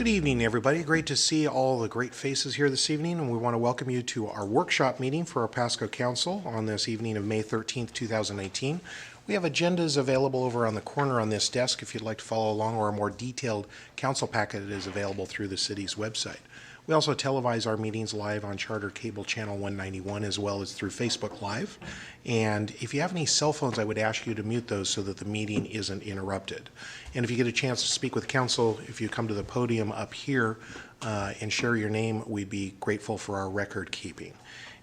Good evening, everybody. Great to see all the great faces here this evening, and we want to welcome you to our workshop meeting for our Pasco Council on this evening of May 13th, 2018. We have agendas available over on the corner on this desk if you'd like to follow along, or a more detailed council packet is available through the city's website. We also televise our meetings live on Charter Cable Channel 191 as well as through Facebook Live. And if you have any cell phones, I would ask you to mute those so that the meeting isn't interrupted. And if you get a chance to speak with council, if you come to the podium up here and share your name, we'd be grateful for our record keeping.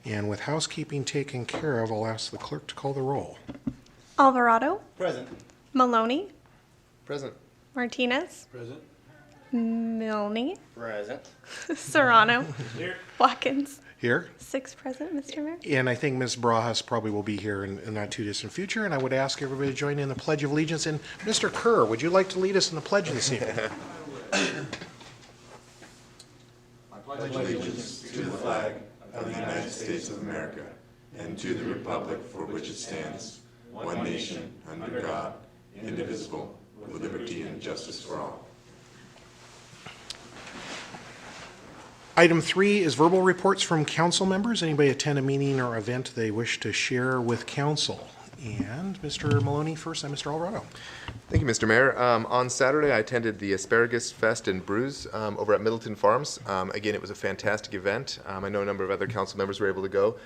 And with housekeeping taken care of, I'll ask the clerk to call the roll. Alvarado. Present. Maloney. Present. Martinez. Present. Milne. Present. Serrano. Here. Watkins. Here. 6 present, Mr. Mayor. And I think Ms. Brajas probably will be here in not too distant future. And I would ask everybody to join in the Pledge of Allegiance. And Mr. Kerr, would you like to lead us in the pledge this evening? I pledge allegiance to the flag of the United States of America and to the republic for which it stands, one nation, under God, indivisible, with liberty and justice for all. Item 3 is verbal reports from council members. Anybody attend a meeting or event they wish to share with council? And Mr. Maloney first, and Mr. Alvarado. Thank you, Mr. Mayor. On Saturday, I attended the Asparagus Fest and Brews over at Middleton Farms. Again, it was a fantastic event. I know a number of other council members were able to go.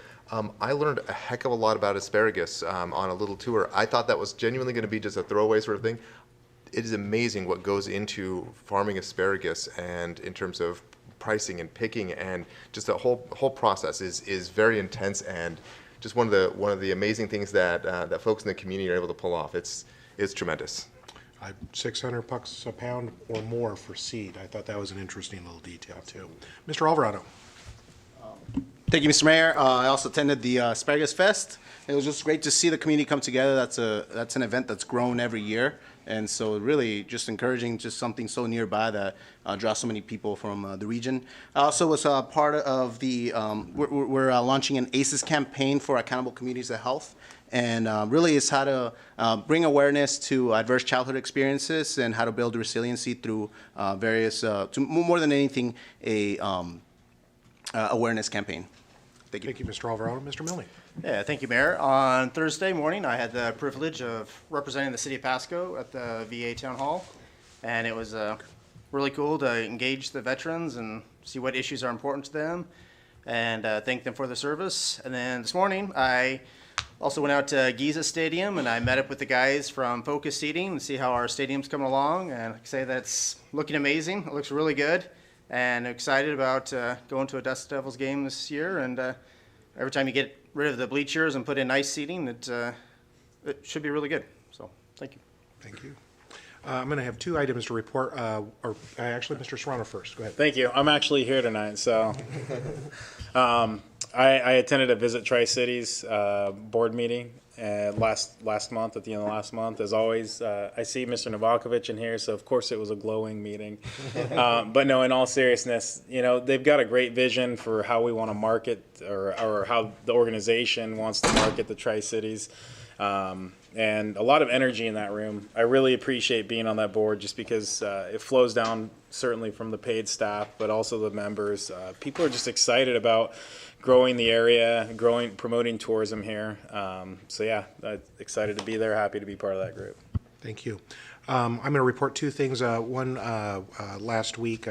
I learned a heck of a lot about asparagus on a little tour. I thought that was genuinely going to be just a throwaway sort of thing. It is amazing what goes into farming asparagus, and in terms of pricing and picking, and just the whole process is very intense, and just one of the amazing things that that folks in the community are able to pull off. It's tremendous. $600 a pound or more for seed. I thought that was an interesting little detail too. Mr. Alvarado. Thank you, Mr. Mayor. I also attended the Asparagus Fest. It was just great to see the community come together. That's an event that's grown every year, and so really just encouraging just something so nearby that draws so many people from the region. I also was part of the we're launching an ACEs campaign for accountable communities of health, and really is how to bring awareness to adverse childhood experiences and how to build resiliency through various, more than anything, a awareness campaign. Thank you. Thank you, Mr. Alvarado. Mr. Milne. Yeah, thank you, Mayor. On Thursday morning, I had the privilege of representing the city of Pasco at the VA Town Hall, and it was really cool to engage the veterans and see what issues are important to them, and thank them for the service. And then this morning, I also went out to Giza Stadium, and I met up with the guys from Focus Seating and see how our stadium's coming along, and I can say that's looking amazing. It looks really good, and excited about going to a Dust Devils game this year. And every time you get rid of the bleachers and put in nice seating, it should be really good. So, thank you. Thank you. I'm going to have 2 items to report, actually, Mr. Serrano first. Go ahead. Thank you. I'm actually here tonight, so I attended a Visit Tri-Cities board meeting last month, at the end of last month. As always, I see Mr. Novakovic in here, so of course it was a glowing meeting. But no, in all seriousness, they've got a great vision for how we want to market, or how the organization wants to market the Tri-Cities. And a lot of energy in that room. I really appreciate being on that board, just because it flows down certainly from the paid staff, but also the members. People are just excited about growing the area, promoting tourism here. So yeah, excited to be there, happy to be part of that group. Thank you. I'm going to report 2 things. One, last week,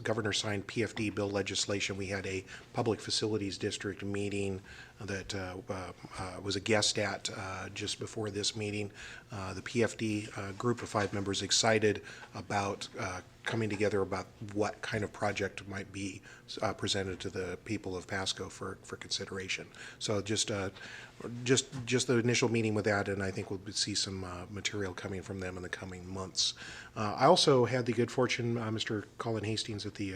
Governor signed PFD bill legislation. We had a public facilities district meeting that was a guest at just before this meeting. The PFD group of 5 members excited about coming together about what kind of project might be presented to the people of Pasco for consideration. So just the initial meeting with that, and I think we'll see some material coming from them in the coming months. I also had the good fortune, Mr. Colin Hastings at the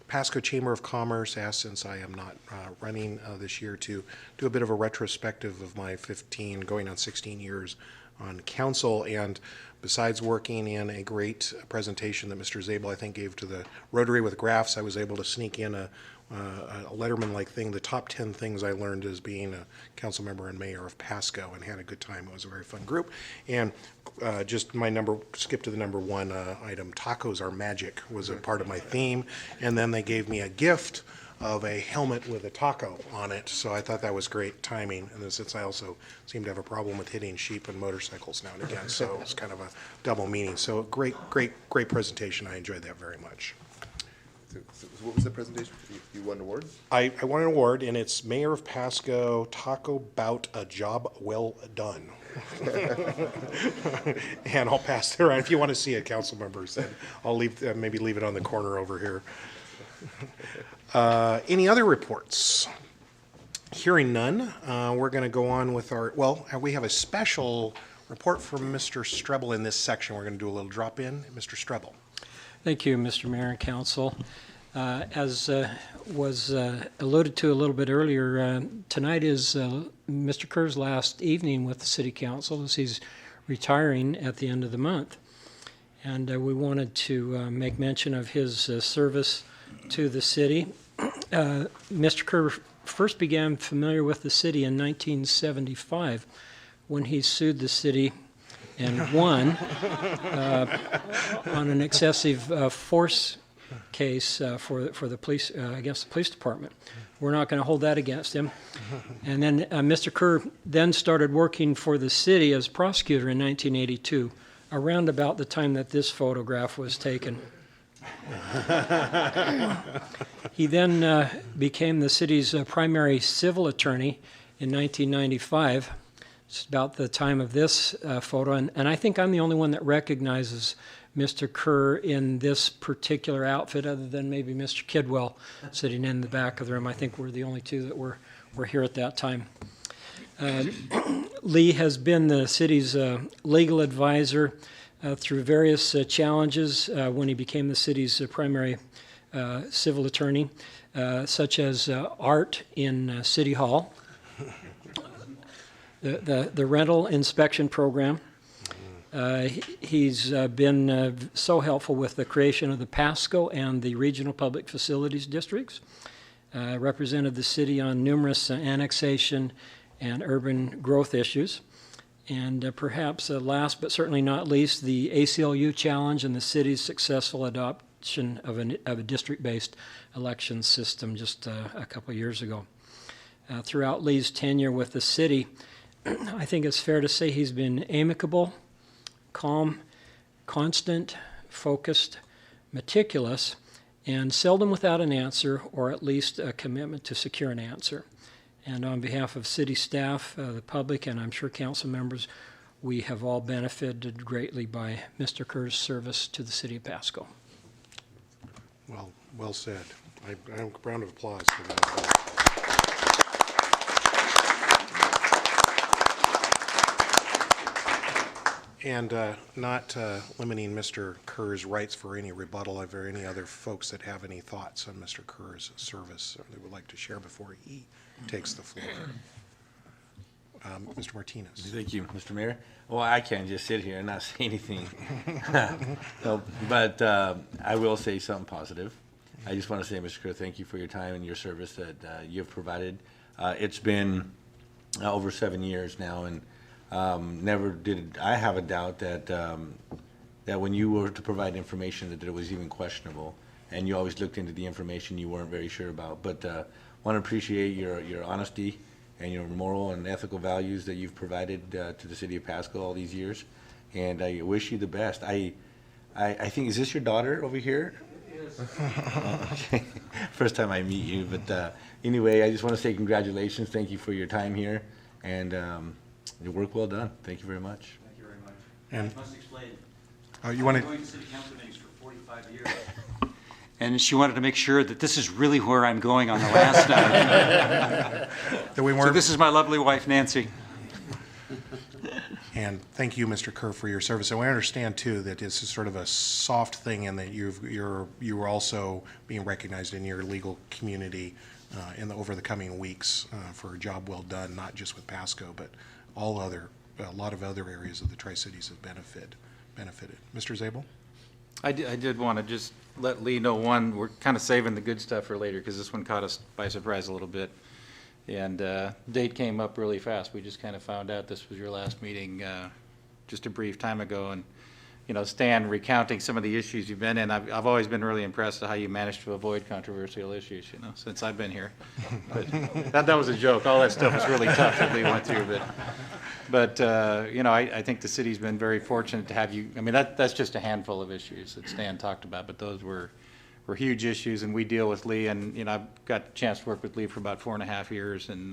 Pasco Chamber of Commerce asked, since I am not running this year, to do a bit of a retrospective of my 15, going on 16 years on council. And besides working in a great presentation that Mr. Zabel, I think, gave to the Rotary with graphs, I was able to sneak in a Letterman-like thing. The top 10 things I learned as being a council member and mayor of Pasco, and had a good time. It was a very fun group. And just skip to the number one item, tacos are magic, was a part of my theme. And then they gave me a gift of a helmet with a taco on it, so I thought that was great timing. And since I also seem to have a problem with hitting sheep and motorcycles now and again, so it's kind of a double meaning. So great presentation. I enjoyed that very much. So what was the presentation? You won an award? I won an award, and it's Mayor of Pasco Taco Bout a Job Well Done. And I'll pass it around. If you want to see it, council members, then I'll maybe leave it on the corner over here. Any other reports? Hearing none, we're going to go on with we have a special report from Mr. Strebel in this section. We're going to do a little drop in. Mr. Strebel. Thank you, Mr. Mayor and Council. As was alluded to a little bit earlier, tonight is Mr. Kerr's last evening with the City Council, as he's retiring at the end of the month. And we wanted to make mention of his service to the city. Mr. Kerr first began familiar with the city in 1975 when he sued the city and won on an excessive force case for the police against the police department. We're not going to hold that against him. And then Mr. Kerr then started working for the city as prosecutor in 1982, around about the time that this photograph was taken. He then became the city's primary civil attorney in 1995. It's about the time of this photo, and I think I'm the only one that recognizes Mr. Kerr in this particular outfit, other than maybe Mr. Kidwell sitting in the back of the room. I think we're the only two that were here at that time. Lee has been the city's legal advisor through various challenges when he became the city's primary civil attorney, such as art in City Hall, the rental inspection program. He's been so helpful with the creation of the Pasco and the regional public facilities districts, represented the city on numerous annexation and urban growth issues. And perhaps last but certainly not least, the ACLU challenge and the city's successful adoption of a district-based election system just a couple years ago. Throughout Lee's tenure with the city, I think it's fair to say he's been amicable, calm, constant, focused, meticulous, and seldom without an answer, or at least a commitment to secure an answer. And on behalf of city staff, the public, and I'm sure council members, we have all benefited greatly by Mr. Kerr's service to the city of Pasco. Well said. A round of applause for that. And not limiting Mr. Kerr's rights for any rebuttal, are there any other folks that have any thoughts on Mr. Kerr's service or they would like to share before he takes the floor? Mr. Martinez. Thank you, Mr. Mayor. Well, I can't just sit here and not say anything. No, but I will say something positive. I just want to say, Mr. Kerr, thank you for your time and your service that you have provided. It's been over 7 years now, and never did I have a doubt that that when you were to provide information that it was even questionable, and you always looked into the information you weren't very sure about. But want to appreciate your honesty and your moral and ethical values that you've provided to the city of Pasco all these years, and I wish you the best. I think, is this your daughter over here? Yes. Okay. First time I meet you, but anyway, I just want to say congratulations. Thank you for your time here, and your work well done. Thank you very much. Thank you very much. And I must explain. you want I've been going to city council meetings for 45 years. And she wanted to make sure that this is really where I'm going on the last night. So this is my lovely wife, Nancy. And thank you, Mr. Kerr, for your service. And we understand too that this is sort of a soft thing, and that you were also being recognized in your legal community over the coming weeks for a job well done, not just with Pasco, but all other a lot of other areas of the Tri-Cities have benefited. Mr. Zabel? I did want to just let Lee know, one, we're kind of saving the good stuff for later because this one caught us by surprise a little bit. And date came up really fast. We just kind of found out this was your last meeting just a brief time ago. And, you know, Stan, recounting some of the issues you've been in, I've always been really impressed at how you managed to avoid controversial issues, you know, since I've been here. But that was a joke. All that stuff was really tough that Lee went through. But you know, I think the city's been very fortunate to have you. I mean, that's just a handful of issues that Stan talked about, but those were huge issues, and we deal with Lee. And, you know, I've got a chance to work with Lee for about 4.5 years, and,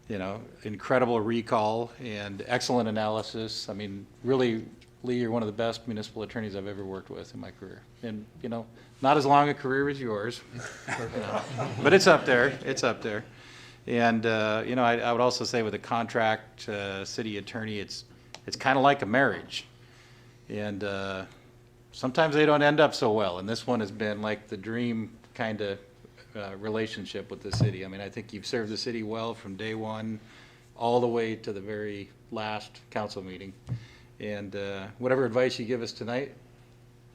you know, incredible recall and excellent analysis. I mean, really, Lee, you're one of the best municipal attorneys I've ever worked with in my career. And, you know, not as long a career as yours, you know, but it's up there. It's up there. And, you know, I would also say with a contract city attorney, it's kind of like a marriage. And sometimes they don't end up so well. And this one has been like the dream kind of relationship with the city. I mean, I think you've served the city well from day one all the way to the very last council meeting. And whatever advice you give us tonight,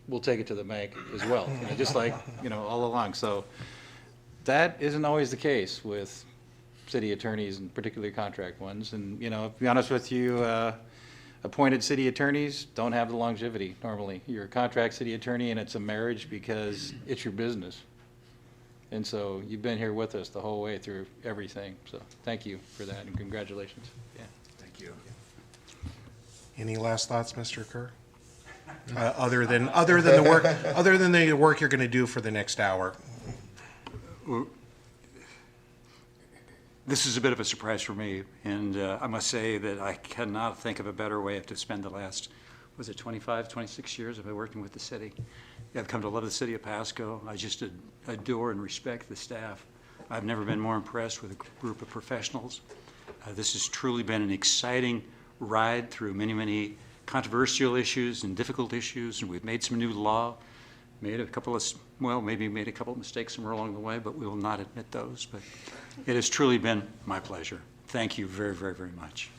we'll take it to the bank as well, you know, just like, you know, all along. So that isn't always the case with city attorneys, and particularly contract ones. And, you know, to be honest with you, appointed city attorneys don't have the longevity normally. You're a contract city attorney, and it's a marriage because it's your business. And so you've been here with us the whole way through everything. So thank you for that, and congratulations. Yeah. Thank you. Any last thoughts, Mr. Kerr? Other than the work you're going to do for the next hour. This is a bit of a surprise for me, and I must say that I cannot think of a better way to spend the last, was it 25, 26 years of working with the city. I've come to love the city of Pasco. I just adore and respect the staff. I've never been more impressed with a group of professionals. This has truly been an exciting ride through many, many controversial issues and difficult issues, and we've made some new law, made a couple of mistakes somewhere along the way, but we will not admit those. But it has truly been my pleasure. Thank you very, very, very much.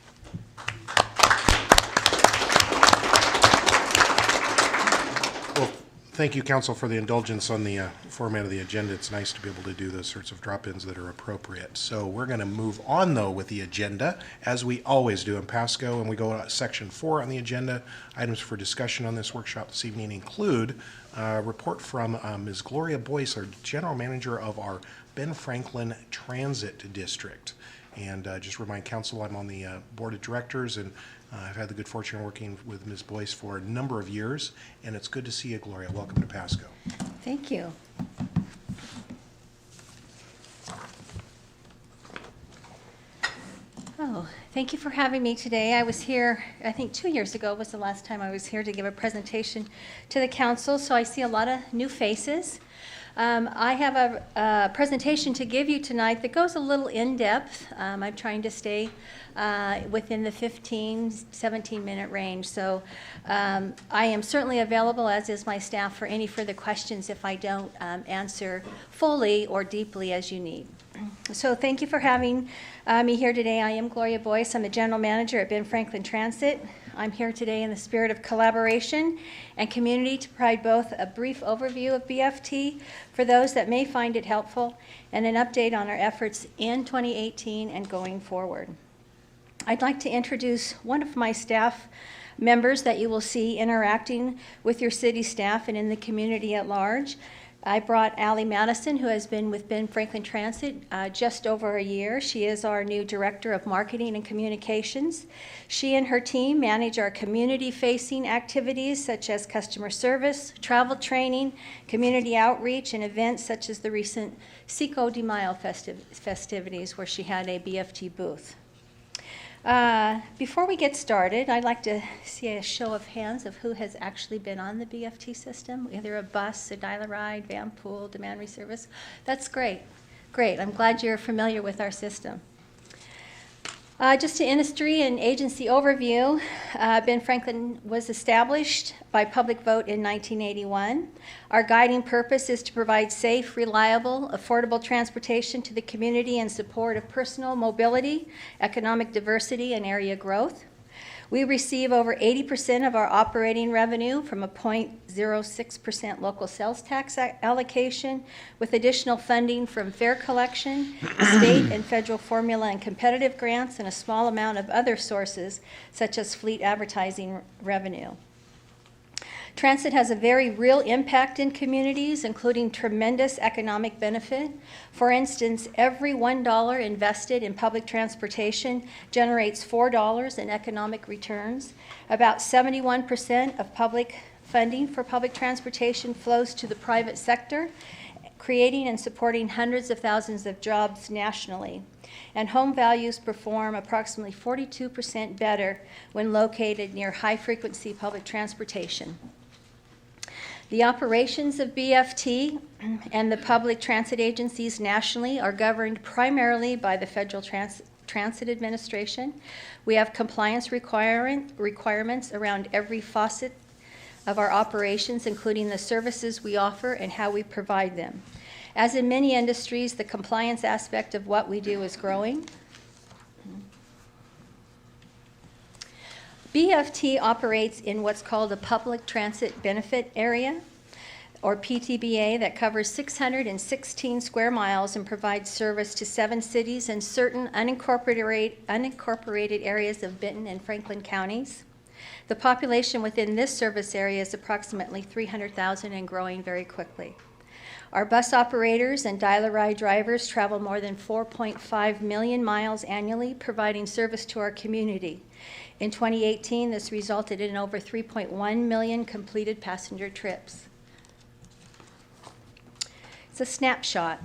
Well, thank you, Council, for the indulgence on the format of the agenda. It's nice to be able to do those sorts of drop-ins that are appropriate. So we're going to move on, though, with the agenda, as we always do in Pasco, and we go to Section 4 on the agenda. Items for discussion on this workshop this evening include a report from Ms. Gloria Boyce, our General Manager of our Ben Franklin Transit District. And just remind Council, I'm on the Board of Directors, and I've had the good fortune of working with Ms. Boyce for a number of years, and it's good to see you, Gloria. Welcome to Pasco. Thank you. Oh, thank you for having me today. I was here, I think 2 years ago was the last time I was here to give a presentation to the council, so I see a lot of new faces. I have a presentation to give you tonight that goes a little in-depth. I'm trying to stay within the 15, 17-minute range. So I am certainly available, as is my staff, for any further questions if I don't answer fully or deeply as you need. So thank you for having me here today. I am Gloria Boyce. I'm the General Manager at Ben Franklin Transit. I'm here today in the spirit of collaboration and community to provide both a brief overview of BFT for those that may find it helpful and an update on our efforts in 2018 and going forward. I'd like to introduce one of my staff members that you will see interacting with your city staff and in the community at large. I brought Allie Madison, who has been with Ben Franklin Transit just over a year. She is our new Director of Marketing and Communications. She and her team manage our community-facing activities such as customer service, travel training, community outreach, and events such as the recent Cinco de Mayo festivities where she had a BFT booth. Before we get started, I'd like to see a show of hands of who has actually been on the BFT system, either a bus, a dial-a-ride, van pool, demand reservice. That's great. Great. I'm glad you're familiar with our system. Just an industry and agency overview. Ben Franklin was established by public vote in 1981. Our guiding purpose is to provide safe, reliable, affordable transportation to the community in support of personal mobility, economic diversity, and area growth. We receive over 80% of our operating revenue from a 0.06% local sales tax allocation, with additional funding from fare collection, state and federal formula and competitive grants, and a small amount of other sources, such as fleet advertising revenue. Transit has a very real impact in communities, including tremendous economic benefit. For instance, every $1 invested in public transportation generates $4 in economic returns. About 71% of public funding for public transportation flows to the private sector, creating and supporting hundreds of thousands of jobs nationally. And home values perform approximately 42% better when located near high-frequency public transportation. The operations of BFT and the public transit agencies nationally are governed primarily by the Federal Transit Administration. We have compliance requirements around every facet of our operations, including the services we offer and how we provide them. As in many industries, the compliance aspect of what we do is growing. BFT operates in what's called a public transit benefit area, or PTBA, that covers 616 square miles and provides service to 7 cities and certain unincorporated areas of Benton and Franklin counties. The population within this service area is approximately 300,000 and growing very quickly. Our bus operators and dial-a-ride drivers travel more than 4.5 million miles annually, providing service to our community. In 2018, this resulted in over 3.1 million completed passenger trips. It's a snapshot.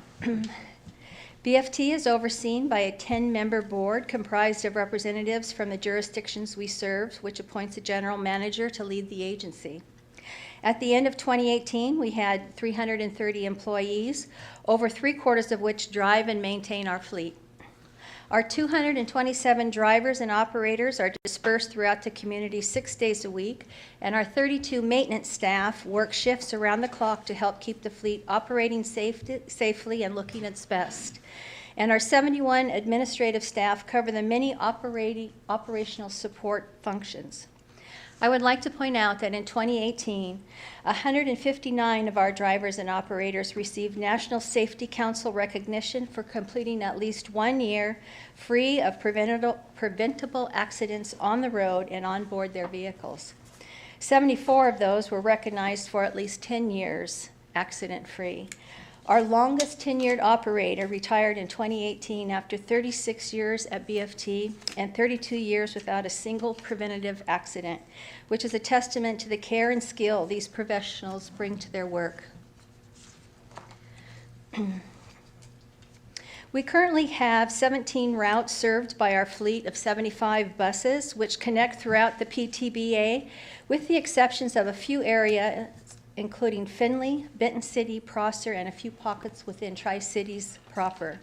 BFT is overseen by a 10-member board comprised of representatives from the jurisdictions we serve, which appoints a general manager to lead the agency. At the end of 2018, we had 330 employees, over 3/4 of which drive and maintain our fleet. Our 227 drivers and operators are dispersed throughout the community 6 days a week, and our 32 maintenance staff work shifts around the clock to help keep the fleet operating safely and looking its best. And our 71 administrative staff cover the many operational support functions. I would like to point out that in 2018, 159 of our drivers and operators received National Safety Council recognition for completing at least 1 year free of preventable accidents on the road and on board their vehicles. 74 of those were recognized for at least 10 years accident-free. Our longest tenured operator retired in 2018 after 36 years at BFT and 32 years without a single preventative accident, which is a testament to the care and skill these professionals bring to their work. We currently have 17 routes served by our fleet of 75 buses, which connect throughout the PTBA, with the exceptions of a few areas including Findlay, Benton City, Prosser, and a few pockets within Tri-Cities proper.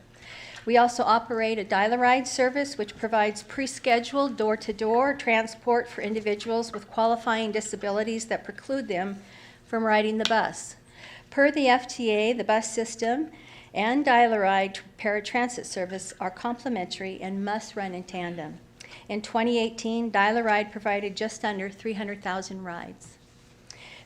We also operate a dial-a-ride service, which provides pre-scheduled door-to-door transport for individuals with qualifying disabilities that preclude them from riding the bus. Per the FTA, the bus system and dial-a-ride paratransit service are complementary and must run in tandem. In 2018, dial-a-ride provided just under 300,000 rides.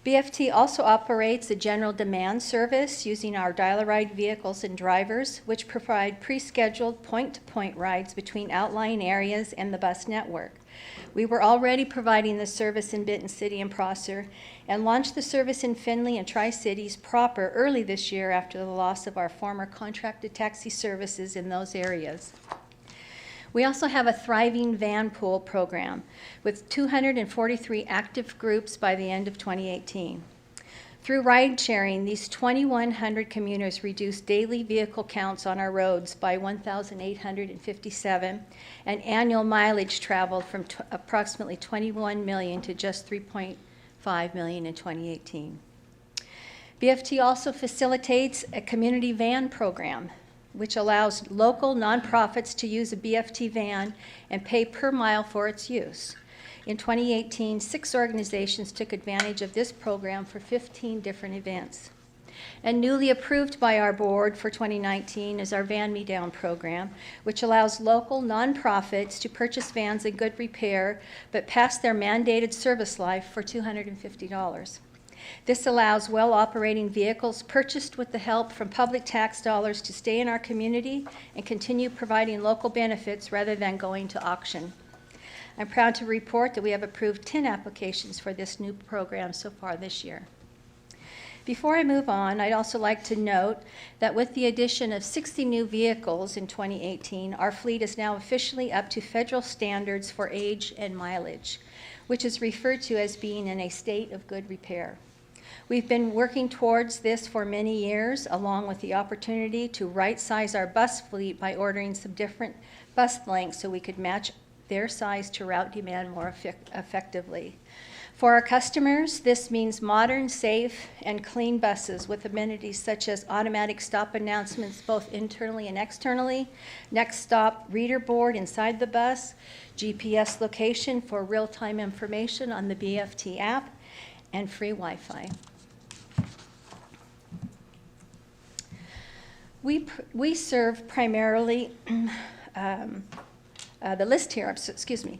BFT also operates a general demand service using our dial-a-ride vehicles and drivers, which provide pre-scheduled point-to-point rides between outlying areas and the bus network. We were already providing this service in Benton City and Prosser and launched the service in Findlay and Tri-Cities proper early this year after the loss of our former contracted taxi services in those areas. We also have a thriving van pool program with 243 active groups by the end of 2018. Through ride sharing, these 2,100 commuters reduced daily vehicle counts on our roads by 1,857, and annual mileage traveled from approximately 21 million to just 3.5 million in 2018. BFT also facilitates a community van program, which allows local nonprofits to use a BFT van and pay per mile for its use. In 2018, 6 organizations took advantage of this program for 15 different events. And newly approved by our board for 2019 is our Van Me Down program, which allows local nonprofits to purchase vans in good repair but past their mandated service life for $250. This allows well-operating vehicles purchased with the help from public tax dollars to stay in our community and continue providing local benefits rather than going to auction. I'm proud to report that we have approved 10 applications for this new program so far this year. Before I move on, I'd also like to note that with the addition of 60 new vehicles in 2018, our fleet is now officially up to federal standards for age and mileage, which is referred to as being in a state of good repair. We've been working towards this for many years, along with the opportunity to right-size our bus fleet by ordering some different bus lengths so we could match their size to route demand more effectively. For our customers, this means modern, safe, and clean buses with amenities such as automatic stop announcements both internally and externally, next stop reader board inside the bus, GPS location for real-time information on the BFT app, and free Wi-Fi. We serve primarily the list here,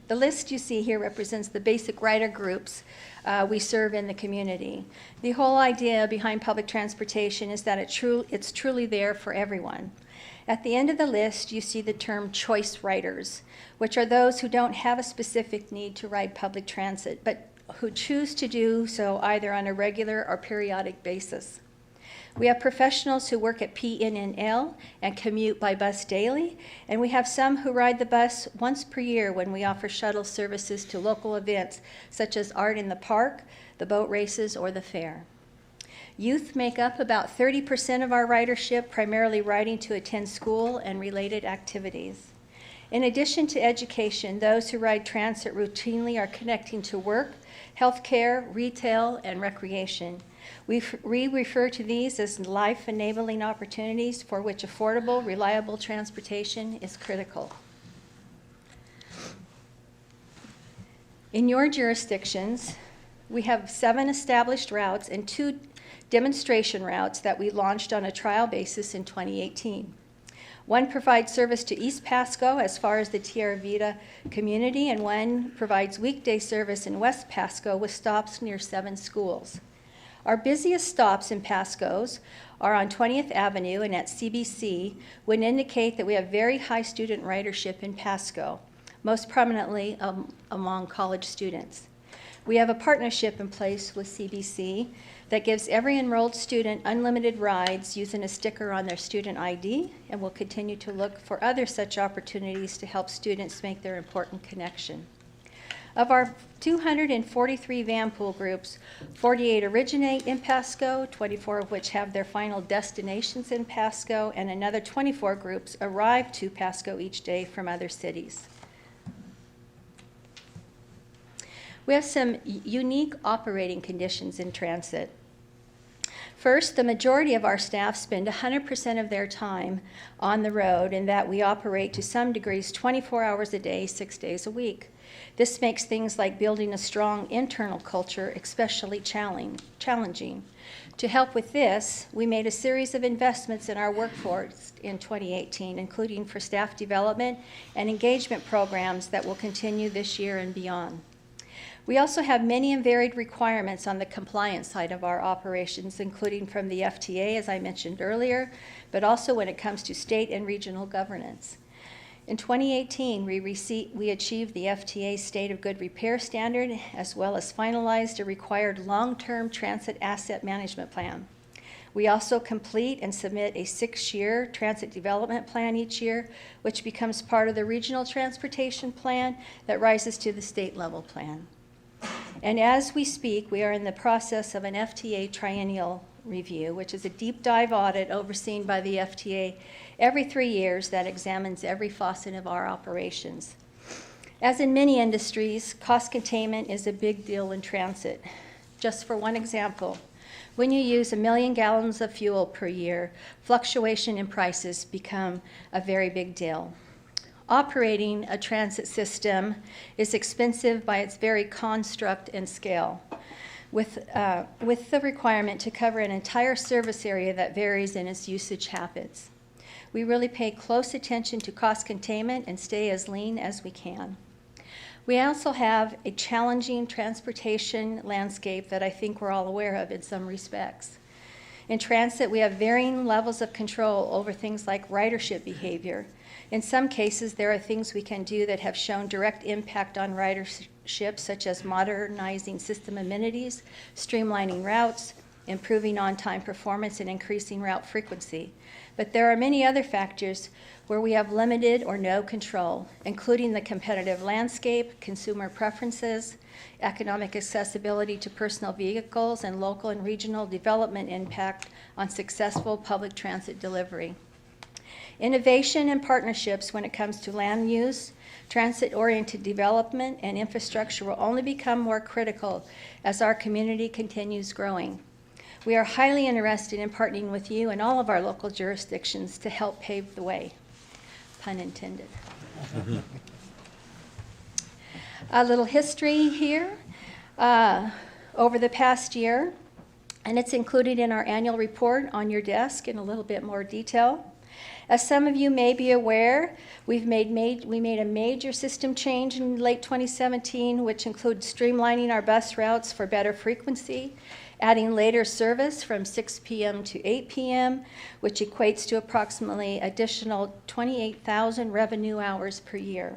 the list you see here represents the basic rider groups we serve in the community. The whole idea behind public transportation is that it's truly there for everyone. At the end of the list, you see the term choice riders, which are those who don't have a specific need to ride public transit, but who choose to do so either on a regular or periodic basis. We have professionals who work at PNNL and commute by bus daily, and we have some who ride the bus once per year when we offer shuttle services to local events such as Art in the Park, the boat races, or the fair. Youth make up about 30% of our ridership, primarily riding to attend school and related activities. In addition to education, those who ride transit routinely are connecting to work, healthcare, retail, and recreation. We refer to these as life-enabling opportunities for which affordable, reliable transportation is critical. In your jurisdictions, we have 7 established routes and 2 demonstration routes that we launched on a trial basis in 2018. One provides service to East Pasco as far as the Tierra Vida community, and one provides weekday service in West Pasco with stops near 7 schools. Our busiest stops in Pasco's are on 20th Avenue and at CBC, would indicate that we have very high student ridership in Pasco, most prominently among college students. We have a partnership in place with CBC that gives every enrolled student unlimited rides using a sticker on their student ID, and will continue to look for other such opportunities to help students make their important connection. Of our 243 van pool groups, 48 originate in Pasco, 24 of which have their final destinations in Pasco, and another 24 groups arrive to Pasco each day from other cities. We have some unique operating conditions in transit. First, the majority of our staff spend 100% of their time on the road, in that we operate to some degrees 24 hours a day, 6 days a week. This makes things like building a strong internal culture especially challenging. To help with this, we made a series of investments in our workforce in 2018, including for staff development and engagement programs that will continue this year and beyond. We also have many and varied requirements on the compliance side of our operations, including from the FTA, as I mentioned earlier, but also when it comes to state and regional governance. In 2018, we achieved the FTA State of Good Repair standard, as well as finalized a required long-term transit asset management plan. We also complete and submit a 6-year transit development plan each year, which becomes part of the regional transportation plan that rises to the state level plan. And as we speak, we are in the process of an FTA triennial review, which is a deep dive audit overseen by the FTA every 3 years that examines every facet of our operations. As in many industries, cost containment is a big deal in transit. Just for one example, when you use 1 million gallons of fuel per year, fluctuation in prices become a very big deal. Operating a transit system is expensive by its very construct and scale. with the requirement to cover an entire service area that varies in its usage habits. We really pay close attention to cost containment and stay as lean as we can. We also have a challenging transportation landscape that I think we're all aware of in some respects. In transit, we have varying levels of control over things like ridership behavior. In some cases, there are things we can do that have shown direct impact on ridership, such as modernizing system amenities, streamlining routes, improving on-time performance, and increasing route frequency. But there are many other factors where we have limited or no control, including the competitive landscape, consumer preferences, economic accessibility to personal vehicles, and local and regional development impact on successful public transit delivery. Innovation and partnerships when it comes to land use, transit-oriented development, and infrastructure will only become more critical as our community continues growing. We are highly interested in partnering with you and all of our local jurisdictions to help pave the way. Pun intended. A little history here over the past year, and it's included in our annual report on your desk in a little bit more detail. As some of you may be aware, we made a major system change in late 2017, which includes streamlining our bus routes for better frequency, adding later service from 6 p.m. to 8 p.m., which equates to approximately additional 28,000 revenue hours per year.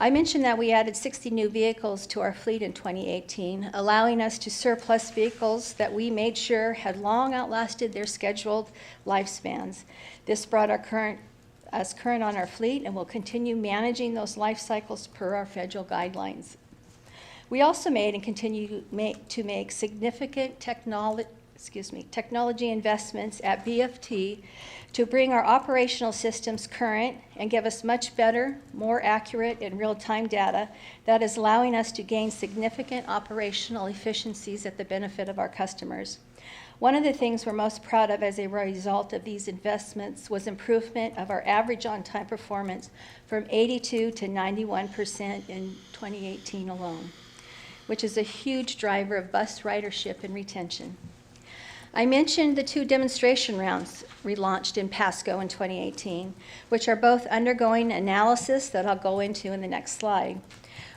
I mentioned that we added 60 new vehicles to our fleet in 2018, allowing us to surplus vehicles that we made sure had long outlasted their scheduled lifespans. This brought us current on our fleet, and will continue managing those life cycles per our federal guidelines. We also made and continue to make significant technology investments at BFT to bring our operational systems current and give us much better, more accurate, and real-time data that is allowing us to gain significant operational efficiencies at the benefit of our customers. One of the things we're most proud of as a result of these investments was improvement of our average on-time performance from 82 to 91% in 2018 alone, which is a huge driver of bus ridership and retention. I mentioned the 2 demonstration rounds relaunched in Pasco in 2018, which are both undergoing analysis that I'll go into in the next slide.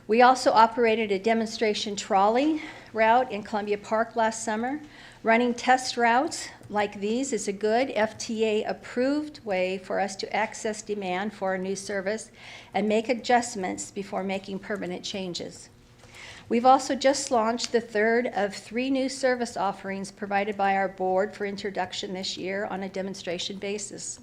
We also operated a demonstration trolley route in Columbia Park last summer. Running test routes like these is a good FTA-approved way for us to access demand for a new service and make adjustments before making permanent changes. We've also just launched the 3rd of 3 new service offerings provided by our board for introduction this year on a demonstration basis.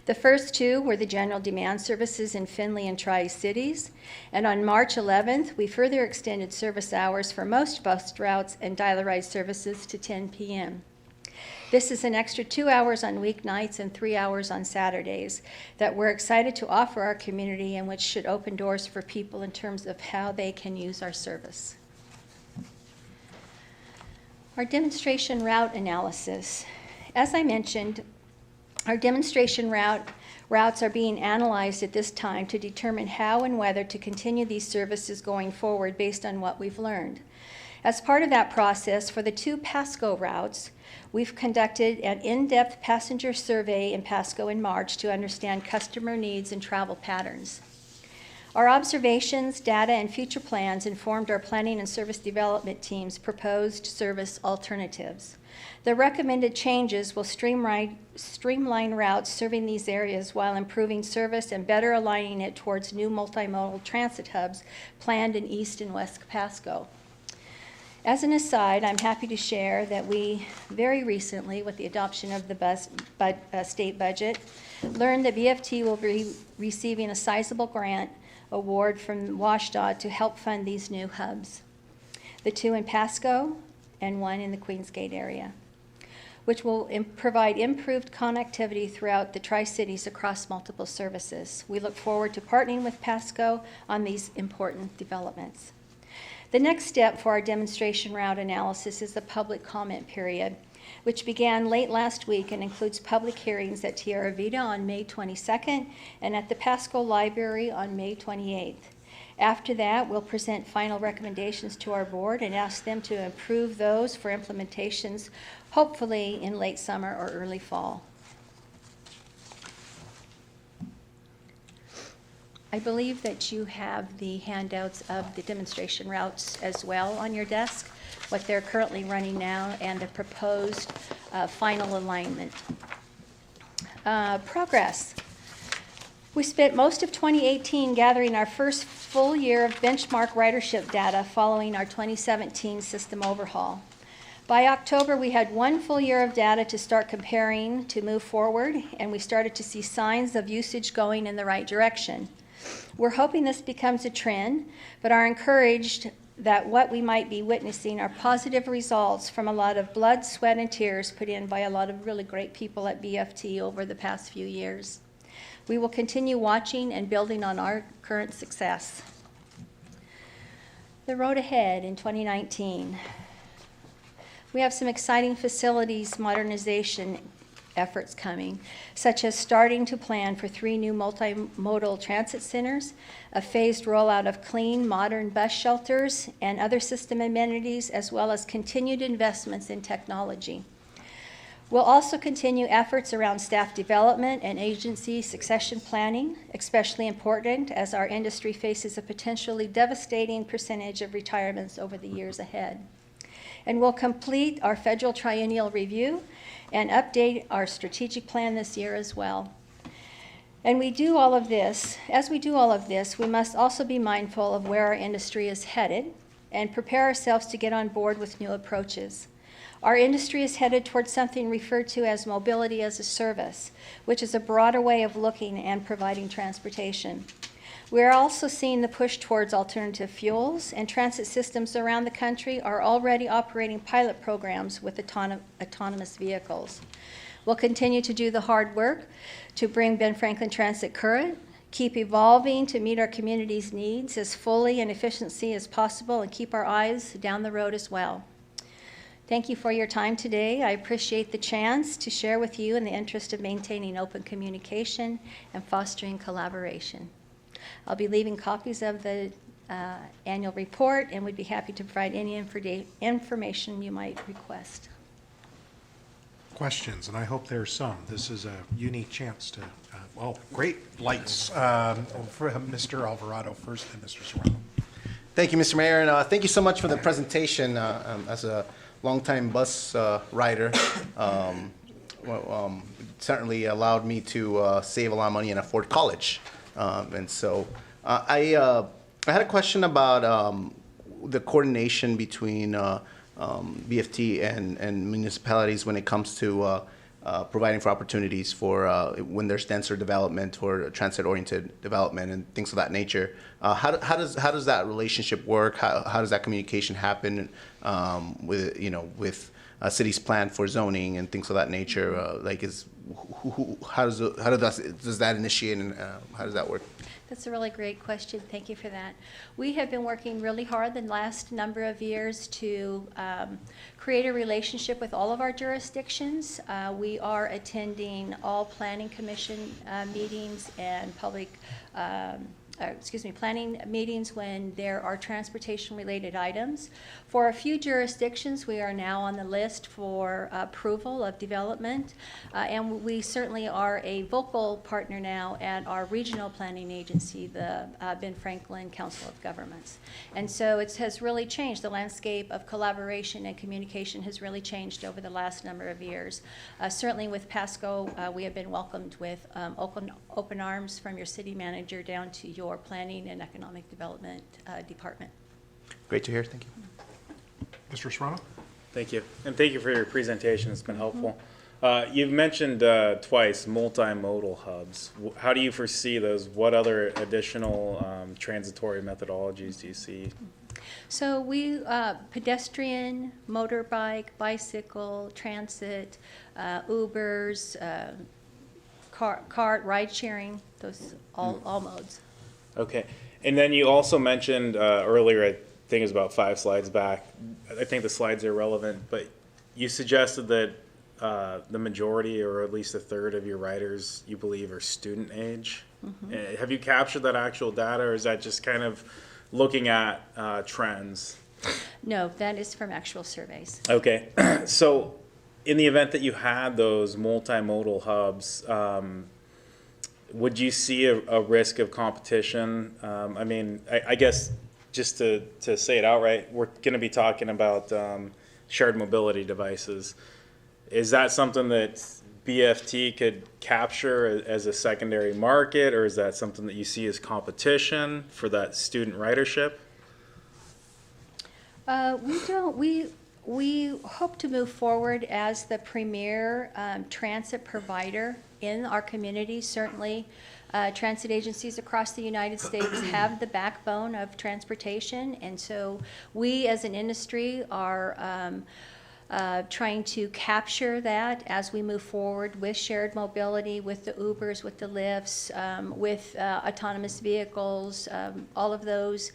The first 2 were the general demand services in Findlay and Tri-Cities, and on March 11th, we further extended service hours for most bus routes and dial-a-ride services to 10 p.m. This is an extra 2 hours on weeknights and 3 hours on Saturdays that we're excited to offer our community, and which should open doors for people in terms of how they can use our service. Our demonstration route analysis. As I mentioned, our demonstration routes are being analyzed at this time to determine how and whether to continue these services going forward based on what we've learned. As part of that process, for the 2 Pasco routes, we've conducted an in-depth passenger survey in Pasco in March to understand customer needs and travel patterns. Our observations, data, and future plans informed our planning and service development team's proposed service alternatives. The recommended changes will streamline routes serving these areas while improving service and better aligning it towards new multimodal transit hubs planned in East and West Pasco. As an aside, I'm happy to share that we very recently, with the adoption of the state budget, learned that BFT will be receiving a sizable grant award from WashDOT to help fund these new hubs, the 2 in Pasco and 1 in the Queensgate area, which will provide improved connectivity throughout the Tri-Cities across multiple services. We look forward to partnering with Pasco on these important developments. The next step for our demonstration route analysis is the public comment period, which began late last week and includes public hearings at Tierra Vida on May 22nd and at the Pasco Library on May 28th. After that, we'll present final recommendations to our board and ask them to approve those for implementations, hopefully in late summer or early fall. I believe that you have the handouts of the demonstration routes as well on your desk, what they're currently running now, and the proposed final alignment. Progress. We spent most of 2018 gathering our first full year of benchmark ridership data following our 2017 system overhaul. By October, we had one full year of data to start comparing to move forward, and we started to see signs of usage going in the right direction. We're hoping this becomes a trend, but are encouraged that what we might be witnessing are positive results from a lot of blood, sweat, and tears put in by a lot of really great people at BFT over the past few years. We will continue watching and building on our current success. The road ahead in 2019. We have some exciting facilities modernization efforts coming, such as starting to plan for 3 new multimodal transit centers, a phased rollout of clean, modern bus shelters, and other system amenities, as well as continued investments in technology. We'll also continue efforts around staff development and agency succession planning, especially important as our industry faces a potentially devastating percentage of retirements over the years ahead. And we'll complete our federal triennial review and update our strategic plan this year as well. And as we do all of this, we must also be mindful of where our industry is headed and prepare ourselves to get on board with new approaches. Our industry is headed towards something referred to as mobility as a service, which is a broader way of looking and providing transportation. We are also seeing the push towards alternative fuels, and transit systems around the country are already operating pilot programs with autonomous vehicles. We'll continue to do the hard work to bring Ben Franklin Transit current, keep evolving to meet our community's needs as fully and efficiently as possible, and keep our eyes down the road as well. Thank you for your time today. I appreciate the chance to share with you in the interest of maintaining open communication and fostering collaboration. I'll be leaving copies of the annual report, and we'd be happy to provide any information you might request. Questions, and I hope there's some. This is a unique chance to, great lights. For Mr. Alvarado first, then Mr. Serrano. Thank you, Mr. Mayor, and thank you so much for the presentation. As a longtime bus rider, certainly allowed me to save a lot of money and afford college. And so I had a question about the coordination between BFT and municipalities when it comes to providing for opportunities for when there's denser development or transit-oriented development and things of that nature. How does that relationship work? How does that communication happen with cities plan for zoning and things of that nature? How does that initiate, and how does that work? That's a really great question. Thank you for that. We have been working really hard the last number of years to create a relationship with all of our jurisdictions. We are attending all planning commission meetings and planning meetings when there are transportation-related items. For a few jurisdictions, we are now on the list for approval of development, and we certainly are a vocal partner now at our regional planning agency, the Ben Franklin Council of Governments. And so it has really changed. The landscape of collaboration and communication has really changed over the last number of years. Certainly with Pasco, we have been welcomed with open arms from your city manager down to your planning and economic development department. Great to hear. Thank you. Mr. Serrano? Thank you. And thank you for your presentation. It's been helpful. You've mentioned twice multimodal hubs. How do you foresee those? What other additional transitory methodologies do you see? So we, pedestrian, motorbike, bicycle, transit, Ubers, cart, ride sharing, those all modes. Okay. And then you also mentioned earlier, I think it was about 5 slides back, I think the slides are relevant, but you suggested that the majority, or at least a third of your riders, you believe, are student age. Have you captured that actual data, or is that just kind of looking at trends? No, that is from actual surveys. Okay, so in the event that you had those multimodal hubs, would you see a risk of competition? I mean, I guess just to say it outright, we're going to be talking about shared mobility devices. Is that something that BFT could capture as a secondary market, or is that something that you see as competition for that student ridership? We don't. We hope to move forward as the premier transit provider in our community. Certainly, transit agencies across the United States have the backbone of transportation, and so we as an industry are trying to capture that as we move forward with shared mobility, with the Ubers, with the Lyfts, with autonomous vehicles, all of those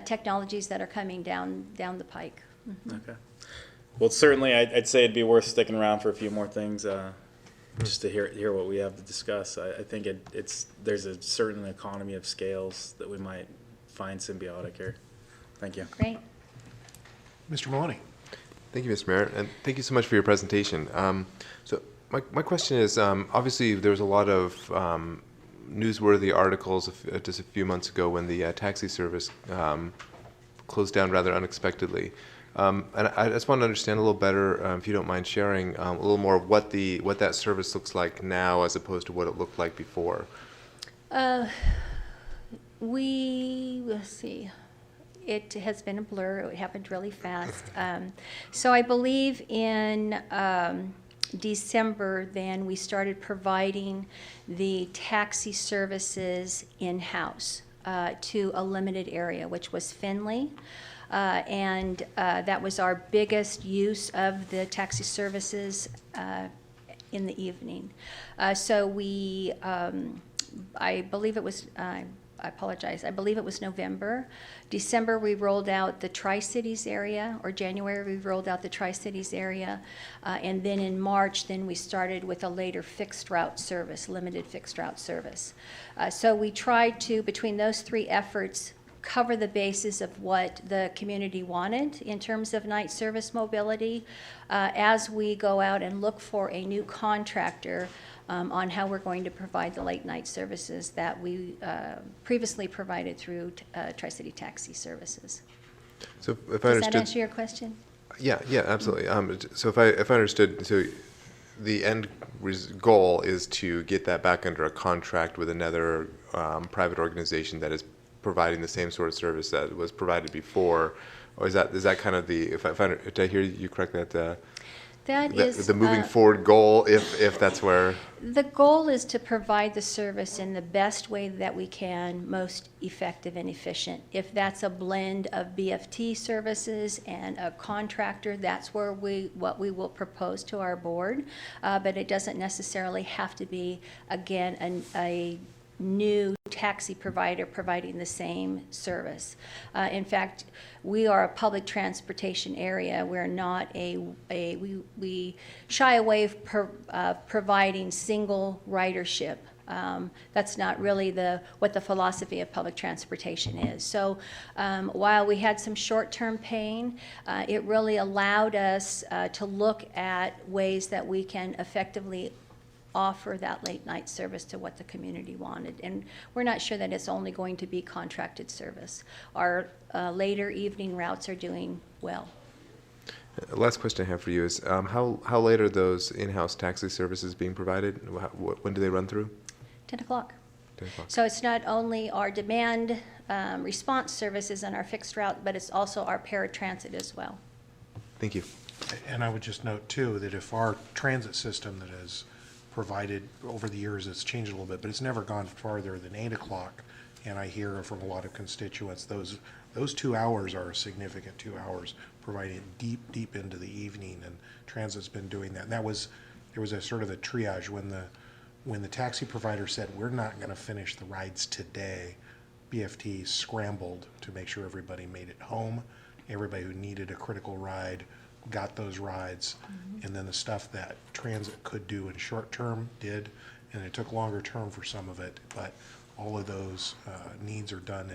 technologies that are coming down the pike. Okay. Well, certainly, I'd say it'd be worth sticking around for a few more things, just to hear what we have to discuss. I think there's a certain economy of scales that we might find symbiotic here. Thank you. Great. Mr. Maloney. Thank you, Mr. Mayor, and thank you so much for your presentation. So my question is, obviously there was a lot of newsworthy articles just a few months ago when the taxi service closed down rather unexpectedly. And I just want to understand a little better, if you don't mind sharing a little more of what that service looks like now as opposed to what it looked like before. Let's see. It has been a blur. It happened really fast. So I believe in December, then we started providing the taxi services in-house to a limited area, which was Findlay. And that was our biggest use of the taxi services in the evening. So we, I believe it was, I apologize, I believe it was November. December, we rolled out the Tri-Cities area, or January, we rolled out the Tri-Cities area. And then in March, then we started with a later fixed route service, limited fixed route service. So we tried to, between those three efforts, cover the basis of what the community wanted in terms of night service mobility as we go out and look for a new contractor on how we're going to provide the late night services that we previously provided through Tri-City Taxi Services. So if I Does understood, that answer your question? Yeah, absolutely. So if I understood, so the end goal is to get that back under a contract with another private organization that is providing the same sort of service that was provided before, or is that kind of the, did I hear you correctly, That is the moving forward goal, if that's where? The goal is to provide the service in the best way that we can, most effective and efficient. If that's a blend of BFT services and a contractor, that's where what we will propose to our board. But it doesn't necessarily have to be, again, a new taxi provider providing the same service. In fact, we are a public transportation area. We're not we shy away from providing single ridership. That's not really what the philosophy of public transportation is. So while we had some short-term pain, it really allowed us to look at ways that we can effectively offer that late night service to what the community wanted. And we're not sure that it's only going to be contracted service. Our later evening routes are doing well. Last question I have for you is, how late are those in-house taxi services being provided? When do they run through? 10 o'clock. 10 o'clock. So it's not only our demand response services and our fixed route, but it's also our paratransit as well. Thank you. And I would just note too, that if our transit system that is provided over the years, it's changed a little bit, but it's never gone farther than 8 o'clock. And I hear from a lot of constituents, those 2 hours are a significant 2 hours, providing deep into the evening, and transit's been doing that. And there was a sort of a triage when the taxi provider said, we're not going to finish the rides today. BFT scrambled to make sure everybody made it home. Everybody who needed a critical ride got those rides, and then the stuff that transit could do in short term did, and it took longer term for some of it. But all of those needs are done,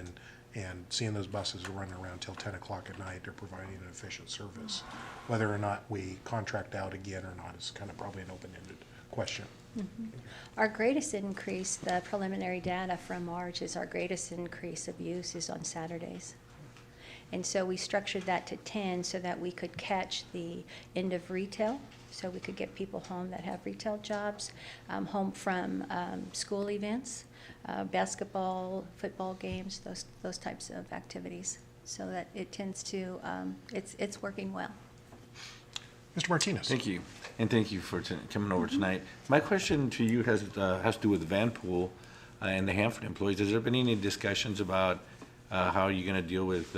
and seeing those buses running around till 10 o'clock at night, they're providing an efficient service. Whether or not we contract out again or not is kind of probably an open-ended question. Our greatest increase, the preliminary data from March, is our greatest increase of use is on Saturdays. And so we structured that to 10 so that we could catch the end of retail, so we could get people home that have retail jobs, home from school events, basketball, football games, those types of activities. So that it tends to, it's working well. Mr. Martinez. Thank you, and thank you for coming over tonight. My question to you has to do with the van pool and the Hanford employees. Has there been any discussions about how you're going to deal with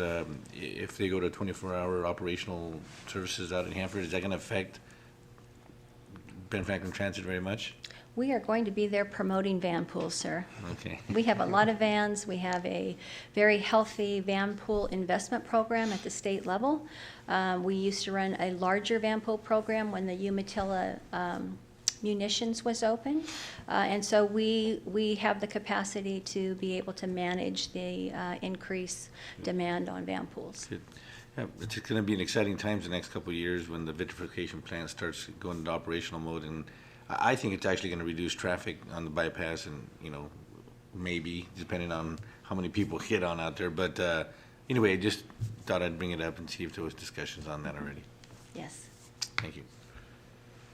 if they go to 24-hour operational services out in Hanford? Is that going to affect Ben Franklin Transit very much? We are going to be there promoting van pools, sir. Okay. We have a lot of vans. We have a very healthy van pool investment program at the state level. We used to run a larger van pool program when the Umatilla munitions was open. And so we have the capacity to be able to manage the increased demand on van pools. Good. Yeah, it's going to be an exciting times the next couple of years when the vitrification plant starts going into operational mode, and I think it's actually going to reduce traffic on the bypass, and maybe depending on how many people hit on out there. But anyway, I just thought I'd bring it up and see if there was discussions on that already. Yes. Thank you.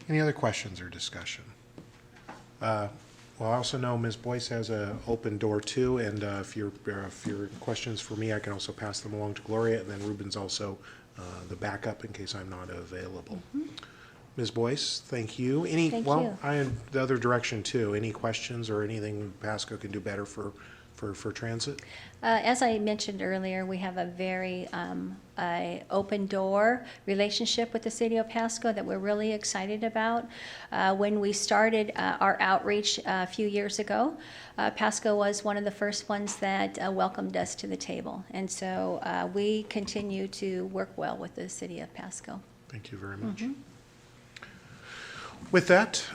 Any other questions or discussion? Well, I also know Ms. Boyce has an open door too, and if your questions for me, I can also pass them along to Gloria, and then Ruben's also the backup in case I'm not available. Ms. Boyce, thank you. Thank you. I am the other direction too. Any questions or anything Pasco can do better for transit? As I mentioned earlier, we have a very open door relationship with the city of Pasco that we're really excited about. When we started our outreach a few years ago, Pasco was one of the first ones that welcomed us to the table. And so we continue to work well with the city of Pasco. Thank you very much. With that,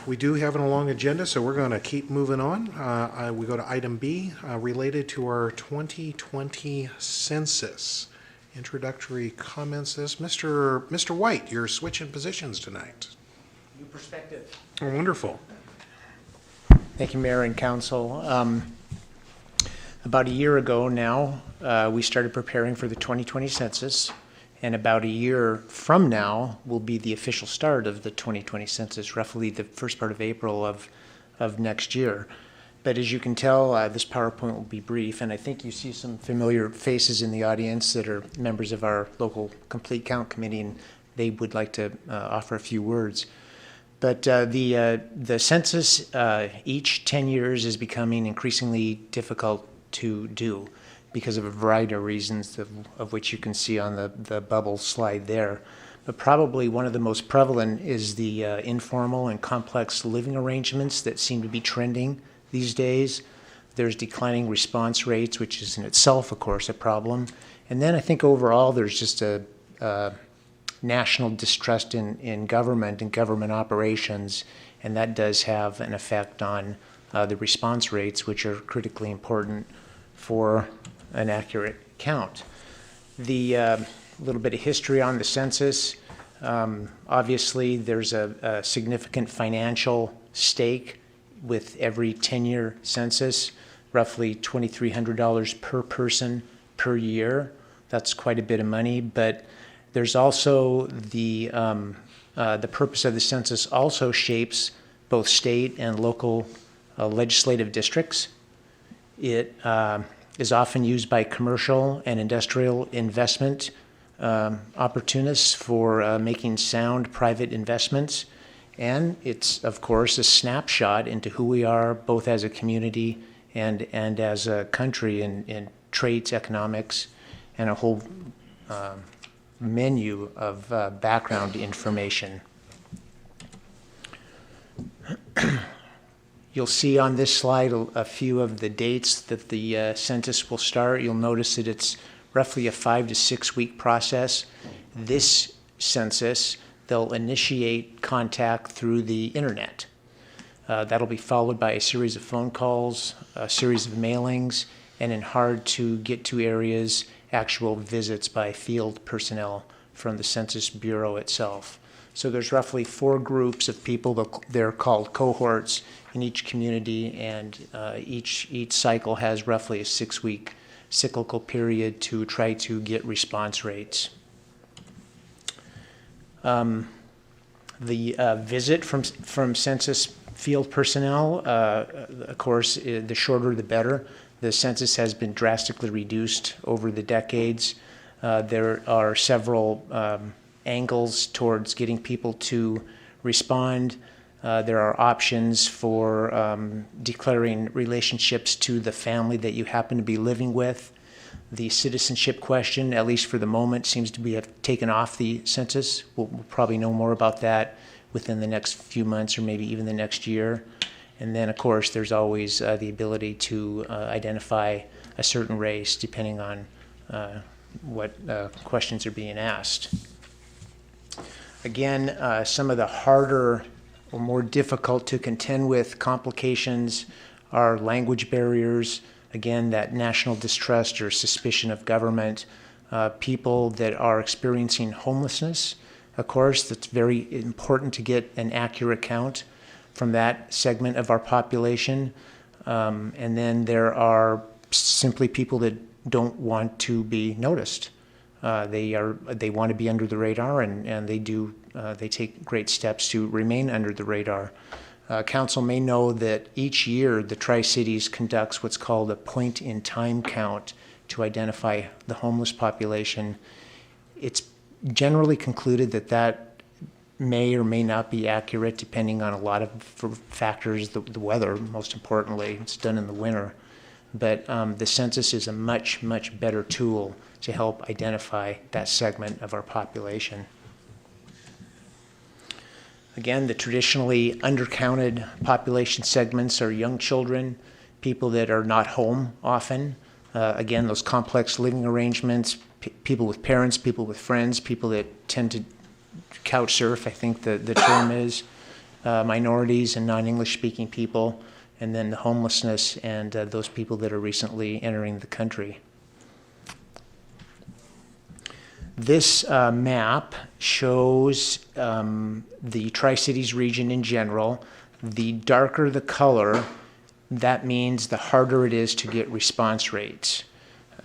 we do have a long agenda, so we're going to keep moving on. We go to item B, related to our 2020 census. Introductory comments. Mr. White, you're switching positions tonight. New perspective. Oh, wonderful. Thank you, Mayor and Council. About a year ago now, we started preparing for the 2020 census. And about a year from now will be the official start of the 2020 census, roughly the first part of April of next year. But as you can tell, this PowerPoint will be brief, and I think you see some familiar faces in the audience that are members of our local Complete Count Committee, and they would like to offer a few words. But the census each 10 years is becoming increasingly difficult to do, because of a variety of reasons, of which you can see on the bubble slide there. But probably one of the most prevalent is the informal and complex living arrangements that seem to be trending these days. There's declining response rates, which is in itself, of course, a problem. And then I think overall there's just a national distrust in government and government operations, and that does have an effect on the response rates, which are critically important for an accurate count. The little bit of history on the census. Obviously, there's a significant financial stake with every 10-year census, roughly $2,300 per person per year. That's quite a bit of money, but there's also the purpose of the census also shapes both state and local legislative districts. It is often used by commercial and industrial investment opportunists for making sound private investments. And it's, of course, a snapshot into who we are both as a community and as a country in traits, economics, and a whole menu of background information. You'll see on this slide a few of the dates that the census will start. You'll notice that it's roughly a 5 to 6 week process. This census, they'll initiate contact through the internet. That'll be followed by a series of phone calls, a series of mailings, and in hard-to-get-to areas, actual visits by field personnel from the Census Bureau itself. So there's roughly 4 groups of people. They're called cohorts in each community, and each cycle has roughly a 6-week cyclical period to try to get response rates. The visit from census field personnel, of course, the shorter the better. The census has been drastically reduced over the decades. There are several angles towards getting people to respond. There are options for declaring relationships to the family that you happen to be living with. The citizenship question, at least for the moment, seems to have taken off the census. We'll probably know more about that within the next few months or maybe even the next year. And then, of course, there's always the ability to identify a certain race depending on what questions are being asked. Again, some of the harder or more difficult to contend with complications are language barriers. Again, that national distrust or suspicion of government. People that are experiencing homelessness, of course, that's very important to get an accurate count from that segment of our population. And then there are simply people that don't want to be noticed. They want to be under the radar, and they take great steps to remain under the radar. Council may know that each year the Tri-Cities conducts what's called a point-in-time count to identify the homeless population. It's generally concluded that may or may not be accurate depending on a lot of factors, the weather most importantly. It's done in the winter. But the census is a much, much better tool to help identify that segment of our population. Again, the traditionally undercounted population segments are young children, people that are not home often. Again, those complex living arrangements, people with parents, people with friends, people that tend to couch surf, I think the term is, minorities and non-English speaking people, and then the homelessness and those people that are recently entering the country. This map shows the Tri-Cities region in general. The darker the color, that means the harder it is to get response rates.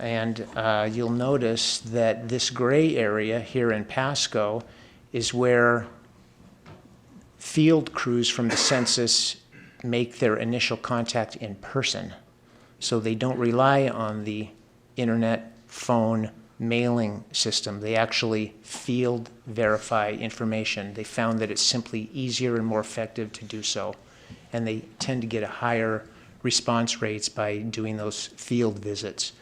And you'll notice that this gray area here in Pasco is where field crews from the census make their initial contact in person. So they don't rely on the internet, phone, mailing system. They actually field verify information. They found that it's simply easier and more effective to do so. And they tend to get a higher response rates by doing those field visits.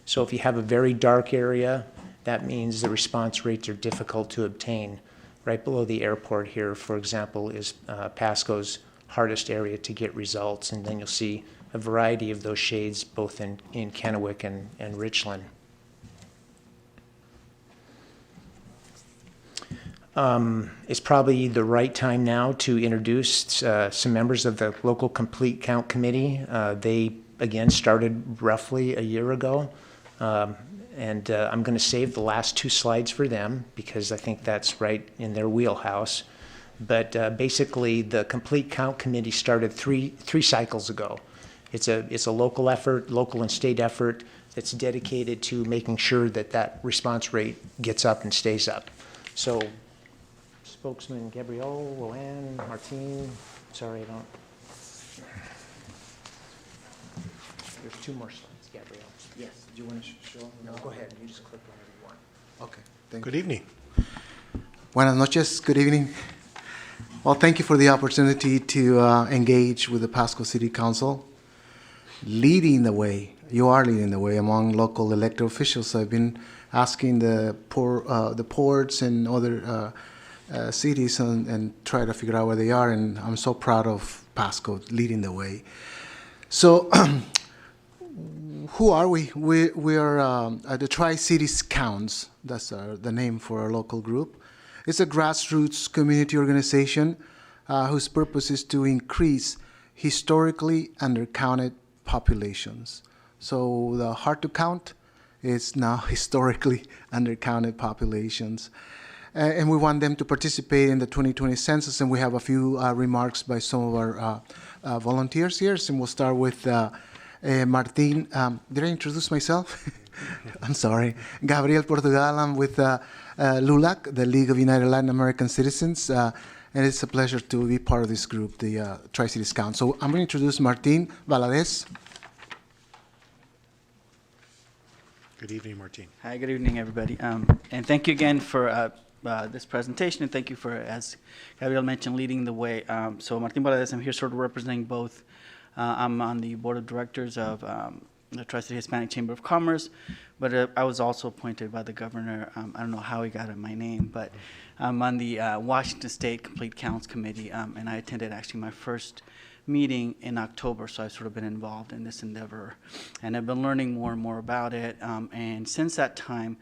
So if you have a very dark area, that means the response rates are difficult to obtain. Right below the airport here, for example, is Pasco's hardest area to get results. And then you'll see a variety of those shades both in Kennewick and Richland. It's probably the right time now to introduce some members of the local complete count committee. They, again, started roughly a year ago. And I'm going to save the last 2 slides for them because I think that's right in their wheelhouse. But basically, the complete count committee started three cycles ago. It's a local effort, local and state effort that's dedicated to making sure that response rate gets up and stays up. So Spokesman Gabrielle, Luann, Martine, sorry, I don't. There's 2 more slides, Gabrielle. Yes, do you want to show them? No, go ahead, you just click whenever you want. Okay, thank Good you. evening. Buenas noches, good evening. Well, thank you for the opportunity to engage with the Pasco City Council. Leading the way, you are leading the way among local elected officials. I've been asking the ports and other cities and try to figure out where they are, and I'm so proud of Pasco leading the way. So, who are we? We are the Tri-Cities Counts. That's the name for our local group. It's a grassroots community organization whose purpose is to increase historically undercounted populations. So the hard to count is now historically undercounted populations. And we want them to participate in the 2020 census, and we have a few remarks by some of our volunteers here. So we'll start with Martin. Did I introduce myself? I'm sorry. Gabriel Portugal. I'm with LULAC, the League of United Latin American Citizens, and it's a pleasure to be part of this group, the Tri-Cities Council. I'm going to introduce Martin Valadez. Good evening, Martin. Hi, good evening, everybody. And thank you again for this presentation, and thank you for, as Gabriel mentioned, leading the way. So Martin Valadez, I'm here sort of representing both. I'm on the board of directors of the Tri-City Hispanic Chamber of Commerce, but I was also appointed by the governor. I don't know how he got my name, but I'm on the Washington State Complete Counts Committee, and I attended actually my first meeting in October, so I've sort of been involved in this endeavor, and I've been learning more and more about it. And since that time,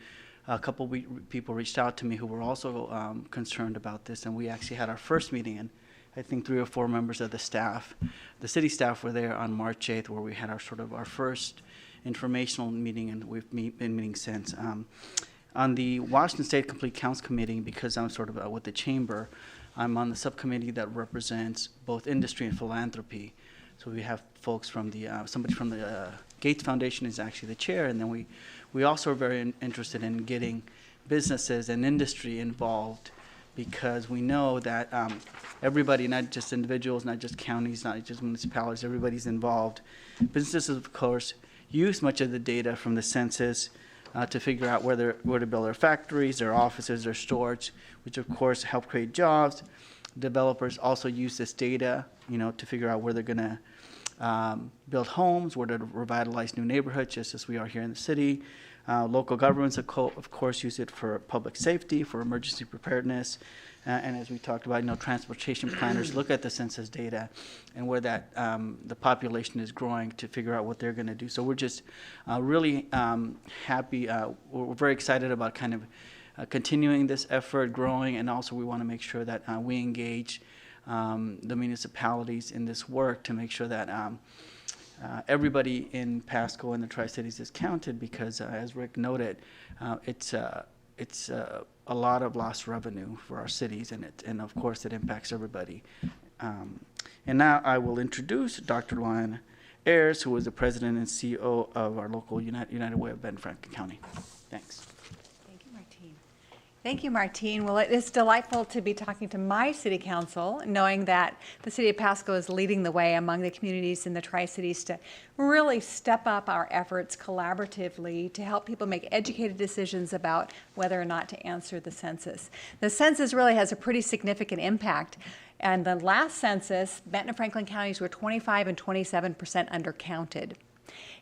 a couple people reached out to me who were also concerned about this, and we actually had our first meeting, and I think 3 or 4 members of the staff, the city staff, were there on March 8th, where we had our first informational meeting, and we've been meeting since. On the Washington State Complete Counts Committee, because I'm sort of with the chamber, I'm on the subcommittee that represents both industry and philanthropy. So we have folks from the, somebody from the Gates Foundation is actually the chair, and then we also are very interested in getting businesses and industry involved, because we know that everybody, not just individuals, not just counties, not just municipalities, everybody's involved. Businesses, of course, use much of the data from the census to figure out where to build their factories, their offices, their stores, which of course help create jobs. Developers also use this data, to figure out where they're going to build homes, where to revitalize new neighborhoods, just as we are here in the city. Local governments, of course, use it for public safety, for emergency preparedness, and as we talked about, transportation planners look at the census data and where that the population is growing to figure out what they're going to do. So we're just really happy. We're very excited about kind of continuing this effort, growing, and also we want to make sure that we engage the municipalities in this work to make sure that everybody in Pasco and the Tri-Cities is counted, because as Rick noted, it's a lot of lost revenue for our cities, and of course it impacts everybody. And now I will introduce Dr. Luan Ayers, who is the president and CEO of our local United Way of Ben Franklin County. Thanks. Thank you, Martin. Well, it is delightful to be talking to my city council, knowing that the city of Pasco is leading the way among the communities in the Tri-Cities to really step up our efforts collaboratively to help people make educated decisions about whether or not to answer the census. The census really has a pretty significant impact. And the last census, Benton and Franklin counties were 25 and 27% undercounted.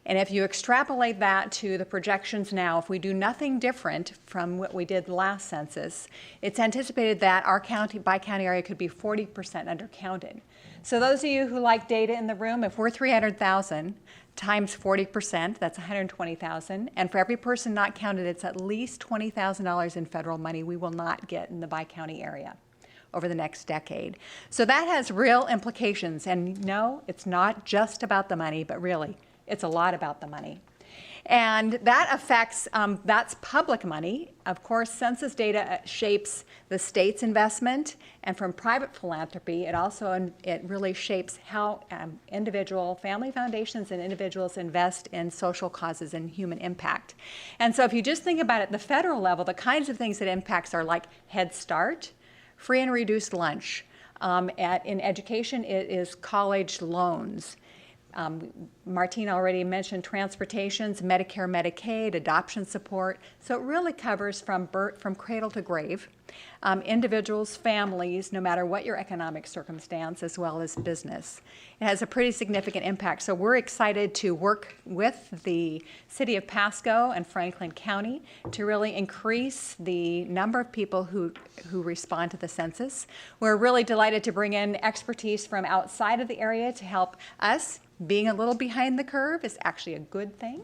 And if you extrapolate that to the projections now, if we do nothing different from what we did last census, it's anticipated that our county by county area could be 40% undercounted. So those of you who like data in the room, if we're 300,000 times 40%, that's 120,000. And for every person not counted, it's at least $20,000 in federal money we will not get in the bi-county area over the next decade. So that has real implications. And no, it's not just about the money, but really, it's a lot about the money. And that affects, that's public money. Of course, census data shapes the state's investment, and from private philanthropy, it really shapes how individual family foundations and individuals invest in social causes and human impact. And so if you just think about it at the federal level, the kinds of things that impacts are like Head Start, free and reduced lunch. In education, it is college loans. Martin already mentioned transportations, Medicare, Medicaid, adoption support. So it really covers from cradle to grave, individuals, families, no matter what your economic circumstance, as well as business. It has a pretty significant impact. So we're excited to work with the city of Pasco and Franklin County to really increase the number of people who respond to the census. We're really delighted to bring in expertise from outside of the area to help us. Being a little behind the curve is actually a good thing.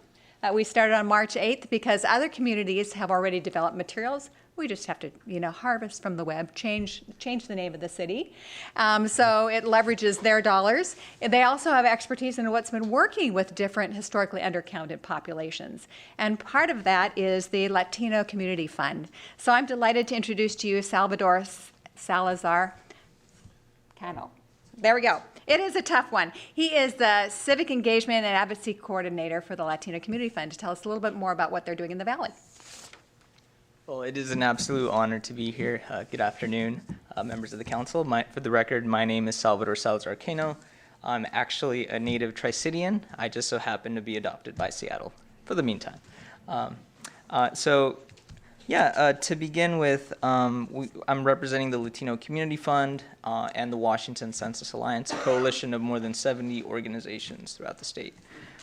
We started on March 8th because other communities have already developed materials We just have to, harvest from the web, change the name of the city. So it leverages their dollars. They also have expertise in what's been working with different historically undercounted populations. And part of that is the Latino Community Fund. So I'm delighted to introduce to you Salvador Salazar Cano. There we go. It is a tough one. He is the Civic Engagement and Advocacy Coordinator for the Latino Community Fund to tell us a little bit more about what they're doing in the Valley. Well, it is an absolute honor to be here. Good afternoon, members of the council. For the record, my name is Salvador Salazar Cano. I'm actually a native Tri-Citian. I just so happen to be adopted by Seattle for the meantime. To begin with, I'm representing the Latino Community Fund and the Washington Census Alliance, a coalition of more than 70 organizations throughout the state.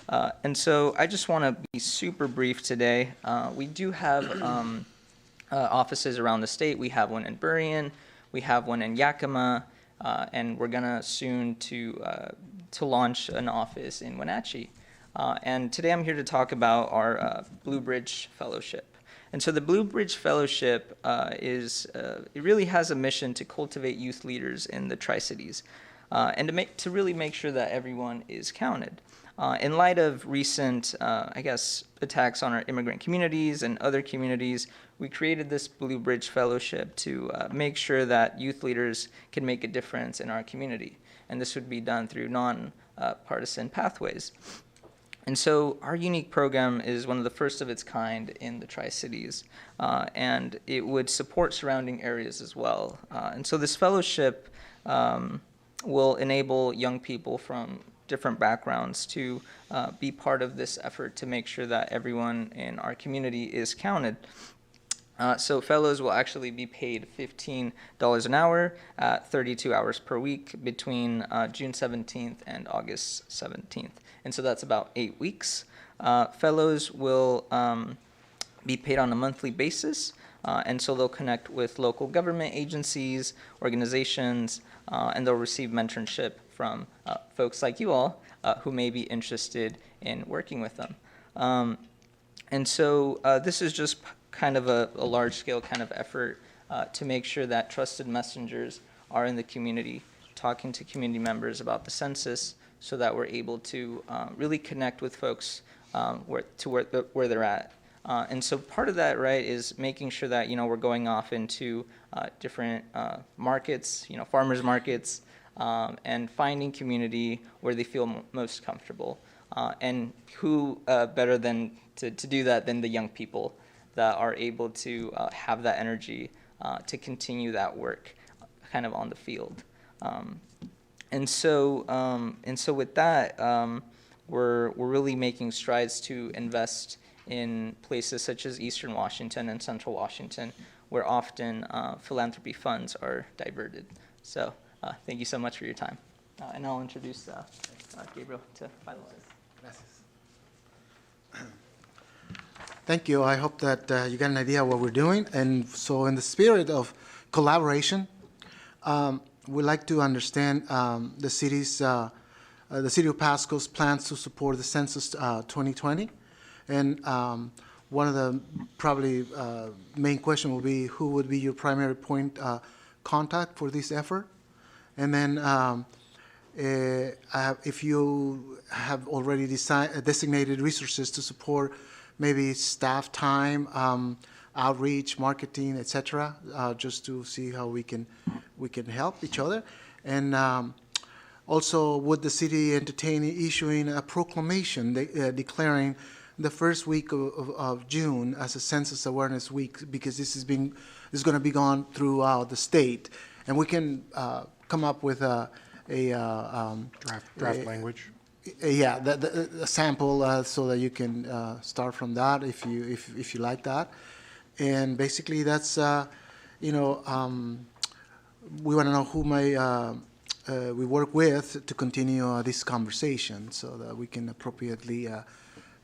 And so I just want to be super brief today. We do have offices around the state. We have one in Burien, we have one in Yakima, and we're gonna soon to launch an office in Wenatchee. And today I'm here to talk about our Blue Bridge Fellowship. And so the Blue Bridge Fellowship it really has a mission to cultivate youth leaders in the Tri-Cities, and to really make sure that everyone is counted. In light of recent, attacks on our immigrant communities and other communities, we created this Blue Bridge Fellowship to make sure that youth leaders can make a difference in our community. And this would be done through non-partisan pathways. And so our unique program is one of the first of its kind in the Tri-Cities, and it would support surrounding areas as well. And so this fellowship will enable young people from different backgrounds to be part of this effort to make sure that everyone in our community is counted. So fellows will actually be paid $15 an hour, 32 hours per week between June 17th and August 17th. And so that's about 8 weeks. Fellows will be paid on a monthly basis, and so they'll connect with local government agencies, organizations, and they'll receive mentorship from folks like you all who may be interested in working with them. And so this is just kind of a large-scale kind of effort to make sure that trusted messengers are in the community, talking to community members about the census so that we're able to really connect with folks where they're at. And so part of that, right, is making sure that, we're going off into different markets, farmers markets, and finding community where they feel most comfortable. And who better than to do that than the young people that are able to have that energy to continue that work kind of on the field. And so with that, we're really making strides to invest in places such as Eastern Washington and Central Washington, where often philanthropy funds are diverted. So thank you so much for your time. And I'll introduce Gabriel to finalize. Gracias. Thank you. I hope that you got an idea of what we're doing. And so in the spirit of collaboration, we'd like to understand the city of Pasco's plans to support the census 2020. And one of the probably main question will be, who would be your primary point contact for this effort? And then if you have already designated resources to support maybe staff time, outreach, marketing, etc., just to see how we can help each other. And also, would the city entertain issuing a proclamation declaring the first week of June as a Census Awareness Week, because this is going to be gone throughout the state, and we can come up with a draft language. Yeah, a sample so that you can start from that if you like that. And basically that's we want to know who may we work with to continue this conversation so that we can appropriately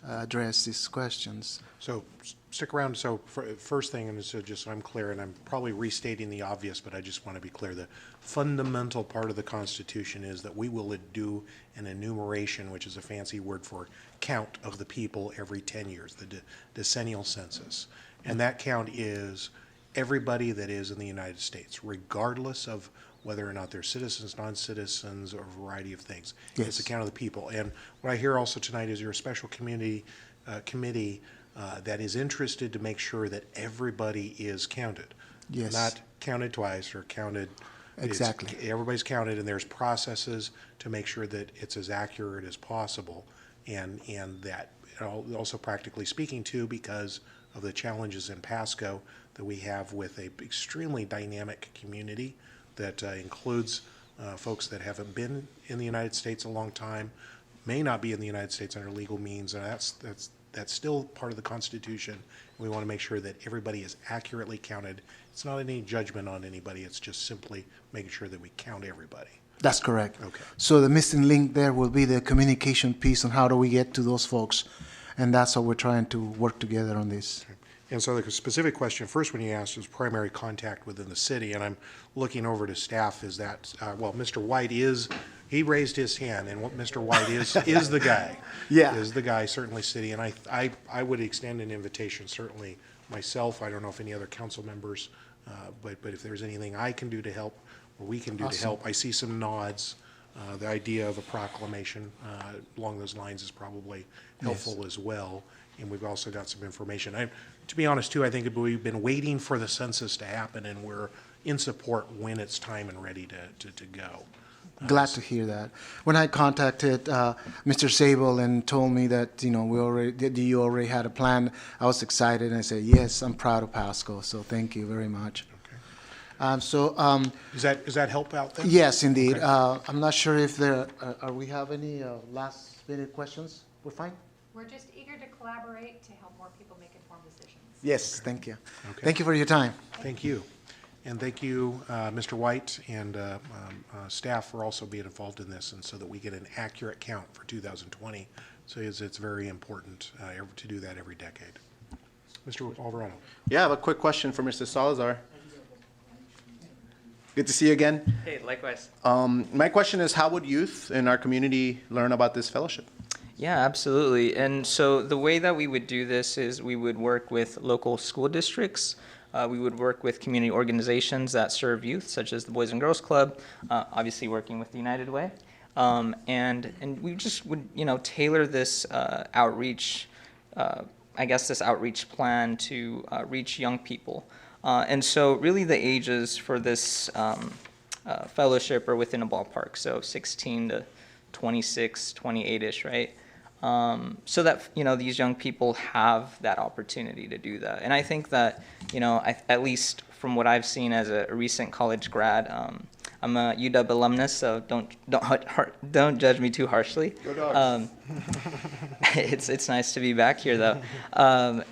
address these questions. So stick around. So first thing, and so just so I'm clear, and I'm probably restating the obvious, but I just want to be clear, the fundamental part of the Constitution is that we will do an enumeration, which is a fancy word for count of the people every 10 years, the decennial census. And that count is everybody that is in the United States, regardless of whether or not they're citizens, non-citizens, or a variety of things. Yes. It's a count of the people. And what I hear also tonight is you're a special community committee that is interested to make sure that everybody is counted. Yes. Not counted twice or counted. Exactly. Everybody's counted, and there's processes to make sure that it's as accurate as possible, and that also practically speaking too, because of the challenges in Pasco that we have with a extremely dynamic community that includes folks that haven't been in the United States a long time, may not be in the United States under legal means, and that's still part of the Constitution. We want to make sure that everybody is accurately counted. It's not any judgment on anybody, it's just simply making sure that we count everybody. That's correct. Okay. So the missing link there will be the communication piece on how do we get to those folks, and that's how we're trying to work together on this. And so the specific question, first one you asked, was primary contact within the city, and I'm looking over to staff, is that, well, Mr. White he raised his hand, and what Mr. White is the guy. Yeah. Is the guy, certainly city, and I would extend an invitation, certainly myself, I don't know if any other council members, but if there's anything I can do to help, or we can do to Awesome. help, I see some nods. The idea of a proclamation along those lines is probably helpful as well. And we've also got some information. To be honest, too, I think we've been waiting for the census to happen, and we're in support when it's time and ready to go. Glad to hear that. When I contacted Mr. Sable and told me that you already had a plan, I was excited, and I said, yes, I'm proud of Pasco. So thank you very much. Okay. Does that help out then? Yes, indeed. Okay. I'm not sure if we have any last minute questions. We're fine. We're just eager to collaborate to help more people make informed decisions. Yes, thank you. Okay. Thank you for your time. Thank you. And thank you, Mr. White and staff for also being involved in this, and so that we get an accurate count for 2020. So it's very important to do that every decade. Mr. Alvarado. Yeah, I have a quick question for Mr. Salazar. Good to see you again. Hey, likewise. My question is, how would youth in our community learn about this fellowship? Yeah, absolutely. And so the way that we would do this is we would work with local school districts. We would work with community organizations that serve youth, such as the Boys and Girls Club, obviously working with the United Way. And we just would, tailor this outreach, this outreach plan to reach young people. And so really the ages for this fellowship are within a ballpark, so 16 to 26, 28-ish, right? So that, these young people have that opportunity to do that. And I think that, at least from what I've seen as a recent college grad, I'm a UW alumnus, so don't judge me too harshly. Go Dogs. It's nice to be back here, though.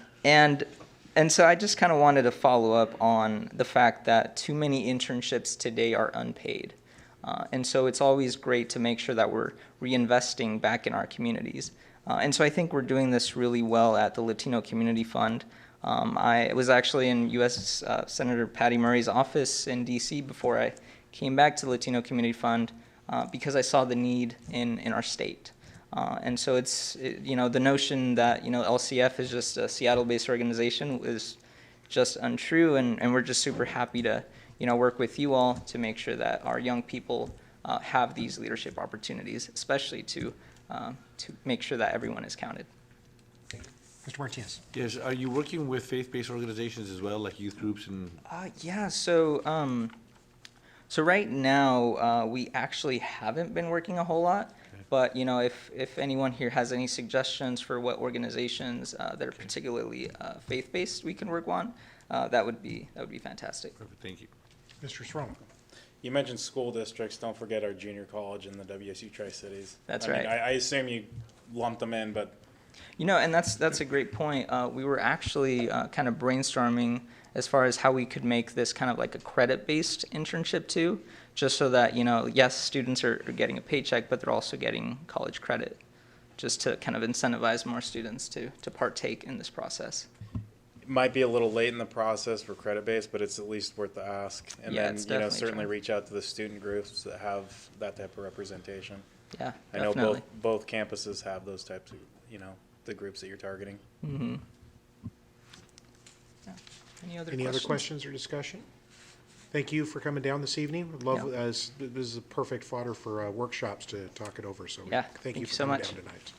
And so I just kind of wanted to follow up on the fact that too many internships today are unpaid. And so it's always great to make sure that we're reinvesting back in our communities. And so I think we're doing this really well at the Latino Community Fund. I was actually in U.S. Senator Patty Murray's office in D.C. before I came back to the Latino Community Fund because I saw the need in our state. And so the notion that, LCF is just a Seattle-based organization is just untrue, and we're just super happy to, work with you all to make sure that our young people have these leadership opportunities, especially to make sure that everyone is counted. Mr. Martinez. Yes, are you working with faith-based organizations as well, like youth groups and? Yeah, so right now, we actually haven't been working a whole lot. But, if anyone here has any suggestions for what organizations that are particularly faith-based we can work on, that would be fantastic. Perfect, thank you. Mr. Srom. You mentioned school districts. Don't forget our junior college and the WSU Tri-Cities. That's right. right. I assume you lumped them in, but. And that's a great point. We were actually kind of brainstorming as far as how we could make this kind of like a credit-based internship too, just so that, yes, students are getting a paycheck, but they're also getting college credit, just to kind of incentivize more students to partake in this process. It might be a little late in the process for credit-based, but it's at least worth the ask. And Yeah, then, it's definitely certainly true. reach out to the student groups that have that type of representation. Yeah, I know definitely. both campuses have those types of, the groups that you're targeting. Mm-hmm. Any other questions or discussion? Thank you for coming down this evening. I'd love, this is a perfect fodder for workshops to talk it over, so Yeah, thank you for so coming much. down tonight.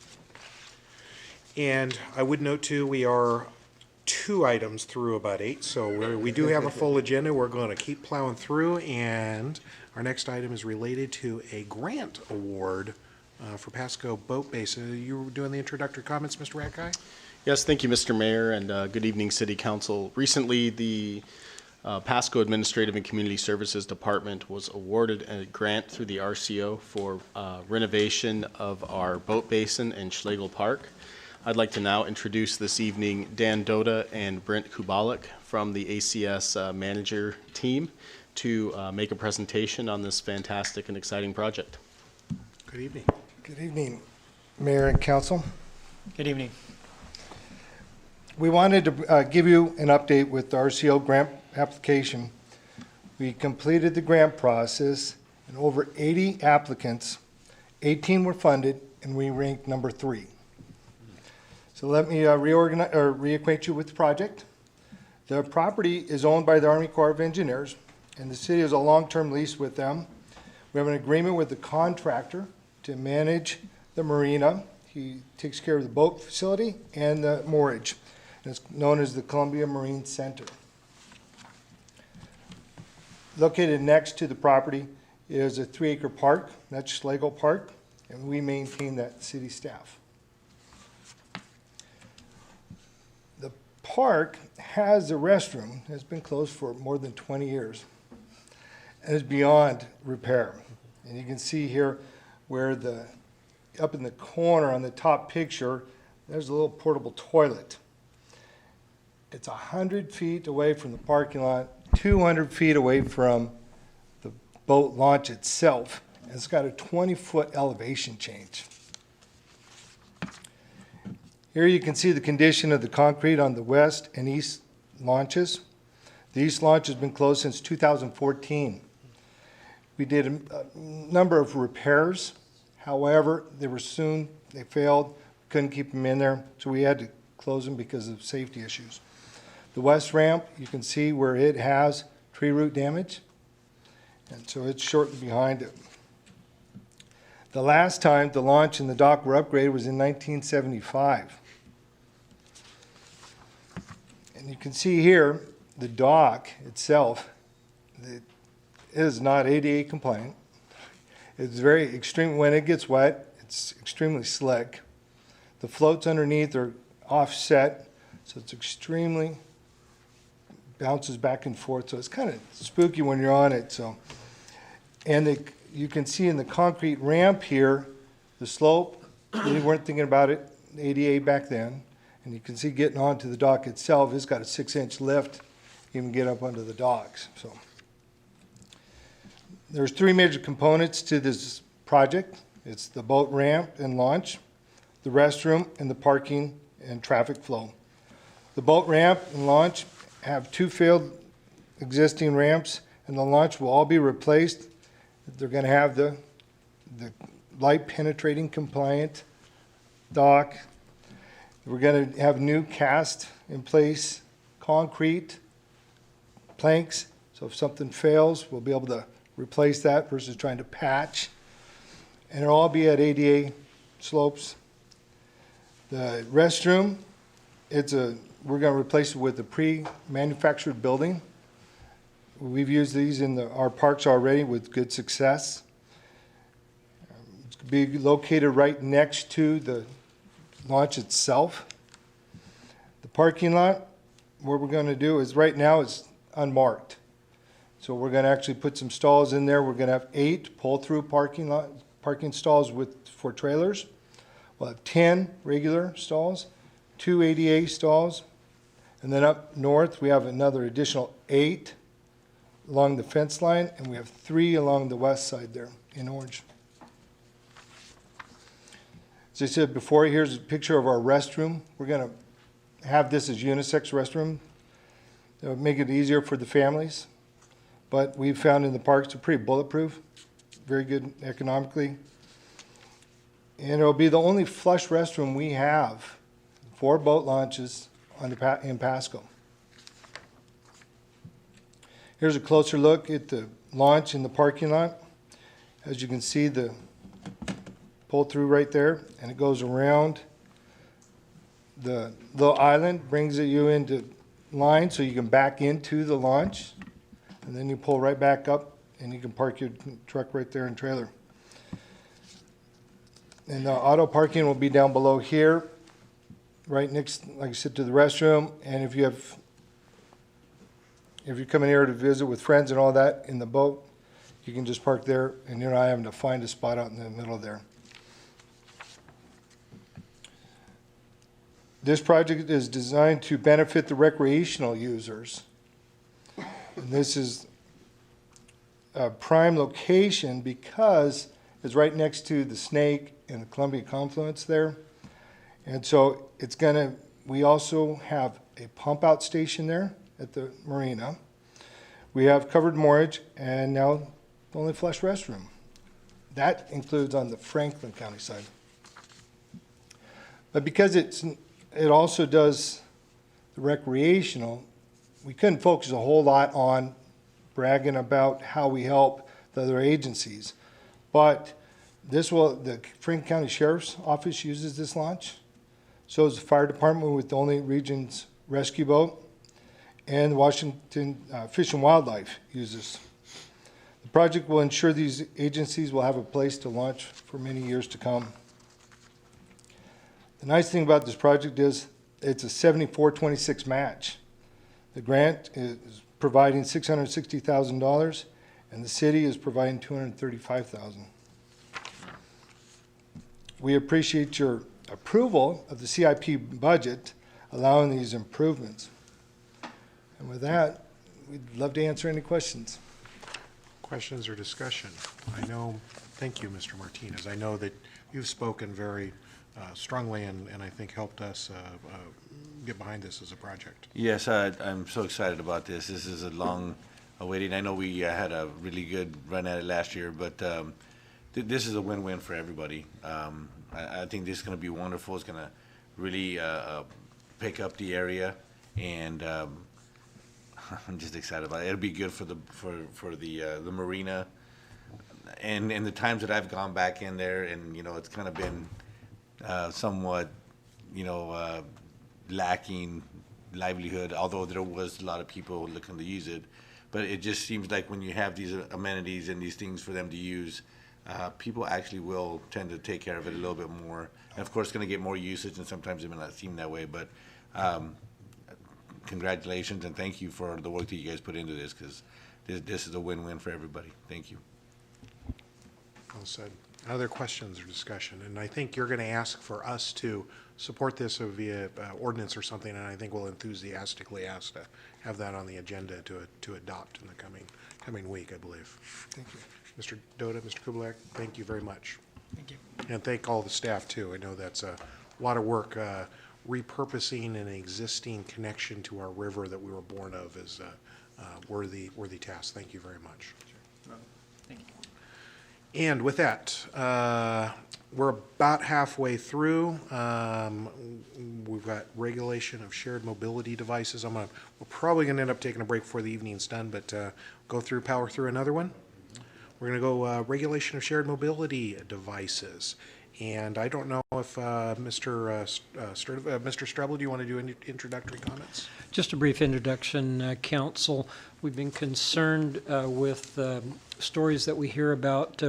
And I would note too, we are 2 items through about 8, so we do have a full agenda. We're going to keep plowing through, and our next item is related to a grant award for Pasco Boat Base. You were doing the introductory comments, Mr. Radkai? Yes, thank you, Mr. Mayor, and good evening, City Council. Recently, the Pasco Administrative and Community Services Department was awarded a grant through the RCO for renovation of our boat basin in Schlegel Park. I'd like to now introduce this evening Dan Doda and Brent Kubalik from the ACS manager team to make a presentation on this fantastic and exciting project. Good evening. Good evening, Mayor and Council. Good evening. We wanted to give you an update with the RCO grant application. We completed the grant process, and over 80 applicants, 18 were funded, and we ranked number 3. So let me reacquaint you with the project. The property is owned by the Army Corps of Engineers, and the city has a long-term lease with them. We have an agreement with the contractor to manage the marina. He takes care of the boat facility and the moorage. It's known as the Columbia Marine Center. Located next to the property is a 3-acre park, that's Schlegel Park, and we maintain that city staff. The park has a restroom that's been closed for more than 20 years and is beyond repair. And you can see here where up in the corner on the top picture, there's a little portable toilet. It's 100 feet away from the parking lot, 200 feet away from the boat launch itself, and it's got a 20-foot elevation change. Here you can see the condition of the concrete on the west and east launches. The east launch has been closed since 2014. We did a number of repairs. However, they failed, couldn't keep them in there, so we had to close them because of safety issues. The west ramp, you can see where it has tree root damage, and so it's shortly behind it. The last time the launch and the dock were upgraded was in 1975. And you can see here, the dock itself, it is not ADA compliant. It's very extreme. When it gets wet, it's extremely slick. The floats underneath are offset, so it's extremely bounces back and forth. So it's kind of spooky when you're on it. So, and you can see in the concrete ramp here, the slope. We weren't thinking about it, ADA back then. And you can see getting onto the dock itself, it's got a 6-inch lift, even get up onto the docks. So there's 3 major components to this project. It's the boat ramp and launch, the restroom, and the parking and traffic flow. The boat ramp and launch have 2 failed existing ramps, and the launch will all be replaced. They're going to have the light penetrating compliant dock. We're going to have new cast in place, concrete, planks, so if something fails, we'll be able to replace that versus trying to patch. And it'll all be at ADA slopes. The restroom, we're going to replace it with a pre-manufactured building. We've used these in our parks already with good success. It's going to be located right next to the launch itself. The parking lot, what we're going to do is right now it's unmarked. So we're going to actually put some stalls in there. We're going to have 8 pull-through parking stalls for trailers. We'll have 10 regular stalls, 2 ADA stalls, and then up north we have another additional 8 along the fence line, and we have 3 along the west side there in orange. As I said before, here's a picture of our restroom. We're going to have this as unisex restroom. It'll make it easier for the families. But we've found in the parks they're pretty bulletproof, very good economically. And it'll be the only flush restroom we have for boat launches in Pasco. Here's a closer look at the launch in the parking lot. As you can see, the pull through right there, and it goes around the little island, brings you into line so you can back into the launch, and then you pull right back up and you can park your truck right there and trailer. And the auto parking will be down below here, right next, like I said, to the restroom. And if you're coming here to visit with friends and all that in the boat, you can just park there, and you're not having to find a spot out in the middle there. This project is designed to benefit the recreational users. And this is a prime location because it's right next to the Snake and the Columbia confluence there. And so we also have a pump out station there at the marina. We have covered moorage and now only flush restroom. That includes on the Franklin County side. But because it also does the recreational, we couldn't focus a whole lot on bragging about how we help the other agencies. But the Franklin County Sheriff's Office uses this launch. So is the fire department with the only region's rescue boat. And Washington Fish and Wildlife uses. The project will ensure these agencies will have a place to launch for many years to come. The nice thing about this project is it's a 74-26 match. The grant is providing $660,000 and the city is providing $235,000. We appreciate your approval of the CIP budget allowing these improvements. And with that, we'd love to answer any questions. Questions or discussion? Thank you, Mr. Martinez. I know that you've spoken very strongly and I think helped us get behind this as a project. Yes, I'm so excited about this. This is a long awaiting. I know we had a really good run at it last year, but this is a win-win for everybody. I think this is going to be wonderful. It's going to really pick up the area, and I'm just excited about it. It'll be good for the marina, and the times that I've gone back in there, and it's kind of been somewhat lacking livelihood, although there was a lot of people looking to use it. But it just seems like when you have these amenities and these things for them to use, people actually will tend to take care of it a little bit more. And of course, it's going to get more usage, and sometimes it may not seem that way. But congratulations and thank you for the work that you guys put into this, because this is a win-win for everybody. Thank you. Well said. Other questions or discussion? And I think you're going to ask for us to support this via ordinance or something, and I think we'll enthusiastically ask to have that on the agenda to adopt in the coming week, I believe. Thank you. Mr. Doda, Mr. Kublak, thank you very much. Thank you. And thank all the staff, too. I know that's a lot of work. Repurposing an existing connection to our river that we were born of is a worthy task. Thank you very much. Sure. Thank you. And with that, we're about halfway through. We've got regulation of shared mobility devices. We're probably going to end up taking a break before the evening's done, but power through another one. We're going to go regulation of shared mobility devices. And I don't know if Mr. Strebel, do you want to do any introductory comments? Just a brief introduction, Council. We've been concerned with stories that we hear about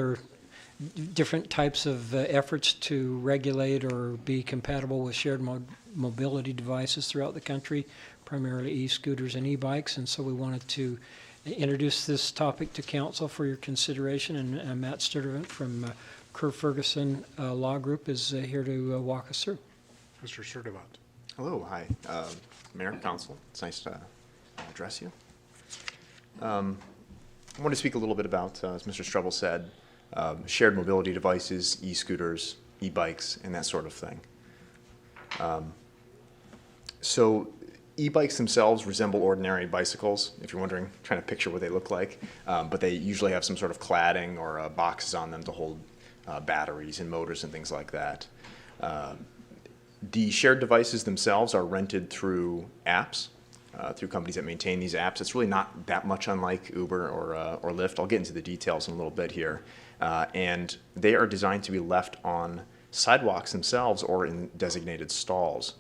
different types of efforts to regulate or be compatible with shared mobility devices throughout the country, primarily e-scooters and e-bikes. And so we wanted to introduce this topic to Council for your consideration. And Matt Sturtevant from Kerr Ferguson Law Group is here to walk us through. Mr. Sturtevant. Hello, hi, Mayor, Council. It's nice to address you. I want to speak a little bit about, as Mr. Strebel said, shared mobility devices, e-scooters, e-bikes, and that sort of thing. So e-bikes themselves resemble ordinary bicycles, if you're wondering, trying to picture what they look like, but they usually have some sort of cladding or boxes on them to hold batteries and motors and things like that. The shared devices themselves are rented through apps. through companies that maintain these apps. It's really not that much unlike Uber or Lyft. I'll get into the details in a little bit here. And they are designed to be left on sidewalks themselves or in designated stalls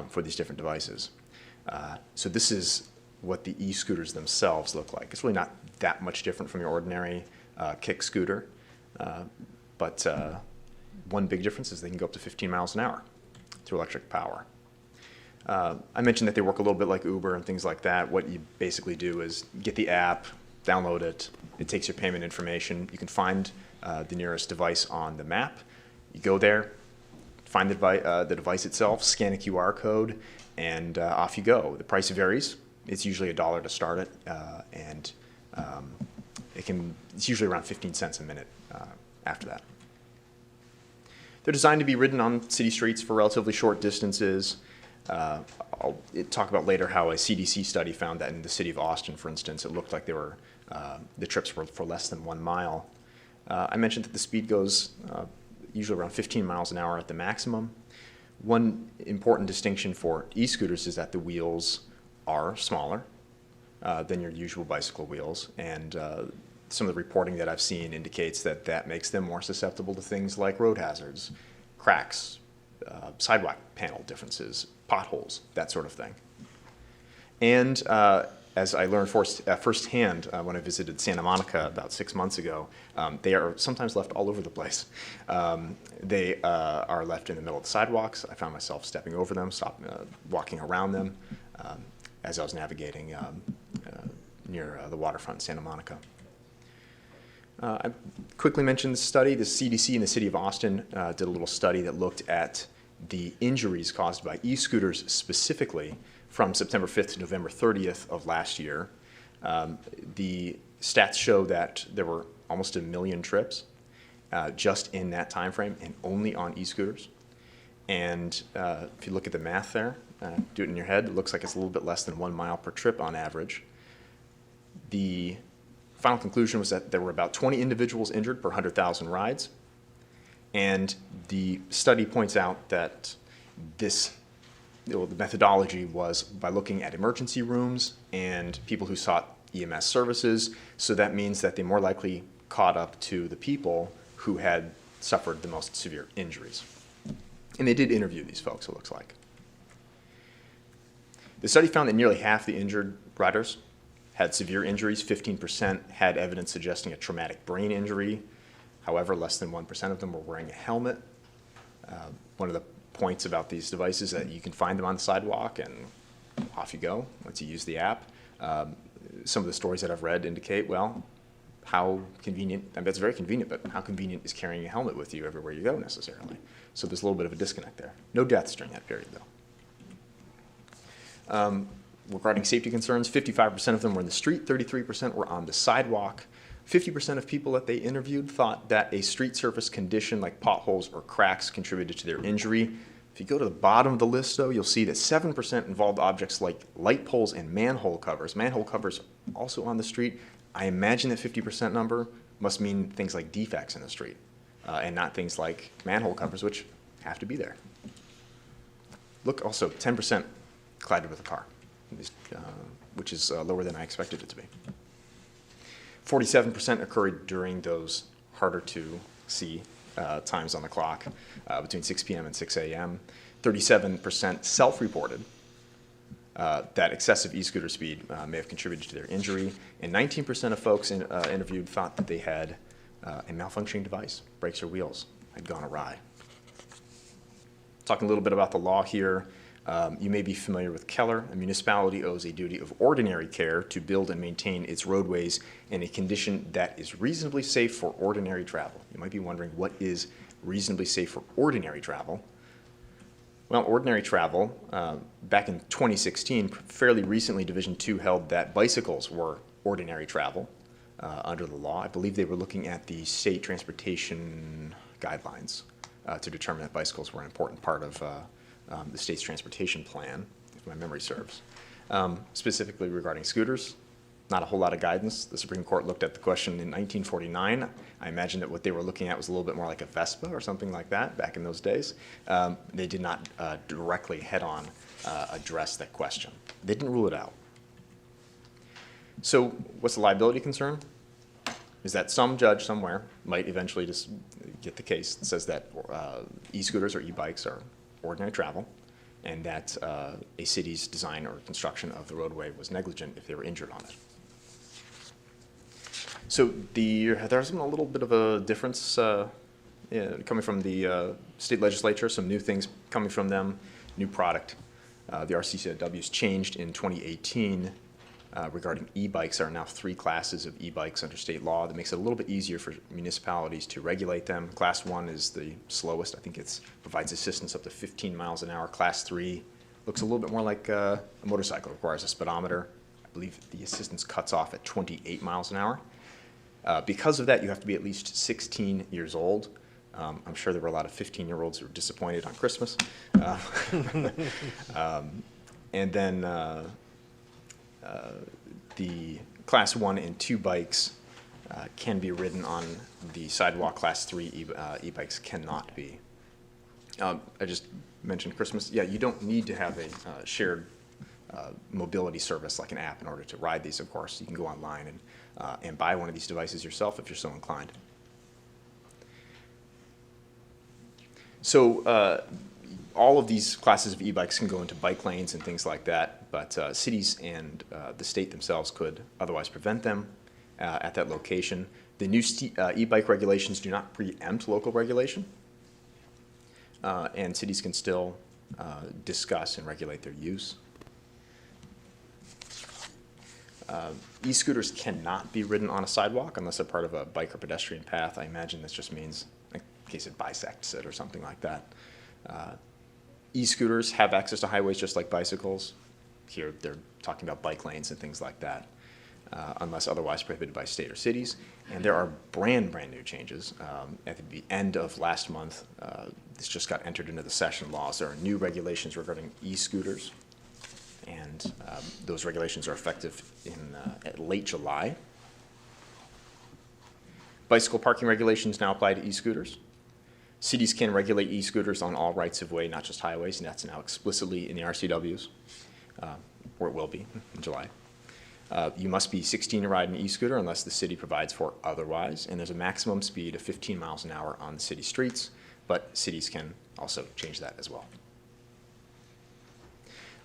for these different devices. So this is what the e-scooters themselves look like. It's really not that much different from your ordinary kick scooter, but one big difference is they can go up to 15 miles an hour through electric power. I mentioned that they work a little bit like Uber and things like that. What you basically do is get the app, download it. It takes your payment information. You can find the nearest device on the map. You go there, find the device itself, scan a QR code, and off you go. The price varies. It's usually $1 to start it, and it's usually around 15 cents a minute after that. They're designed to be ridden on city streets for relatively short distances. I'll talk about later how a CDC study found that in the city of Austin, for instance, it looked like the trips were for less than 1 mile. I mentioned that the speed goes usually around 15 miles an hour at the maximum. One important distinction for e-scooters is that the wheels are smaller than your usual bicycle wheels, and some of the reporting that I've seen indicates that that makes them more susceptible to things like road hazards, cracks, sidewalk panel differences, potholes, that sort of thing. And as I learned firsthand when I visited Santa Monica about 6 months ago, they are sometimes left all over the place. They are left in the middle of the sidewalks. I found myself stepping over them, walking around them as I was navigating near the waterfront in Santa Monica. I quickly mentioned the study. The CDC in the city of Austin did a little study that looked at the injuries caused by e-scooters specifically from September 5th to November 30th of last year. The stats show that there were almost 1 million trips just in that time frame and only on e-scooters. And if you look at the math there, do it in your head, it looks like it's a little bit less than 1 mile per trip on average. The final conclusion was that there were about 20 individuals injured per 100,000 rides. And the study points out that the methodology was by looking at emergency rooms and people who sought EMS services. So that means that they more likely caught up to the people who had suffered the most severe injuries. And they did interview these folks, it looks like. The study found that nearly half the injured riders had severe injuries. 15% had evidence suggesting a traumatic brain injury. However, less than 1% of them were wearing a helmet. One of the points about these devices is that you can find them on the sidewalk and off you go once you use the app. Some of the stories that I've read indicate, well, how convenient, I mean, it's very convenient, but how convenient is carrying a helmet with you everywhere you go necessarily? So there's a little bit of a disconnect there. No deaths during that period, though. Regarding safety concerns, 55% of them were in the street, 33% were on the sidewalk. 50% of people that they interviewed thought that a street surface condition like potholes or cracks contributed to their injury. If you go to the bottom of the list, though, you'll see that 7% involved objects like light poles and manhole covers. Manhole covers also on the street. I imagine that 50% number must mean things like defects in the street and not things like manhole covers, which have to be there. Look, also 10% collided with a car, which is lower than I expected it to be. 47% occurred during those harder to see times on the clock between 6 p.m. and 6 a.m. 37% self-reported that excessive e-scooter speed may have contributed to their injury, and 19% of folks interviewed thought that they had a malfunctioning device, brakes or wheels, had gone awry. Talking a little bit about the law here, you may be familiar with Keller. A municipality owes a duty of ordinary care to build and maintain its roadways in a condition that is reasonably safe for ordinary travel. You might be wondering, what is reasonably safe for ordinary travel? Well, ordinary travel, back in 2016, fairly recently, Division II held that bicycles were ordinary travel under the law. I believe they were looking at the state transportation guidelines to determine that bicycles were an important part of the state's transportation plan, if my memory serves. Specifically regarding scooters, not a whole lot of guidance. The Supreme Court looked at the question in 1949. I imagine that what they were looking at was a little bit more like a Vespa or something like that back in those days. They did not directly head-on address that question. They didn't rule it out. So what's the liability concern? Is that some judge somewhere might eventually just get the case that says that e-scooters or e-bikes are ordinary travel, and that a city's design or construction of the roadway was negligent if they were injured on it. So there's been a little bit of a difference coming from the state legislature, some new things coming from them, new product. The RCCW's changed in 2018 regarding e-bikes. There are now 3 classes of e-bikes under state law. That makes it a little bit easier for municipalities to regulate them. Class 1 is the slowest. I think it provides assistance up to 15 miles an hour. Class 3 looks a little bit more like a motorcycle. It requires a speedometer. I believe the assistance cuts off at 28 miles an hour. Because of that, you have to be at least 16 years old. I'm sure there were a lot of 15-year-olds who were disappointed on Christmas. And then the Class 1 and 2 bikes can be ridden on the sidewalk. Class 3 e-bikes cannot be. I just mentioned Christmas. Yeah, you don't need to have a shared mobility service like an app in order to ride these, of course. You can go online and buy one of these devices yourself if you're so inclined. So all of these classes of e-bikes can go into bike lanes and things like that, but cities and the state themselves could otherwise prevent them at that location. The new e-bike regulations do not preempt local regulation, and cities can still discuss and regulate their use. E-scooters cannot be ridden on a sidewalk unless they're part of a bike or pedestrian path. I imagine this just means in case it bisects it or something like that. E-scooters have access to highways just like bicycles. Here they're talking about bike lanes and things like that, unless otherwise prohibited by state or cities. And there are brand new changes. At the end of last month, this just got entered into the session laws. There are new regulations regarding e-scooters, and those regulations are effective in late July. Bicycle parking regulations now apply to e-scooters. Cities can regulate e-scooters on all rights-of-way, not just highways, and that's now explicitly in the RCWs, or it will be in July. You must be 16 to ride an e-scooter unless the city provides for otherwise, and there's a maximum speed of 15 miles an hour on the city streets, but cities can also change that as well.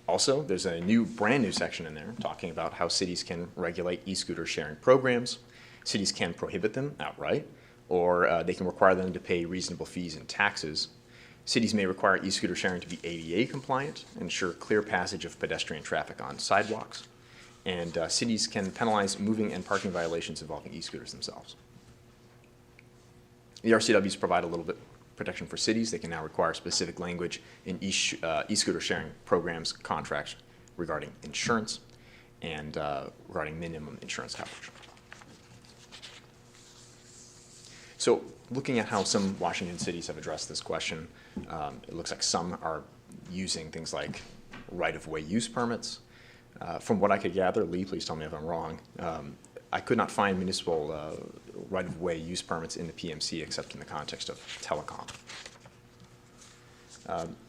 Also, there's a brand new section in there talking about how cities can regulate e-scooter sharing programs. Cities can prohibit them outright, or they can require them to pay reasonable fees and taxes. Cities may require e-scooter sharing to be ADA compliant, ensure clear passage of pedestrian traffic on sidewalks, and cities can penalize moving and parking violations involving e-scooters themselves. The RCWs provide a little bit protection for cities. They can now require specific language in e-scooter sharing programs contracts regarding insurance and regarding minimum insurance coverage. So looking at how some Washington cities have addressed this question, it looks like some are using things like right-of-way use permits. From what I could gather, Lee, please tell me if I'm wrong, I could not find municipal right-of-way use permits in the PMC except in the context of telecom.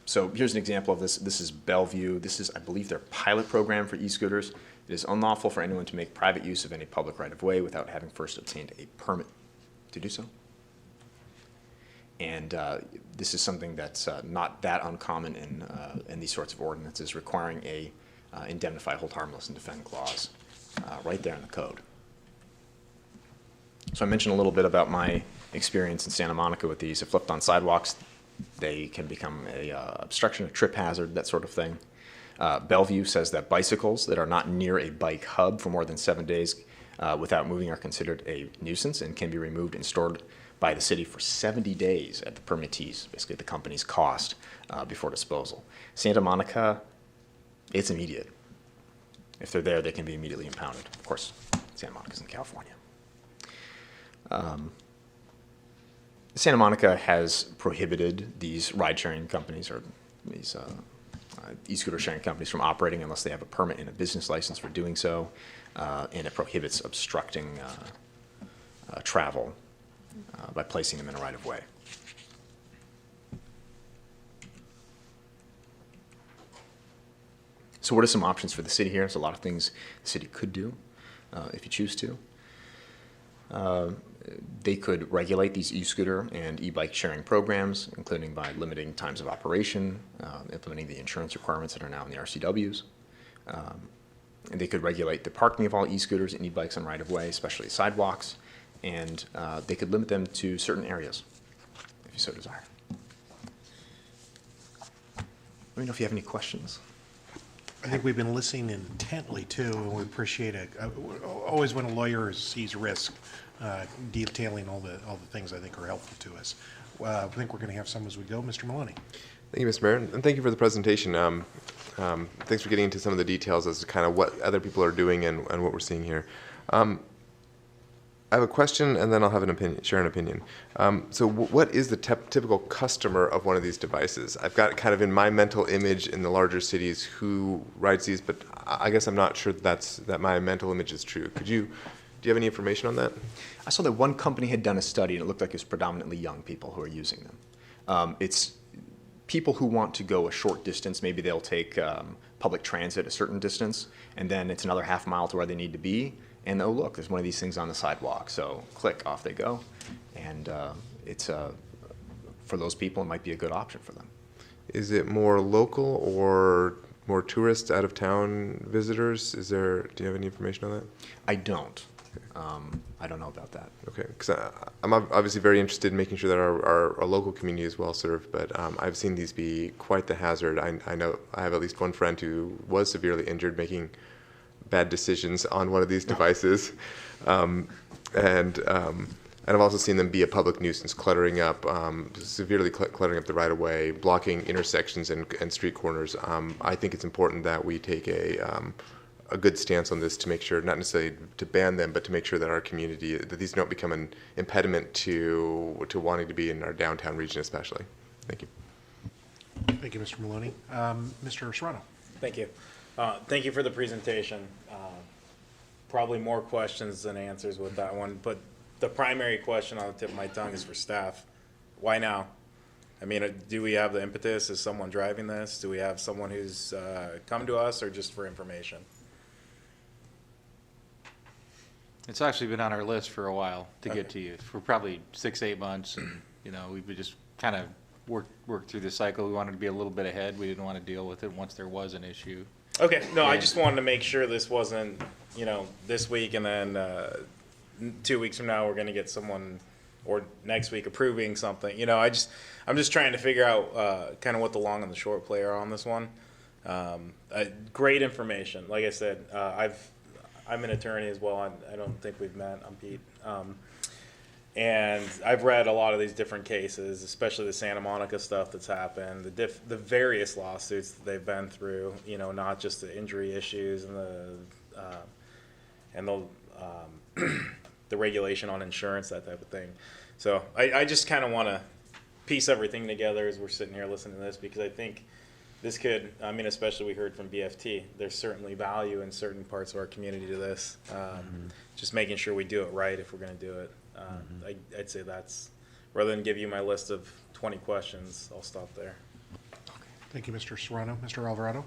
So here's an example of this. This is Bellevue. This is, I believe, their pilot program for e-scooters. It is unlawful for anyone to make private use of any public right-of-way without having first obtained a permit to do so. And this is something that's not that uncommon in these sorts of ordinances, requiring a indemnify, hold harmless, and defend clause right there in the code. So I mentioned a little bit about my experience in Santa Monica with these. If left on sidewalks, they can become a obstruction, a trip hazard, that sort of thing. Bellevue says that bicycles that are not near a bike hub for more than 7 days without moving are considered a nuisance and can be removed and stored by the city for 70 days at the permittee's, basically the company's cost before disposal. Santa Monica, it's immediate. If they're there, they can be immediately impounded. Of course, Santa Monica's in California. Santa Monica has prohibited these ride-sharing companies or these e-scooter sharing companies from operating unless they have a permit and a business license for doing so, and it prohibits obstructing travel by placing them in a right-of-way. So what are some options for the city here? There's a lot of things the city could do if you choose to. They could regulate these e-scooter and e-bike sharing programs, including by limiting times of operation, implementing the insurance requirements that are now in the RCWs. And they could regulate the parking of all e-scooters and e-bikes on right-of-way, especially sidewalks, and they could limit them to certain areas, if you so desire. Let me know if you have any questions. I think we've been listening intently too, and we appreciate it. Always when a lawyer sees risk, detailing all the things I think are helpful to us. I think we're going to have some as we go. Mr. Maloney. Thank you, Mr. Mayor, and thank you for the presentation. Thanks for getting into some of the details as to kind of what other people are doing and what we're seeing here. I have a question, and then I'll have an opinion, share an opinion. So what is the typical customer of one of these devices? I've got kind of in my mental image in the larger cities who rides these, but I guess I'm not sure that my mental image is true. Do you have any information on that? I saw that one company had done a study, and it looked like it was predominantly young people who are using them. It's people who want to go a short distance. Maybe they'll take public transit a certain distance, and then it's another half mile to where they need to be. And oh, look, there's one of these things on the sidewalk. So click, off they go. And it's for those people, it might be a good option for them. Is it more local or more tourists, out of town visitors? Do you have any information on that? I don't. I don't know about that. Okay, because I'm obviously very interested in making sure that our local community is well served, but I've seen these be quite the hazard. I know I have at least one friend who was severely injured making bad decisions on one of these devices, and I've also seen them be a public nuisance, cluttering up, severely cluttering up the right-of-way, blocking intersections and street corners. I think it's important that we take a good stance on this to make sure, not necessarily to ban them, but to make sure that our community, that these don't become an impediment to wanting to be in our downtown region especially. Thank you. Thank you, Mr. Maloney. Mr. Serrano. Thank you. Thank you for the presentation. Probably more questions than answers with that one, but the primary question on the tip of my tongue is for staff. Why now? I mean, do we have the impetus? Is someone driving this? Do we have someone who's come to us, or just for information? It's actually been on our list for a while to get to you, for probably 6-8 months, and we just kind of worked through the cycle. We wanted to be a little bit ahead. We didn't want to deal with it once there was an issue. Okay, no, I just wanted to make sure this wasn't, this week and then 2 weeks from now we're going to get someone, or next week, approving something. I'm just trying to figure out kind of what the long and the short play are on this one. Great information. Like I said, I'm an attorney as well. I don't think we've met. I'm Pete. And I've read a lot of these different cases, especially the Santa Monica stuff that's happened, the various lawsuits that they've been through, not just the injury issues and the regulation on insurance, that type of thing. So I just kind of want to piece everything together as we're sitting here listening to this, because I think this could, especially we heard from BFT, there's certainly value in certain parts of our community to this. Just making sure we do it right if we're going to do it. I'd say that's, rather than give you my list of 20 questions, I'll stop there. Thank you, Mr. Serrano. Mr. Alvarado.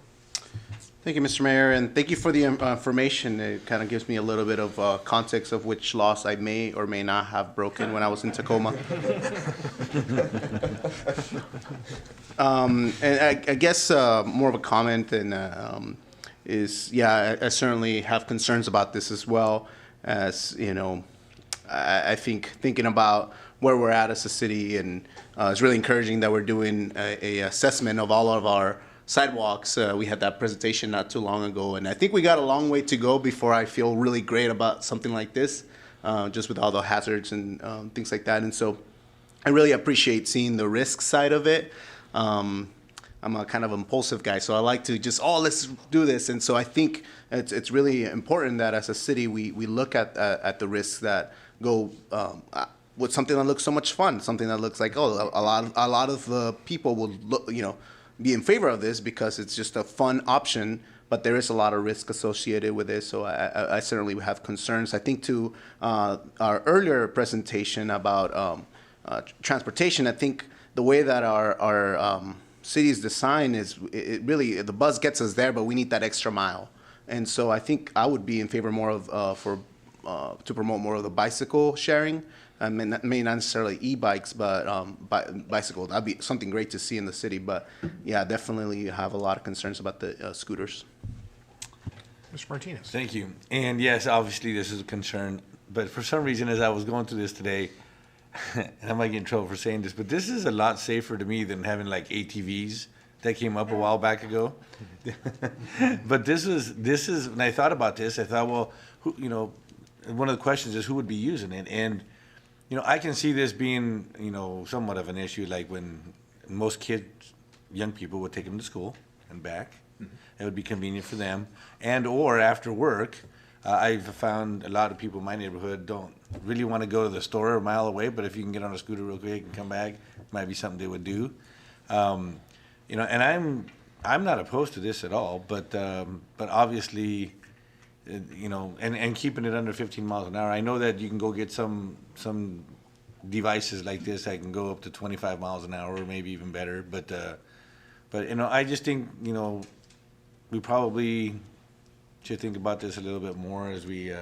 Thank you, Mr. Mayor, and thank you for the information. It kind of gives me a little bit of context of which laws I may or may not have broken when I was in Tacoma. And I guess more of a comment is, I certainly have concerns about this as well, as, I think thinking about where we're at as a city, and it's really encouraging that we're doing a assessment of all of our sidewalks. We had that presentation not too long ago, and I think we got a long way to go before I feel really great about something like this, just with all the hazards and things like that. And so I really appreciate seeing the risk side of it. I'm a kind of impulsive guy, so I like to just, let's do this. And so I think it's really important that as a city we look at the risks that go with something that looks so much fun, something that looks like, a lot of people will look, be in favor of this because it's just a fun option, but there is a lot of risk associated with it. So I certainly have concerns. I think to our earlier presentation about transportation, I think the way that our city's design is, it really, the bus gets us there, but we need that extra mile. And so I think I would be in favor more of, to promote more of the bicycle sharing. I mean, that may not necessarily e-bikes, but bicycle. That'd be something great to see in the city. But yeah, definitely have a lot of concerns about the scooters. Mr. Martinez. Thank you. And yes, obviously this is a concern, but for some reason, as I was going through this today, and I might get in trouble for saying this, but this is a lot safer to me than having like ATVs that came up a while back ago. But this is, when I thought about this, I thought, well, who, you know, one of the questions is who would be using it? And, you know, I can see this being, you know, somewhat of an issue, like when most kids, young people would take them to school and back. It would be convenient for them. And or after work, I've found a lot of people in my neighborhood don't really want to go to the store a mile away, but if you can get on a scooter real quick and come back, it might be something they would do. You know, and I'm not opposed to this at all, but obviously, you know, and keeping it under 15 miles an hour. I know that you can go get some devices like this that can go up to 25 miles an hour, or maybe even better. But you know, I just think, you know, we probably should think about this a little bit more as we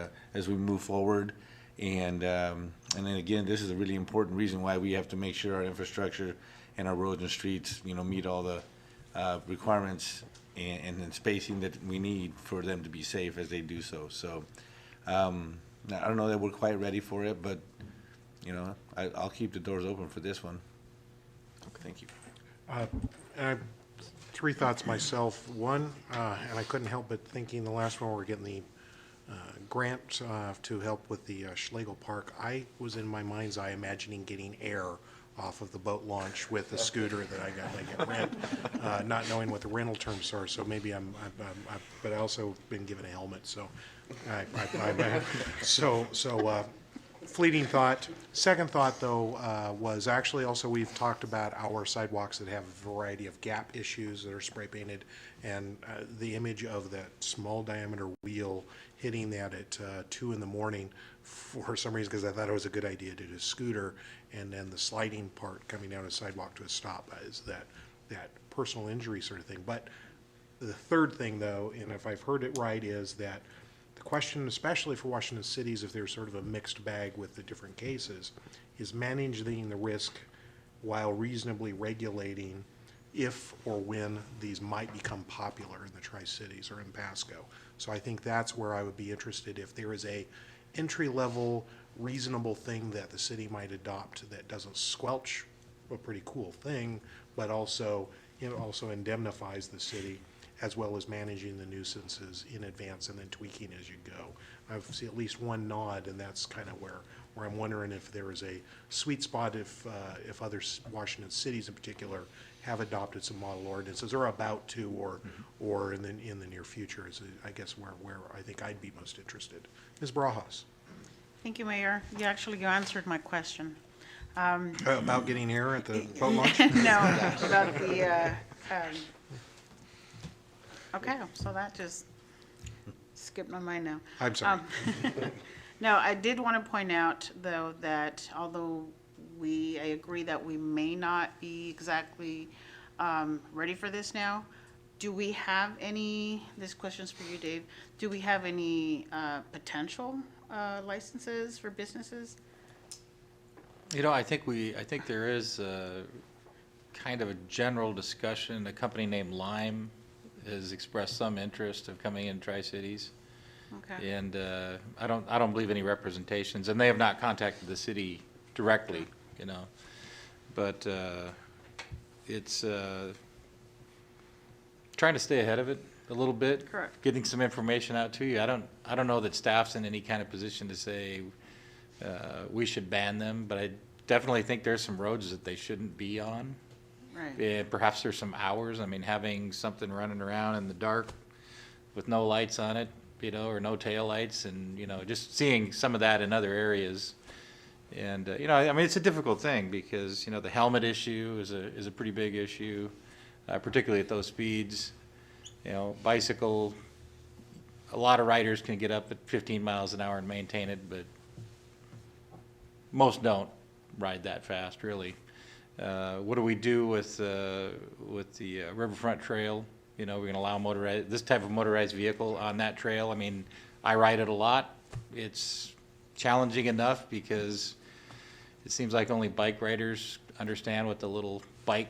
move forward. And then again, this is a really important reason why we have to make sure our infrastructure and our roads and streets, you know, meet all the requirements and spacing that we need for them to be safe as they do so. So I don't know that we're quite ready for it, but you know, I'll keep the doors open for this one. Okay, thank you. Three thoughts myself. One, and I couldn't help but thinking the last one, we're getting the grant to help with the Schlegel Park. I was in my mind's eye imagining getting air off of the boat launch with the scooter that I get rent, not knowing what the rental terms are. So maybe but I also been given a helmet. So, fleeting thought. Second thought, though, was actually also we've talked about our sidewalks that have a variety of gap issues that are spray painted, and the image of that small diameter wheel hitting that at 2 in the morning for some reason, because I thought it was a good idea to do a scooter, and then the sliding part coming down a sidewalk to a stop is that personal injury sort of thing. But the third thing, though, and if I've heard it right, is that the question, especially for Washington cities, if there's sort of a mixed bag with the different cases, is managing the risk while reasonably regulating if or when these might become popular in the Tri-Cities or in Pasco. So I think that's where I would be interested if there is a entry-level, reasonable thing that the city might adopt that doesn't squelch a pretty cool thing, but also, you know, also indemnifies the city, as well as managing the nuisances in advance and then tweaking as you go. I've seen at least one nod, and that's kind of where I'm wondering if there is a sweet spot if other Washington cities in particular have adopted some model ordinances or about to, or in the near future is I guess where I think I'd be most interested. Ms. Barajas. Thank you, Mayor. You answered my question. About getting air at the boat launch? No, about the. Okay, so that just skipped my mind now. I'm sorry. No, I did want to point out, though, that although I agree that we may not be exactly ready for this now, do we have any, this question's for you, Dave, do we have any potential licenses for businesses? You know, I think there is kind of a general discussion. A company named Lime has expressed some interest of coming in Tri-Cities. Okay. And I don't believe any representations, and they have not contacted the city directly, you know. But it's trying to stay ahead of it a little bit. Correct. Getting some information out to you. I don't know that staff's in any kind of position to say we should ban them, but I definitely think there's some roads that they shouldn't be on. Right. Yeah, perhaps there's some hours. I mean, having something running around in the dark with no lights on it, you know, or no tail lights, and, you know, just seeing some of that in other areas. And, you know, I mean, it's a difficult thing because, you know, the helmet issue is a pretty big issue. particularly at those speeds. Bicycle, a lot of riders can get up at 15 miles an hour and maintain it, but most don't ride that fast, really. What do we do with the Riverfront Trail? We're going to allow this type of motorized vehicle on that trail. I mean, I ride it a lot. It's challenging enough because it seems like only bike riders understand what the little bike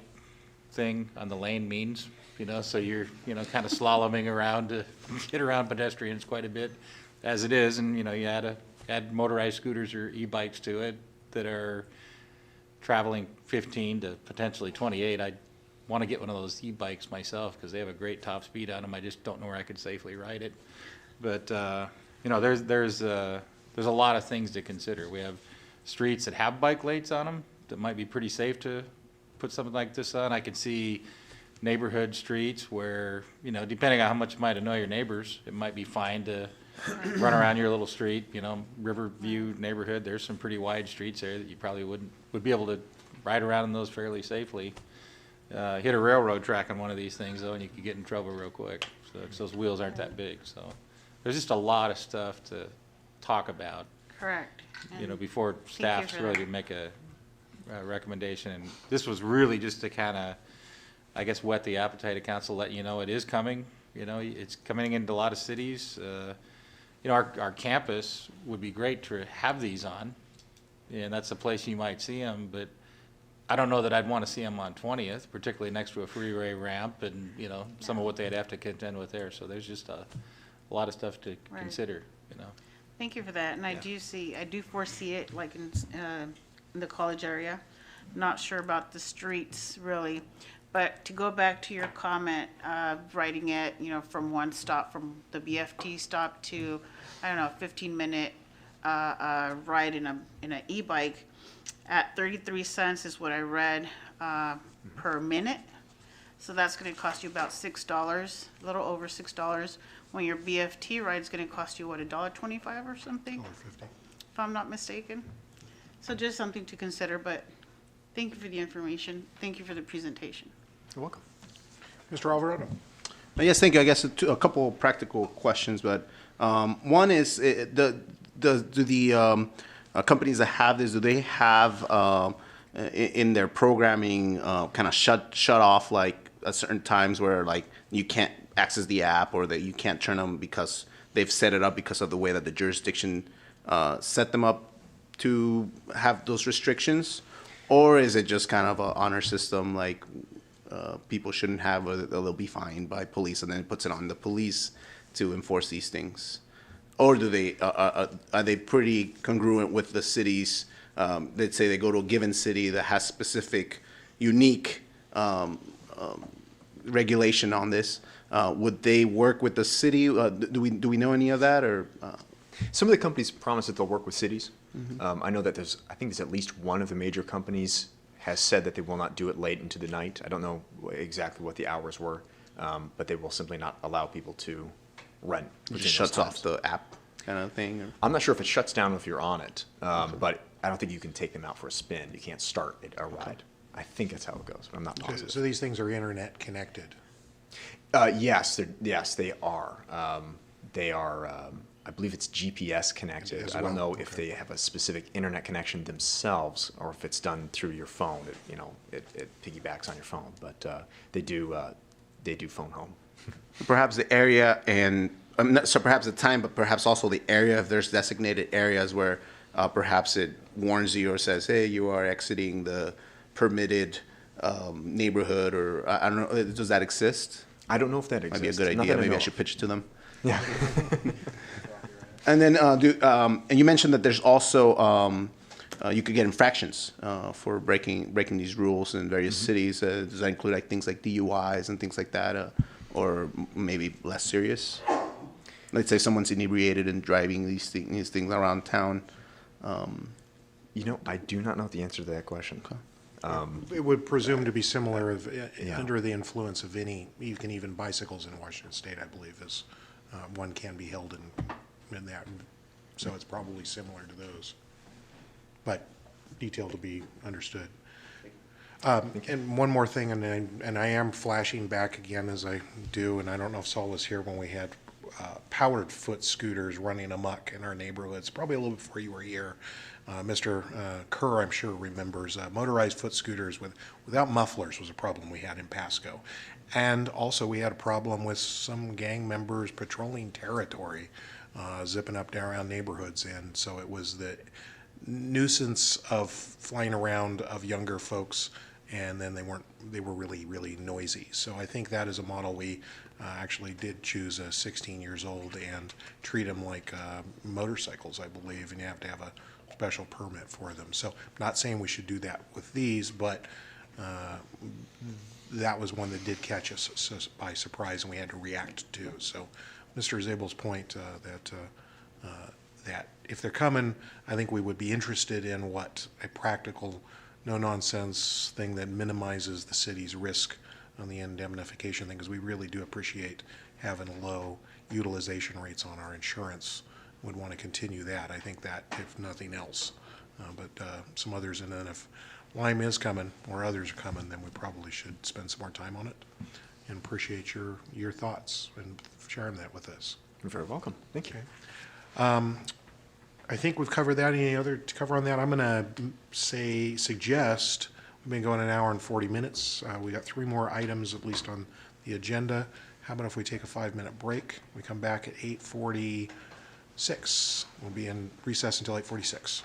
thing on the lane means. So you're kind of slaloming around to get around pedestrians quite a bit, as it is. And you add motorized scooters or e-bikes to it that are traveling 15 to potentially 28. I want to get one of those e-bikes myself because they have a great top speed on them. I just don't know where I could safely ride it. But there's a lot of things to consider. We have streets that have bike lanes on them that might be pretty safe to put something like this on. I can see neighborhood streets where, depending on how much you might annoy your neighbors, it might be fine to run around your little street. Riverview neighborhood, there's some pretty wide streets there that you probably would be able to ride around in those fairly safely. Hit a railroad track on one of these things, though, and you could get in trouble real quick. So 'cause those wheels aren't that big. So there's just a lot of stuff to talk about. Correct. Before staff's really to make a recommendation. And this was really just to kind of, I guess, whet the appetite of council, let you know it is coming. It's coming into a lot of cities. Our campus would be great to have these on, and that's a place you might see them, but I don't know that I'd want to see them on 20th, particularly next to a freeway ramp and, some of what they'd have to contend with there. So there's just a lot of stuff to consider, Thank you for that. And I do foresee it like in the college area. Not sure about the streets really, but to go back to your comment of riding it, from one stop, from the BFT stop to, I don't know, a 15-minute ride in an e-bike at 33 cents is what I read per minute. So that's going to cost you about $6, a little over $6. When your BFT ride is going to cost you, what, $1.25 or something? $1.50. If I'm not mistaken. So just something to consider, but thank you for the information. Thank you for the presentation. You're welcome. Mr. Alvarado. Yes, thank you. I guess a couple of practical questions, but one is, do the companies that have this, do they have in their programming kind of shut off like at certain times where like you can't access the app or that you can't turn them because they've set it up because of the way that the jurisdiction set them up to have those restrictions? Or is it just kind of an honor system like people shouldn't have, or they'll be fined by police, and then it puts it on the police to enforce these things? Or do they are they pretty congruent with the cities? Let's say they go to a given city that has specific, unique regulation on this. Would they work with the city? Do we know any of that, or? Some of the companies promise that they'll work with cities. Mm-hmm. I know that I think there's at least one of the major companies has said that they will not do it late into the night. I don't know exactly what the hours were, but they will simply not allow people to rent. It just shuts off the app kind of thing? Or? I'm not sure if it shuts down if you're on it, but I don't think you can take them out for a spin. You can't start a ride. I think that's how it goes, but I'm not positive. So these things are internet connected? Yes, they are. They are. I believe it's GPS connected. As I don't well. know if they have a specific internet connection themselves, or if it's done through your phone. It piggybacks on your phone, but they do phone home. Perhaps the area and so perhaps the time, but perhaps also the area. If there's designated areas where perhaps it warns you or says, "Hey, you are exiting the permitted neighborhood," or I don't know. Does that exist? I don't know if that exists. Might be a good idea. Maybe I should pitch it to them. Yeah. And then, and you mentioned that there's also you could get infractions for breaking these rules in various cities. Does that include like things like DUIs and things like that, or maybe less serious? Let's say someone's inebriated and driving these things around town. I do not know the answer to that question. Okay. It would presume to be similar under the influence of even bicycles in Washington State, I believe, is one can be held in that. So it's probably similar to those, but detail to be understood. And one more thing, and I am flashing back again as I do, and I don't know if Saul was here when we had powered foot scooters running amok in our neighborhoods, probably a little before you were here. Mr. Kerr, I'm sure, remembers motorized foot scooters without mufflers was a problem we had in Pasco. And also we had a problem with some gang members patrolling territory, zipping up down around neighborhoods. And so it was the nuisance of flying around of younger folks, and then they were really, really noisy. So I think that is a model we actually did choose 16 years old and treat them like motorcycles, I believe, and you have to have a special permit for them. So I'm not saying we should do that with these, but that was one that did catch us by surprise and we had to react to. So Mr. Zabel's point that if they're coming, I think we would be interested in what a practical, no-nonsense thing that minimizes the city's risk on the indemnification thing, because we really do appreciate having low utilization rates on our insurance. Would want to continue that. I think that, if nothing else. But some others, and then if Lime is coming or others are coming, then we probably should spend some more time on it. And appreciate your thoughts and sharing that with us. You're very welcome. Thank you. I think we've covered that. Any other to cover on that? I'm going to suggest, we've been going an hour and 40 minutes. We got 3 more items at least on the agenda. How about if we take a 5-minute break? We come back at 8:46. We'll be in recess until 8:46.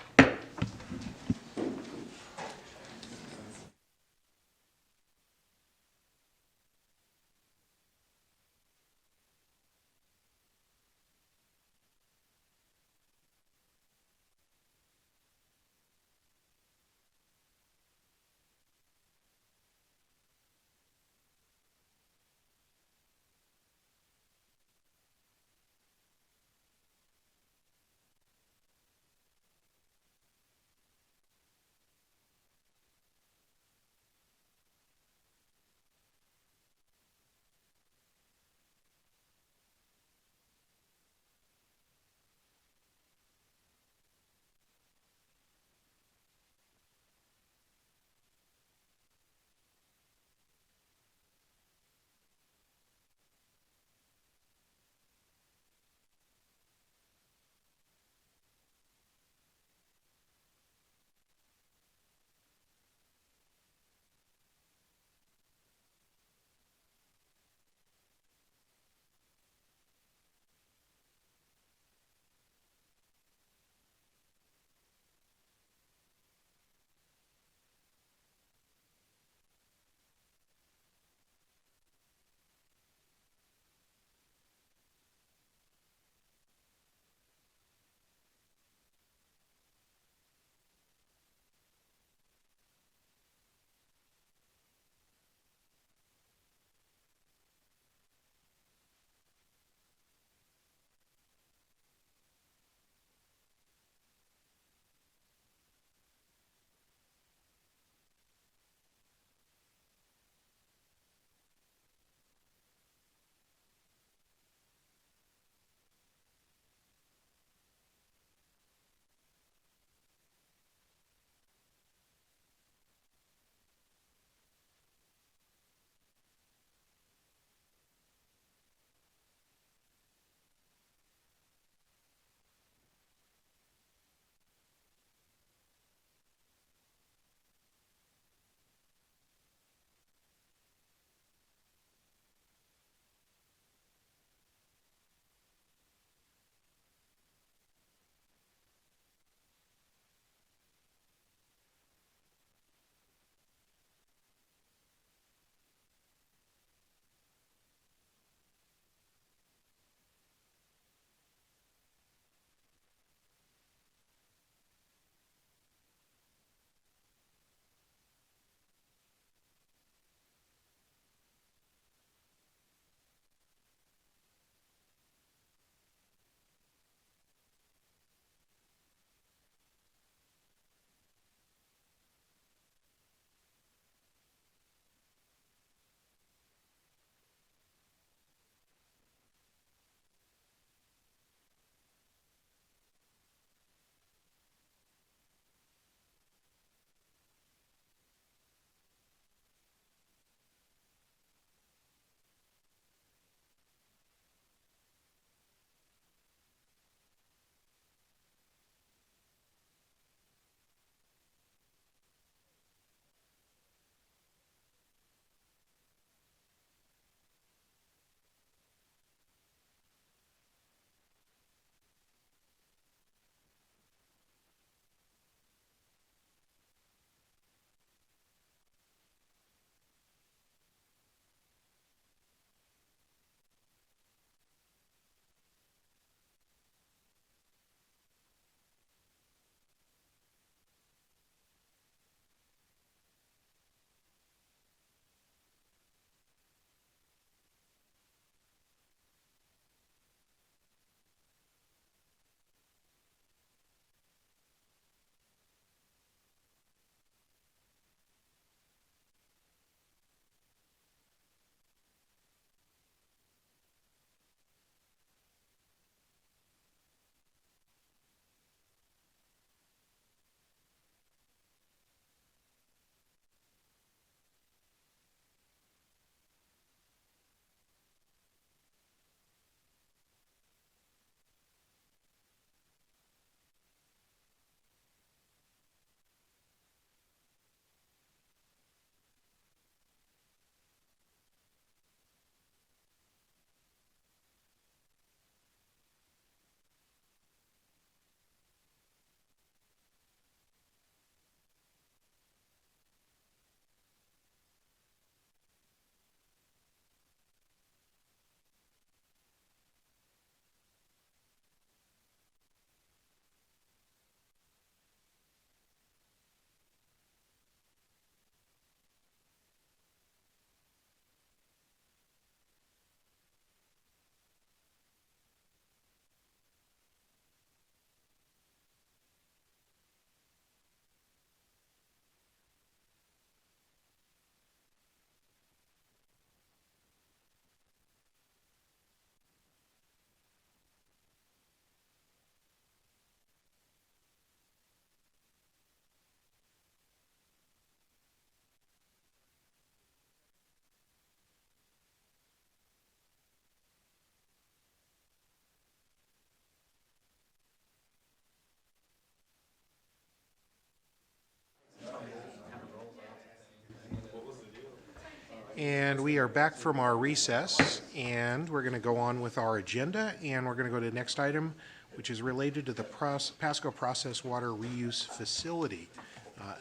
And we are back from our recess, and we're going to go on with our agenda, and we're going to go to the next item, which is related to the Pasco Process Water Reuse Facility.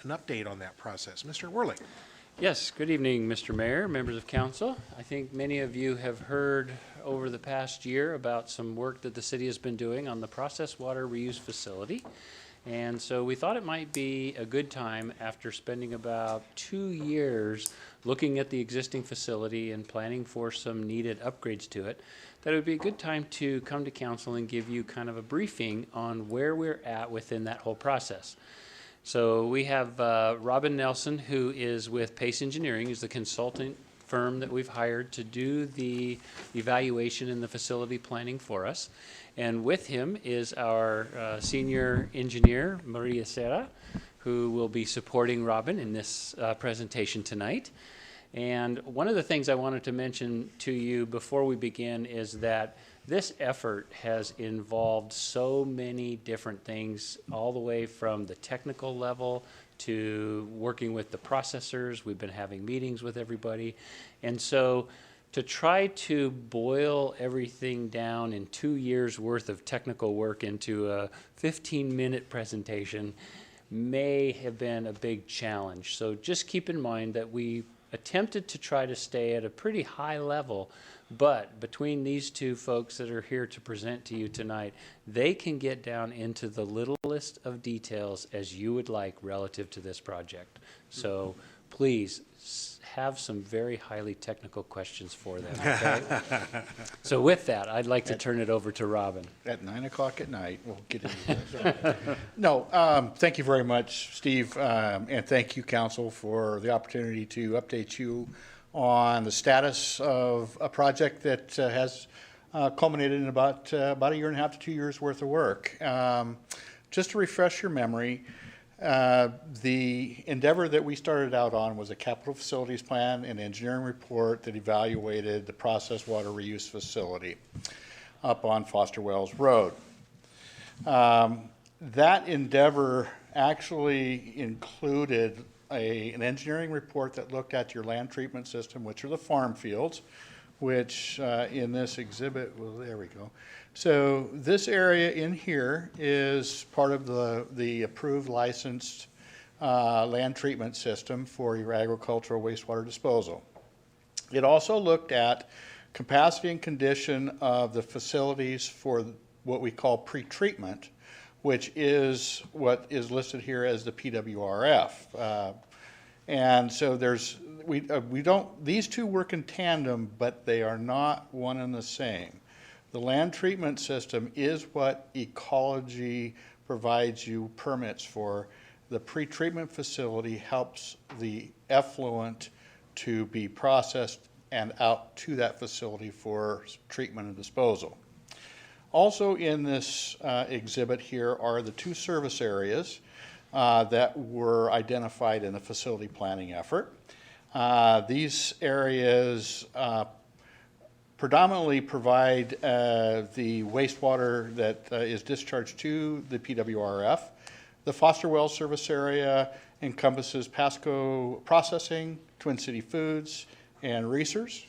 An update on that process. Mr. Worley. Yes, good evening, Mr. Mayor, members of council. I think many of you have heard over the past year about some work that the city has been doing on the Process Water Reuse Facility. And so we thought it might be a good time, after spending about 2 years looking at the existing facility and planning for some needed upgrades to it, that it would be a good time to come to council and give you kind of a briefing on where we're at within that whole process. So we have Robin Nelson, who is with Pace Engineering, is the consultant firm that we've hired to do the evaluation and the facility planning for us. And with him is our senior engineer, Maria Serra, who will be supporting Robin in this presentation tonight. And one of the things I wanted to mention to you before we begin is that this effort has involved so many different things, all the way from the technical level to working with the processors. We've been having meetings with everybody. And so to try to boil everything down in 2 years worth of technical work into a 15-minute presentation may have been a big challenge. So just keep in mind that we attempted to try to stay at a pretty high level, but between these two folks that are here to present to you tonight, they can get down into the littlest of details as you would like relative to this project. So please have some very highly technical questions for them, okay? So with that, I'd like to turn it over to Robin. At 9 o'clock at night, we'll get into this. No, thank you very much, Steve, and thank you, council, for the opportunity to update you on the status of a project that has culminated in about a year and a half to 2 years worth of work. Just to refresh your memory, the endeavor that we started out on was a capital facilities plan and engineering report that evaluated the process water reuse facility up on Foster Wells Road. That endeavor actually included an engineering report that looked at your land treatment system, which are the farm fields, which in this exhibit, well, there we go. So this area in here is part of the approved licensed land treatment system for your agricultural wastewater disposal. It also looked at capacity and condition of the facilities for what we call pre-treatment, which is what is listed here as the PWRF. And so these two work in tandem, but they are not one and the same. The land treatment system is what ecology provides you permits for. The pre-treatment facility helps the effluent to be processed and out to that facility for treatment and disposal. Also in this exhibit here are the two service areas that were identified in the facility planning effort. These areas predominantly provide the wastewater that is discharged to the PWRF. The Foster Wells service area encompasses Pasco Processing, Twin City Foods, and Reesers.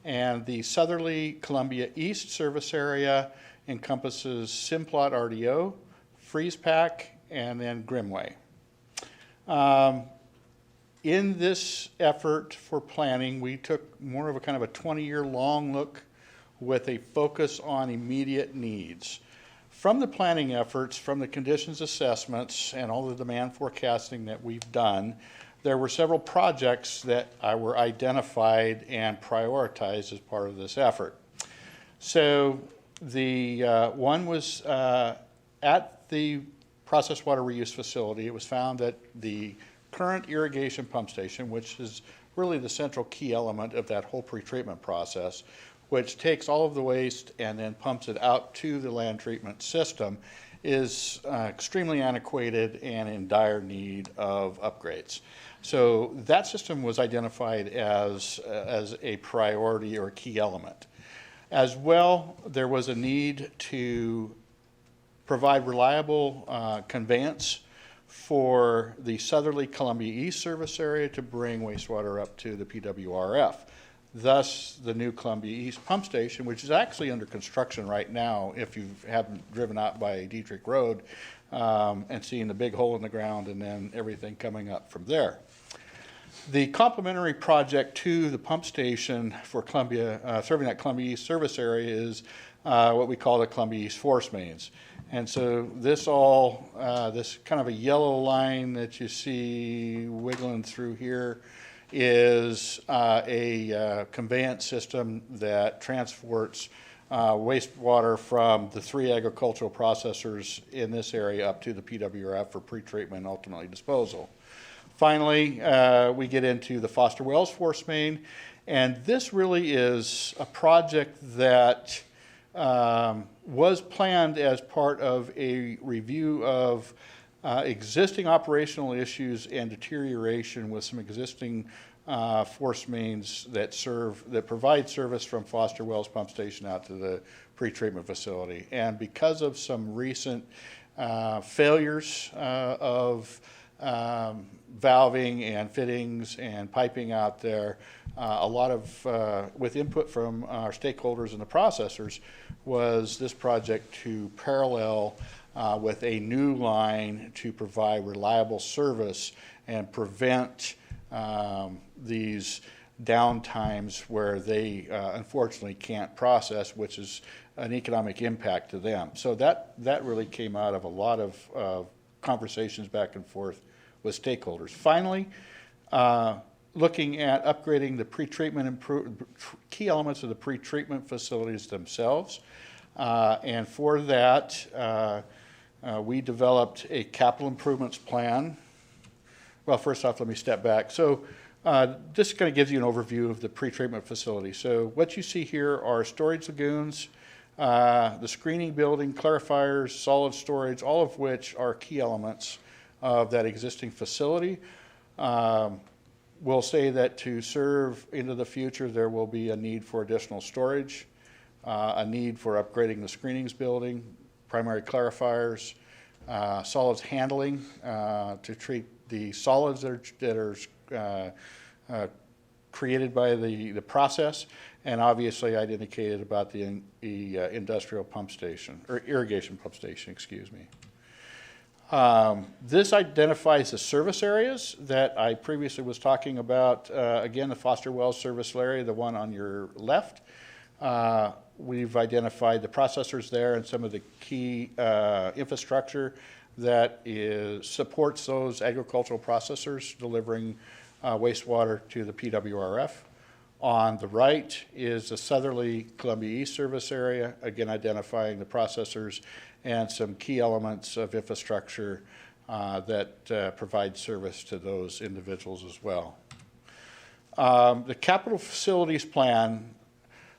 And the Southerly Columbia East service area encompasses Simplot RDO, Freeze Pack, and then Grimway. In this effort for planning, we took more of a kind of a 20-year long look with a focus on immediate needs. From the planning efforts, from the conditions assessments, and all the demand forecasting that we've done, there were several projects that were identified and prioritized as part of this effort. So the one was at the process water reuse facility. It was found that the current irrigation pump station, which is really the central key element of that whole pre-treatment process, which takes all of the waste and then pumps it out to the land treatment system, is extremely antiquated and in dire need of upgrades. So that system was identified as a priority or key element. As well, there was a need to provide reliable conveyance for the southerly Columbia East service area to bring wastewater up to the PWRF. Thus, the new Columbia East pump station, which is actually under construction right now, if you haven't driven out by Dietrich Road and seen the big hole in the ground and then everything coming up from there. The complementary project to the pump station for Columbia, serving that Columbia East service area is what we call the Columbia East force mains. And so this this kind of a yellow line that you see wiggling through here is a conveyance system that transports wastewater from the 3 agricultural processors in this area up to the PWRF for pretreatment and ultimately disposal. Finally, we get into the Foster Wells force main, and this really is a project that was planned as part of a review of existing operational issues and deterioration with some existing force mains that provide service from Foster Wells Pump Station out to the pretreatment facility. And because of some recent failures of valving and fittings and piping out there, a lot of, with input from our stakeholders and the processors, was this project to parallel with a new line to provide reliable service and prevent these downtimes where they unfortunately can't process, which is an economic impact to them. So that really came out of a lot of conversations back and forth with stakeholders. Finally, looking at upgrading the pretreatment, key elements of the pretreatment facilities themselves. And for that, we developed a capital improvements plan. Well, first off, let me step back. So this kind of gives you an overview of the pretreatment facility. So what you see here are storage lagoons, the screening building, clarifiers, solid storage, all of which are key elements of that existing facility. We'll say that to serve into the future, there will be a need for additional storage, a need for upgrading the screenings building, primary clarifiers, solids handling to treat the solids that are created by the process, and obviously I'd indicated about the industrial pump station, or irrigation pump station, excuse me. This identifies the service areas that I previously was talking about. Again, the Foster Wells service area, the one on your left. We've identified the processors there and some of the key infrastructure that supports those agricultural processors delivering wastewater to the PWRF. On the right is the southerly Columbia East service area, again identifying the processors and some key elements of infrastructure that provide service to those individuals as well. The capital facilities plan.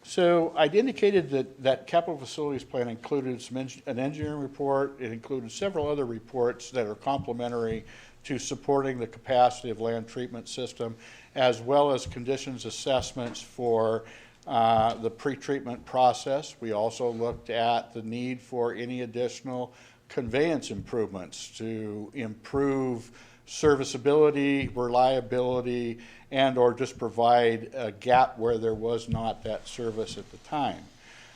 So I'd indicated that capital facilities plan included an engineering report. It included several other reports that are complementary to supporting the capacity of land treatment system, as well as conditions assessments for the pretreatment process. We also looked at the need for any additional conveyance improvements to improve serviceability, reliability, and or just provide a gap where there was not that service at the time.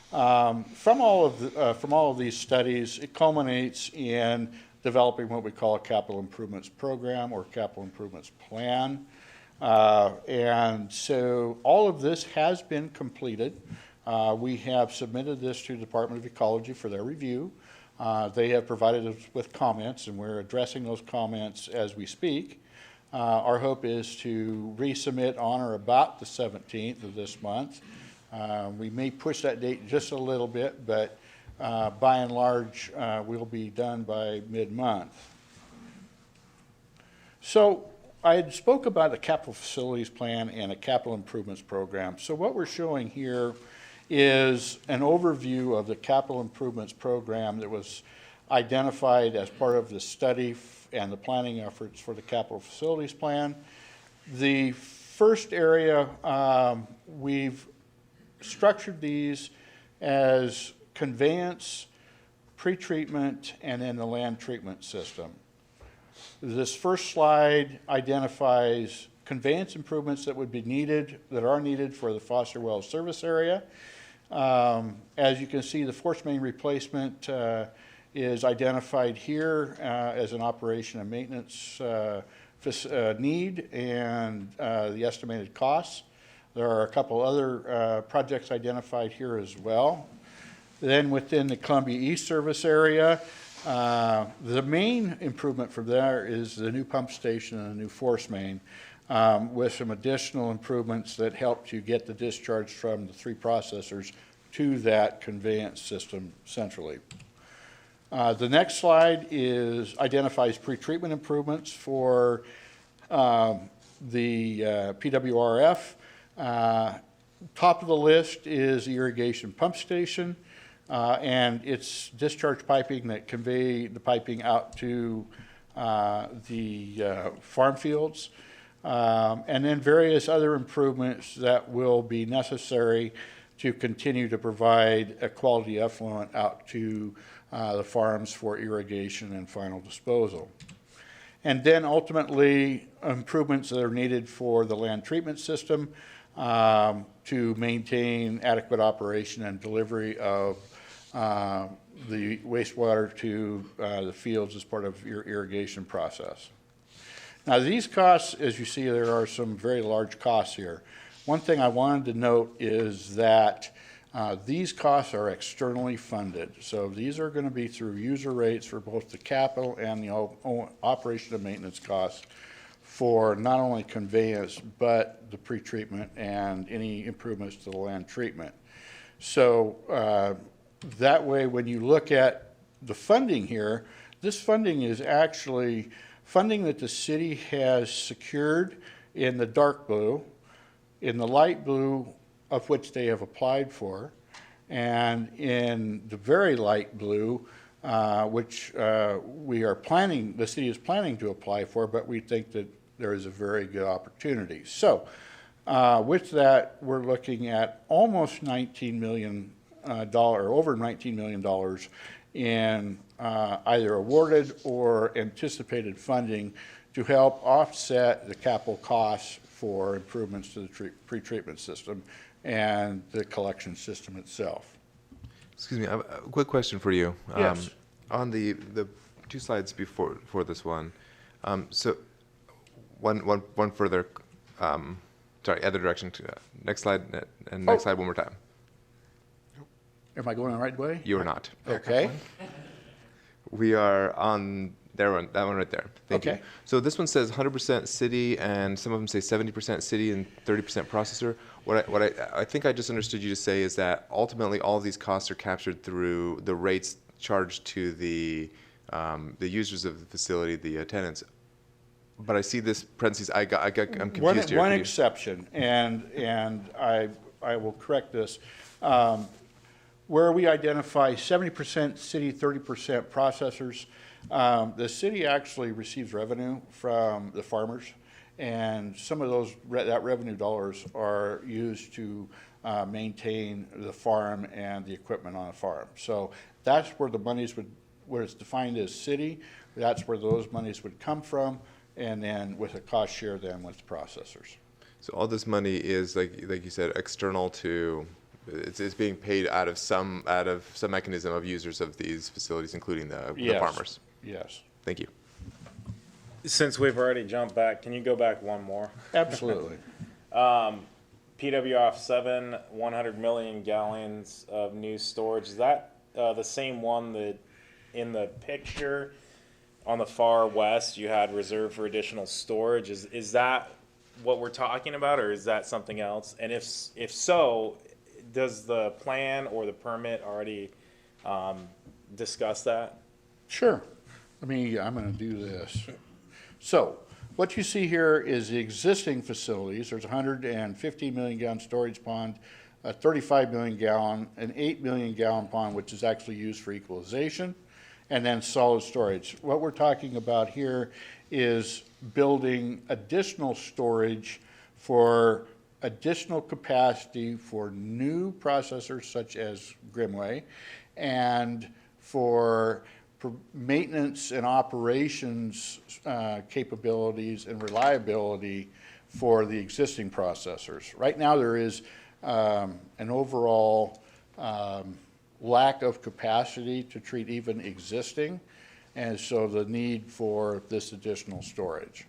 From all of these studies, it culminates in developing what we call a capital improvements program or capital improvements plan. And so all of this has been completed. We have submitted this to the Department of Ecology for their review. They have provided us with comments, and we're addressing those comments as we speak. Our hope is to resubmit on or about the 17th of this month. We may push that date just a little bit, but by and large, we'll be done by mid-month. So I had spoke about the capital facilities plan and a capital improvements program. So what we're showing here is an overview of the capital improvements program that was identified as part of the study and the planning efforts for the capital facilities plan. The first area, we've structured these as conveyance, pretreatment, and then the land treatment system. This first slide identifies conveyance improvements that would be needed, that are needed for the Foster Wells service area. As you can see, the force main replacement is identified here as an operation and maintenance need and the estimated costs. There are a couple other projects identified here as well. Then within the Columbia East service area, the main improvement from there is the new pump station and the new force main, with some additional improvements that help to get the discharge from the 3 processors to that conveyance system centrally. The next slide identifies pretreatment improvements for the PWRF. Top of the list is the irrigation pump station and its discharge piping that convey the piping out to the farm fields. And then various other improvements that will be necessary to continue to provide a quality effluent out to the farms for irrigation and final disposal. And then ultimately, improvements that are needed for the land treatment system to maintain adequate operation and delivery of the wastewater to the fields as part of your irrigation process. Now these costs, as you see, there are some very large costs here. One thing I wanted to note is that these costs are externally funded. So these are going to be through user rates for both the capital and the operation and maintenance costs for not only conveyance, but the pretreatment and any improvements to the land treatment. So that way, when you look at the funding here, this funding is actually funding that the city has secured in the dark blue, in the light blue of which they have applied for, and in the very light blue, which the city is planning to apply for, but we think that there is a very good opportunity. So with that, we're looking at almost $19 million, over $19 million in either awarded or anticipated funding to help offset the capital costs for improvements to the pretreatment system and the collection system itself. Excuse me, I have a quick question for you. Yes. On the 2 slides before this one, so one further, sorry, other direction. Next slide, and next slide one more time. Am I going the right way? You are not. Okay. We are on that one right there. Thank you. Okay. So this one says 100% city, and some of them say 70% city and 30% processor. What I think I just understood you to say is that ultimately all of these costs are captured through the rates charged to the users of the facility, the tenants. But I see this parentheses. I'm confused here. One exception, and I will correct this. Where we identify 70% city, 30% processors, the city actually receives revenue from the farmers, and some of those that revenue dollars are used to maintain the farm and the equipment on a farm. So that's where the monies where it's defined as city, that's where those monies would come from, and then with a cost share then with the processors. So all this money is, like you said, external to. It's being paid out of some mechanism of users of these facilities, including the farmers. Yes. Thank you. Since we've already jumped back, can you go back one more? Absolutely. PWF 7, 100 million gallons of new storage. Is that the same one that in the picture on the far west you had reserved for additional storage? Is that what we're talking about, or is that something else? And if so, does the plan or the permit already discuss that? Sure. I'm going to do this. So what you see here is the existing facilities. There's a 150 million gallon storage pond, a 35 million gallon, an 8 million gallon pond, which is actually used for equalization, and then solid storage. What we're talking about here is building additional storage for additional capacity for new processors such as Grimway, and for maintenance and operations capabilities and reliability for the existing processors. Right now, there is an overall lack of capacity to treat even existing, and so the need for this additional storage.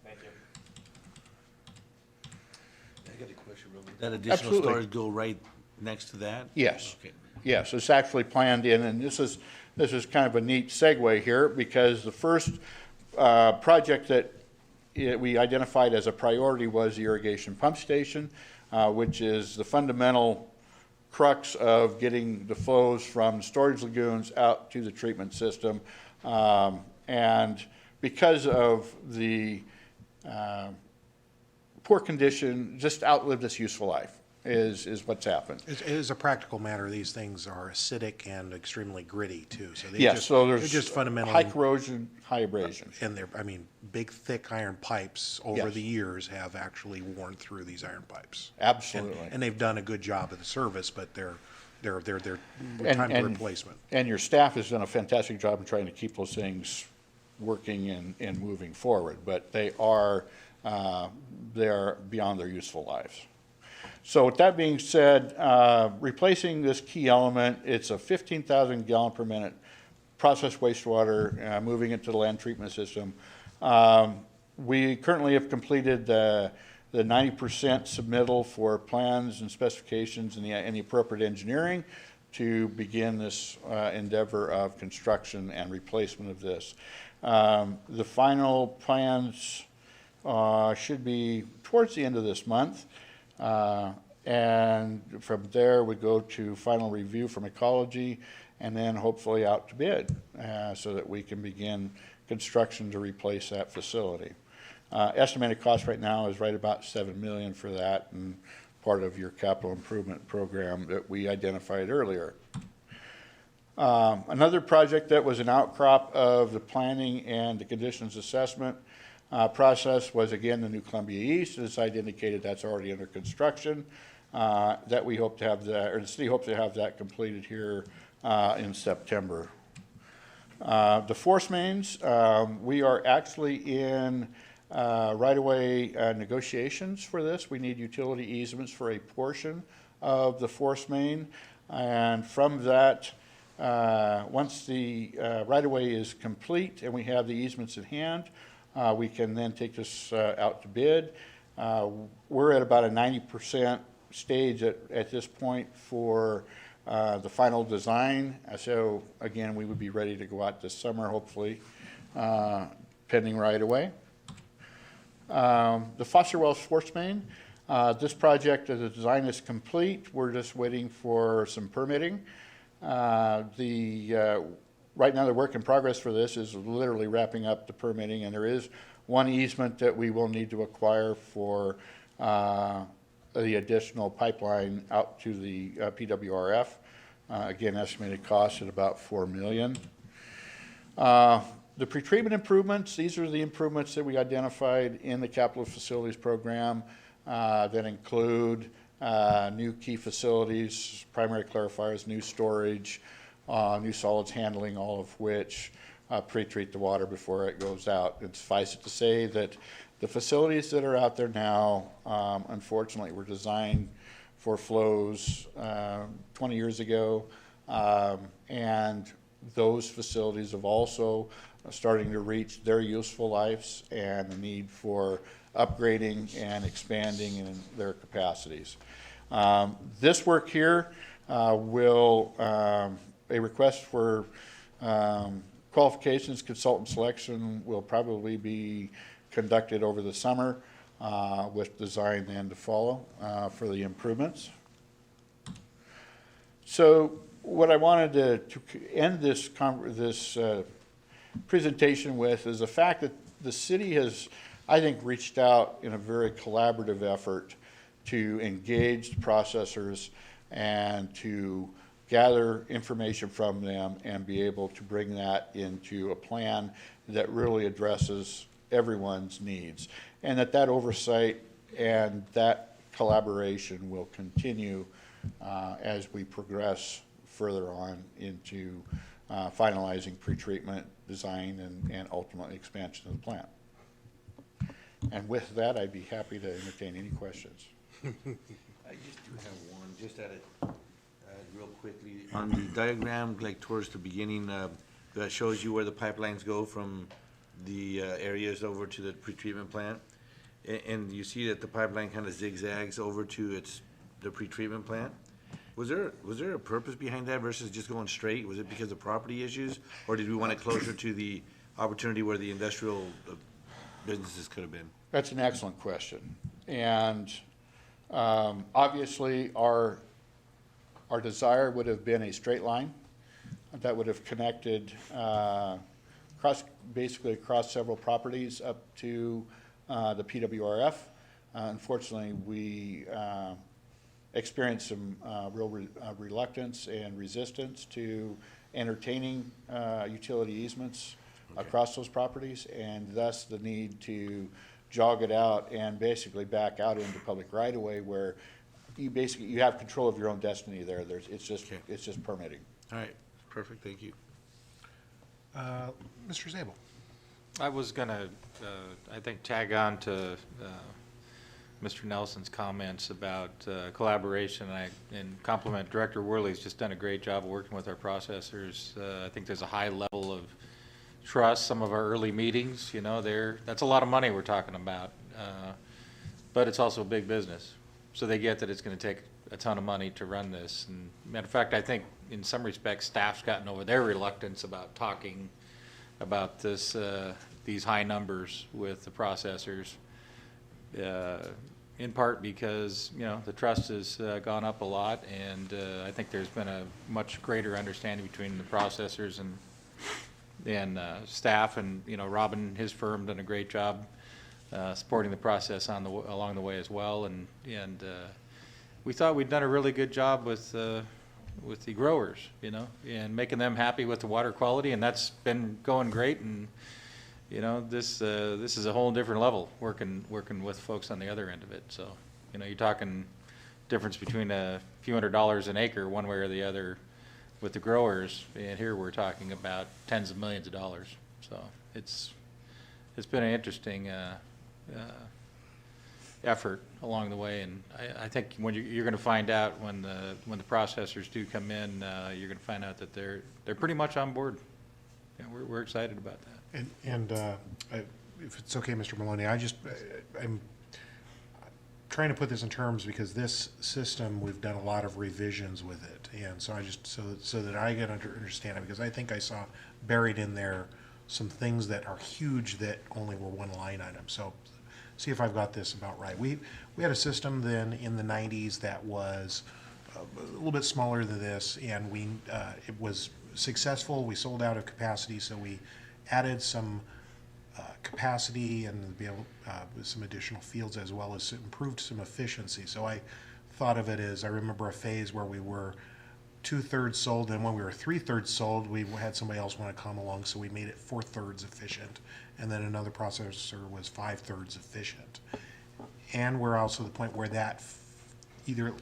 Thank you. I got a question real quick. That additional Absolutely. storage go right next to that? Yes. Okay. Yes, it's actually planned in, and this is kind of a neat segue here, because the first project that we identified as a priority was the irrigation pump station, which is the fundamental crux of getting the flows from storage lagoons out to the treatment system. And because of the poor condition, just outlived its useful life. Is what's happened. As a practical matter, these things are acidic and extremely gritty too. So they Yes, so there's they're just fundamentally high corrosion, high abrasion. And they're, I mean, big, thick iron pipes over Yes. the years have actually worn through these iron pipes. Absolutely. And they've done a good job of the service, but they're And- time to and- replacement. And your staff has done a fantastic job in trying to keep those things working and moving forward, but they are beyond their useful lives. So with that being said, replacing this key element, it's a 15,000 gallon per minute processed wastewater, moving it to the land treatment system. We currently have completed the 90% submittal for plans and specifications and the appropriate engineering to begin this endeavor of construction and replacement of this. The final plans should be towards the end of this month. And from there, we go to final review from ecology, and then hopefully out to bid, so that we can begin construction to replace that facility. Estimated cost right now is right about $7 million for that, and part of your capital improvement program that we identified earlier. Another project that was an outcrop of the planning and the conditions assessment process was, again, the New Columbia East. As I'd indicated, that's already under construction. That we hope to have that, or the city hopes to have that completed here in September. The force mains, we are actually in right-of-way negotiations for this. We need utility easements for a portion of the force main, and from that, once the right-of-way is complete and we have the easements in hand, we can then take this out to bid. We're at about a 90% stage at this point for the final design. So again, we would be ready to go out this summer, hopefully, pending right away. The Foster Wells Force Main, this project, the design is complete. We're just waiting for some permitting. Right now, the work in progress for this is literally wrapping up the permitting, and there is one easement that we will need to acquire for the additional pipeline out to the PWRF. Again, estimated cost at about $4 million. The pretreatment improvements, these are the improvements that we identified in the capital facilities program that include new key facilities, primary clarifiers, new storage, new solids handling, all of which pre-treat the water before it goes out. And suffice it to say that the facilities that are out there now, unfortunately, were designed for flows 20 years ago, and those facilities have also starting to reach their useful lives and the need for upgrading and expanding in their capacities. This work here will, a request for qualifications, consultant selection will probably be conducted over the summer with design then to follow for the improvements. So what I wanted to end this presentation with is the fact that the city has, I think, reached out in a very collaborative effort to engage the processors and to gather information from them and be able to bring that into a plan that really addresses everyone's needs. And that oversight and that collaboration will continue as we progress further on into finalizing pretreatment design and ultimately expansion of the plant. And with that, I'd be happy to entertain any questions. I just do have one, just at it, real quickly. On the diagram, like towards the beginning, that shows you where the pipelines go from the areas over to the pretreatment plant. And you see that the pipeline kind of zigzags over to the pretreatment plant. Was there a purpose behind that versus just going straight? Was it because of property issues? Or did we want it closer to the opportunity where the industrial businesses could have been? That's an excellent question. And obviously, our desire would have been a straight line that would have connected basically across several properties up to the PWRF. Unfortunately, we experienced some real reluctance and resistance to entertaining utility easements across those properties, and thus the need to jog it out and basically back out into public right-of-way where you have control of your own destiny there. It's just permitting. All right, perfect, thank you. Mr. Zabel. I was gonna, I think, tag on to Mr. Nelson's comments about collaboration, and compliment Director Worley's just done a great job of working with our processors. I think there's a high level of trust. Some of our early meetings, that's a lot of money we're talking about, but it's also a big business. So they get that it's going to take a ton of money to run this. And matter of fact, I think in some respects, staff's gotten over their reluctance about talking about this, these high numbers with the processors, in part because, the trust has gone up a lot, and I think there's been a much greater understanding between the processors and staff, and, Robin and his firm done a great job supporting the process along the way as well, and we thought we'd done a really good job with the growers, and making them happy with the water quality, and that's been going great. And this is a whole different level working with folks on the other end of it. So you're talking difference between a few $100s an acre one way or the other with the growers, and here we're talking about tens of millions of dollars. So it's been an interesting effort along the way, and I think when you're going to find out when the processors do come in, you're going to find out that they're pretty much on board. Yeah, we're excited about that. And if it's okay, Mr. Maloney, I'm trying to put this in terms because this system, we've done a lot of revisions with it, and so so that I can understand it, because I think I saw buried in there some things that are huge that only were one line item. So see if I've got this about right. We had a system then in the 90s that was a little bit smaller than this, and it was successful. We sold out of capacity, so we added some capacity and with some additional fields, as well as improved some efficiency. So I thought of it as, I remember a phase where we were 2/3 sold, and when we were 3/3 sold, we had somebody else want to come along, so we made it 4/3 efficient, and then another processor was 5/3 efficient. And we're also at the point where that either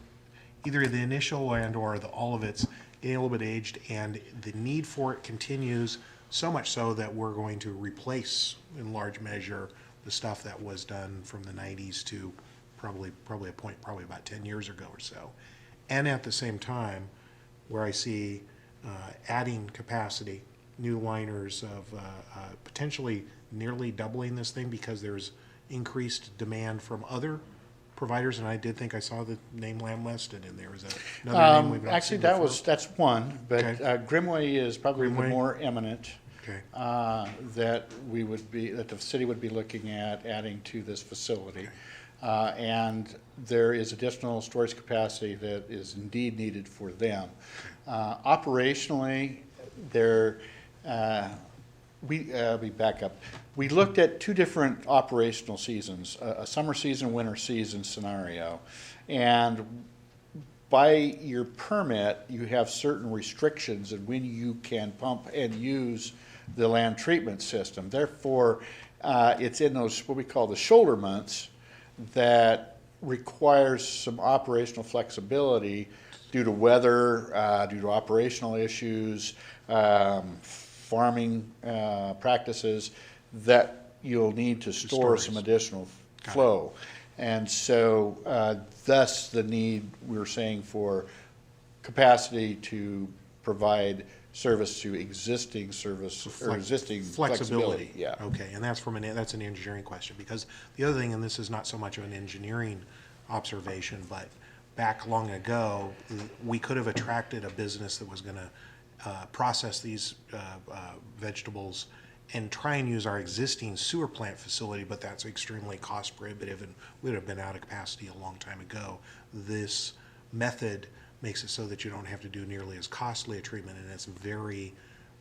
the initial or all of it's getting a little bit aged, and the need for it continues, so much so that we're going to replace in large measure the stuff that was done from the 90s to probably a point about 10 years ago or so. And at the same time, where I see adding capacity, new liners of potentially nearly doubling this thing because there's increased demand from other providers, and I did think I saw the name Lamb Weston in there. Is that another name we've not actually, seen before? that's one, but Okay. Grimway is probably the more eminent. Okay. That the city would be looking at adding to this facility. And there is additional storage capacity that is indeed needed for them. Operationally, we back up. We looked at two different operational seasons, a summer season, winter season scenario. And by your permit, you have certain restrictions on when you can pump and use the land treatment system. Therefore, it's in those, what we call the shoulder months, that requires some operational flexibility due to weather, due to operational issues, farming practices, that you'll need to store some additional flow. And so thus the need, we're saying, for capacity to provide service to existing service or existing flexibility. Yeah. Okay, and that's that's an engineering question, because the other thing, and this is not so much of an engineering observation, but back long ago, we could have attracted a business that was going to process these vegetables and try and use our existing sewer plant facility, but that's extremely cost prohibitive and would have been out of capacity a long time ago. This method makes it so that you don't have to do nearly as costly a treatment, and it's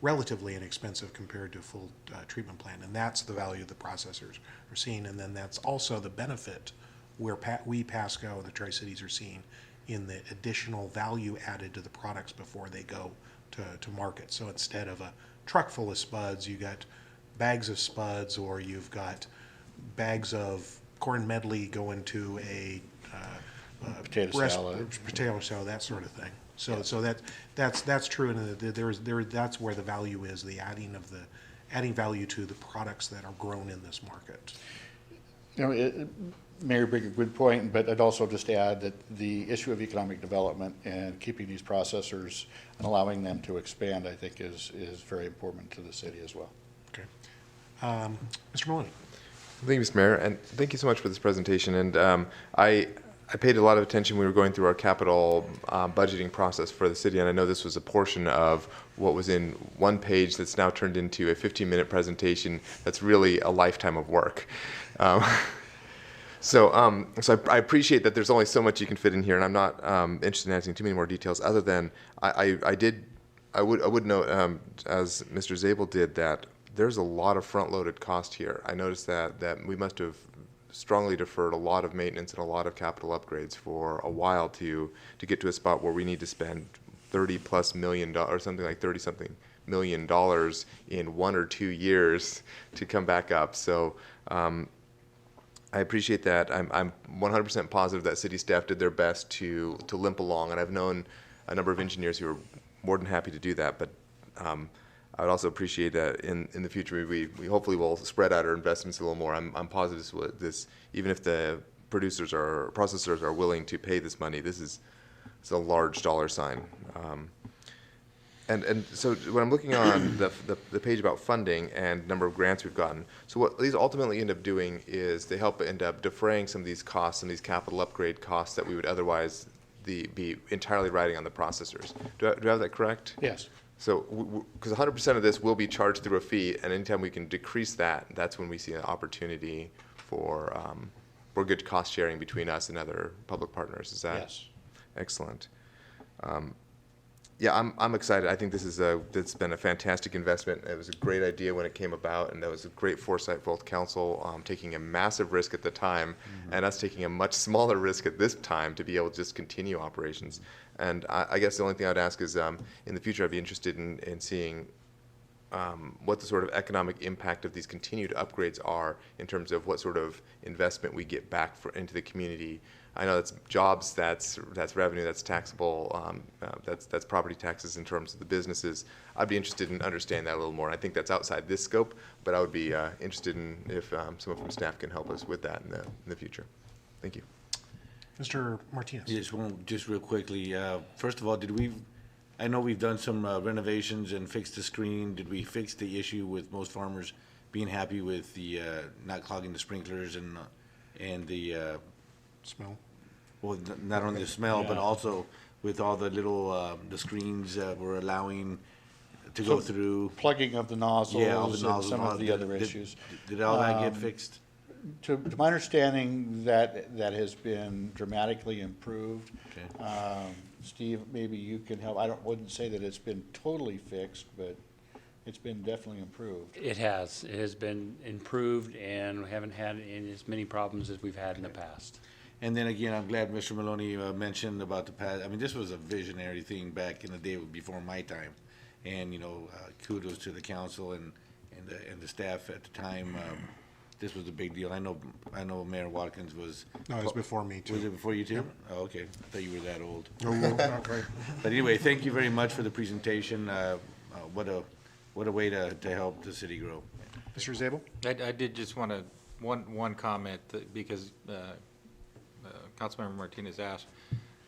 relatively inexpensive compared to a full treatment plant, and that's the value the processors are seeing, and then that's also the benefit where we, Pasco, and the Tri-Cities are seeing in the additional value added to the products before they go to market. So instead of a truck full of spuds, you got bags of spuds, or you've got bags of corn medley going to a potato salad, that sort of thing. So that's true, and that's where the value is, the adding value to the products that are grown in this market. Mayor bring a good point, but I'd also just add that the issue of economic development and keeping these processors and allowing them to expand, I think, is very important to the city as well. Okay. Mr. Maloney. Thank you, Mr. Mayor, and thank you so much for this presentation. And I paid a lot of attention when we were going through our capital budgeting process for the city, and I know this was a portion of what was in one page that's now turned into a 15-minute presentation that's really a lifetime of work. So I appreciate that there's only so much you can fit in here, and I'm not interested in asking too many more details, other than I would note, as Mr. Zabel did, that there's a lot of front-loaded cost here. I noticed that we must have strongly deferred a lot of maintenance and a lot of capital upgrades for a while to get to a spot where we need to spend $30+ million, or something like $30-something million in 1 or 2 years to come back up. So I appreciate that. I'm 100% positive that city staff did their best to limp along, and I've known a number of engineers who are more than happy to do that. But I would also appreciate that in the future we hopefully will spread out our investments a little more. I'm positive this, even if the producers or processors are willing to pay this money, it's a large dollar sign. And so when I'm looking on the page about funding and number of grants we've gotten, so what these ultimately end up doing is they help end up defraying some of these costs, some of these capital upgrade costs that we would otherwise be entirely riding on the processors. Do I have that correct? Yes. So, because 100% of this will be charged through a fee, and anytime we can decrease that, that's when we see an opportunity for good cost sharing between us and other public partners. Is that? Yes. Excellent. Yeah, I'm excited. I think it's been a fantastic investment. It was a great idea when it came about, and that was a great foresight for both council taking a massive risk at the time, and us taking a much smaller risk at this time to be able to just continue operations. And I guess the only thing I'd ask is, in the future, I'd be interested in seeing what the sort of economic impact of these continued upgrades are in terms of what sort of investment we get back into the community. I know that's jobs, that's revenue, that's taxable, that's property taxes in terms of the businesses. I'd be interested in understanding that a little more. I think that's outside this scope, but I would be interested in if someone from staff can help us with that in the future. Thank you. Mr. Martinez. Just real quickly, first of all, I know we've done some renovations and fixed the screen. Did we fix the issue with most farmers being happy with the not clogging the sprinklers and the smell? Well, not only the smell, but also with all the little the screens that we're allowing to go through. Plugging of the nozzles, yeah, all the nozzles, and some of the other issues. Did all that get fixed? To my understanding, that has been dramatically improved. Okay. Steve, maybe you can help. Wouldn't say that it's been totally fixed, but it's been definitely improved. It has. It has been improved, and we haven't had as many problems as we've had in the past. And then again, I'm glad Mr. Maloney mentioned about the past. I mean, this was a visionary thing back in the day before my time, and kudos to the council and the staff at the time. this was a big deal. I know Mayor Watkins was. No, it was before me, too. Was it before you, too? Oh, okay. I thought you were that old. No, not quite. But anyway, thank you very much for the presentation. What a way to help the city grow. Mr. Zabel? I did just want to, one comment, because Councilmember Martinez asked,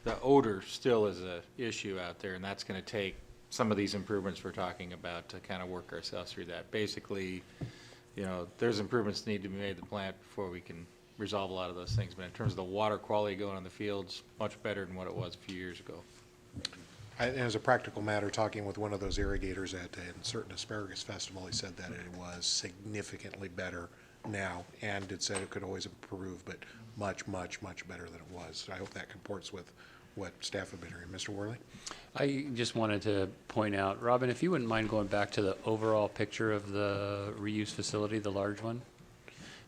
the odor still is a issue out there, and that's going to take some of these improvements we're talking about to kind of work ourselves through that. Basically, you know, there's improvements that need to be made to the plant before we can resolve a lot of those things. But in terms of the water quality going on the fields, much better than what it was a few years ago. As a practical matter, talking with one of those irrigators at a certain asparagus festival, he said that it was significantly better now, and it said it could always improve, but much, much, much better than it was. I hope that comports with what staff have been hearing. Mr. Worley? I just wanted to point out, Robin, if you wouldn't mind going back to the overall picture of the reuse facility, the large one.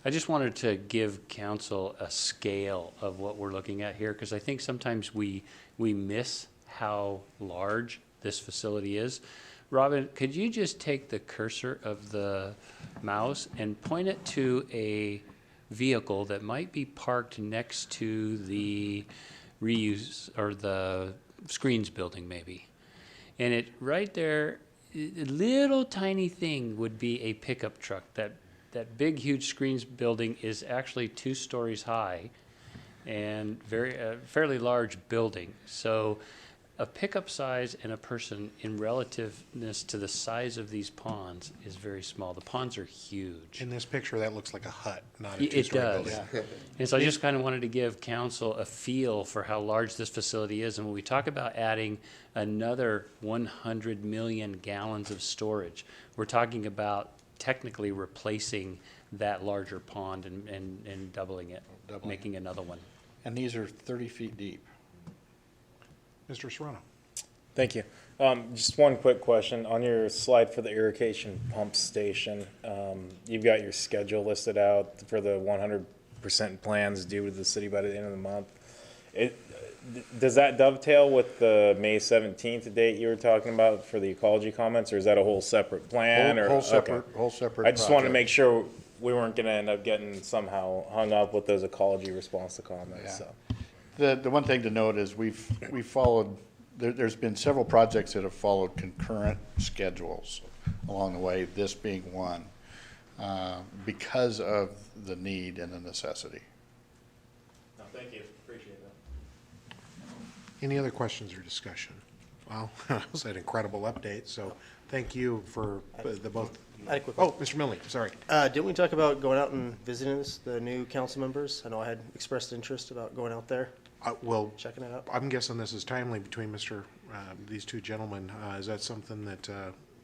I just wanted to give council a scale of what we're looking at here, because I think sometimes we miss how large this facility is. Robin, could you just take the cursor of the mouse and point it to a vehicle that might be parked next to the reuse or the screens building maybe? And it right there, a little tiny thing would be a pickup truck. That big, huge screens building is actually 2 stories high and fairly large building. So a pickup size and a person in relativeness to the size of these ponds is very small. The ponds are huge. In this picture, that looks like a hut, not a It two-story does. building. And so I just kind of wanted to give council a feel for how large this facility is. And when we talk about adding another 100 million gallons of storage, we're talking about technically replacing that larger pond and doubling it, making another one. And these are 30 feet deep. Mr. Serrano? Thank you. Just one quick question. On your slide for the irrigation pump station, you've got your schedule listed out for the 100% plans due to the city by the end of the month. Does that dovetail with the May 17th date you were talking about for the ecology comments, or is that a whole separate plan? Whole separate I just wanted to project. make sure we weren't going to end up getting somehow hung up with those ecology response to comments. Yeah. The one thing to note is we've followed, there's been several projects that have followed concurrent schedules along the way, this being one, because of the need and the necessity. No, thank you. Appreciate that. Any other questions or discussion? Well, that was an incredible update, so thank you for the both. I had a quick Oh, Mr. Milne, sorry. Didn't we talk about going out and visiting the new council members? I know I had expressed interest about going out there. Well, checking it out. I'm guessing this is timely between these two gentlemen. Is that something that,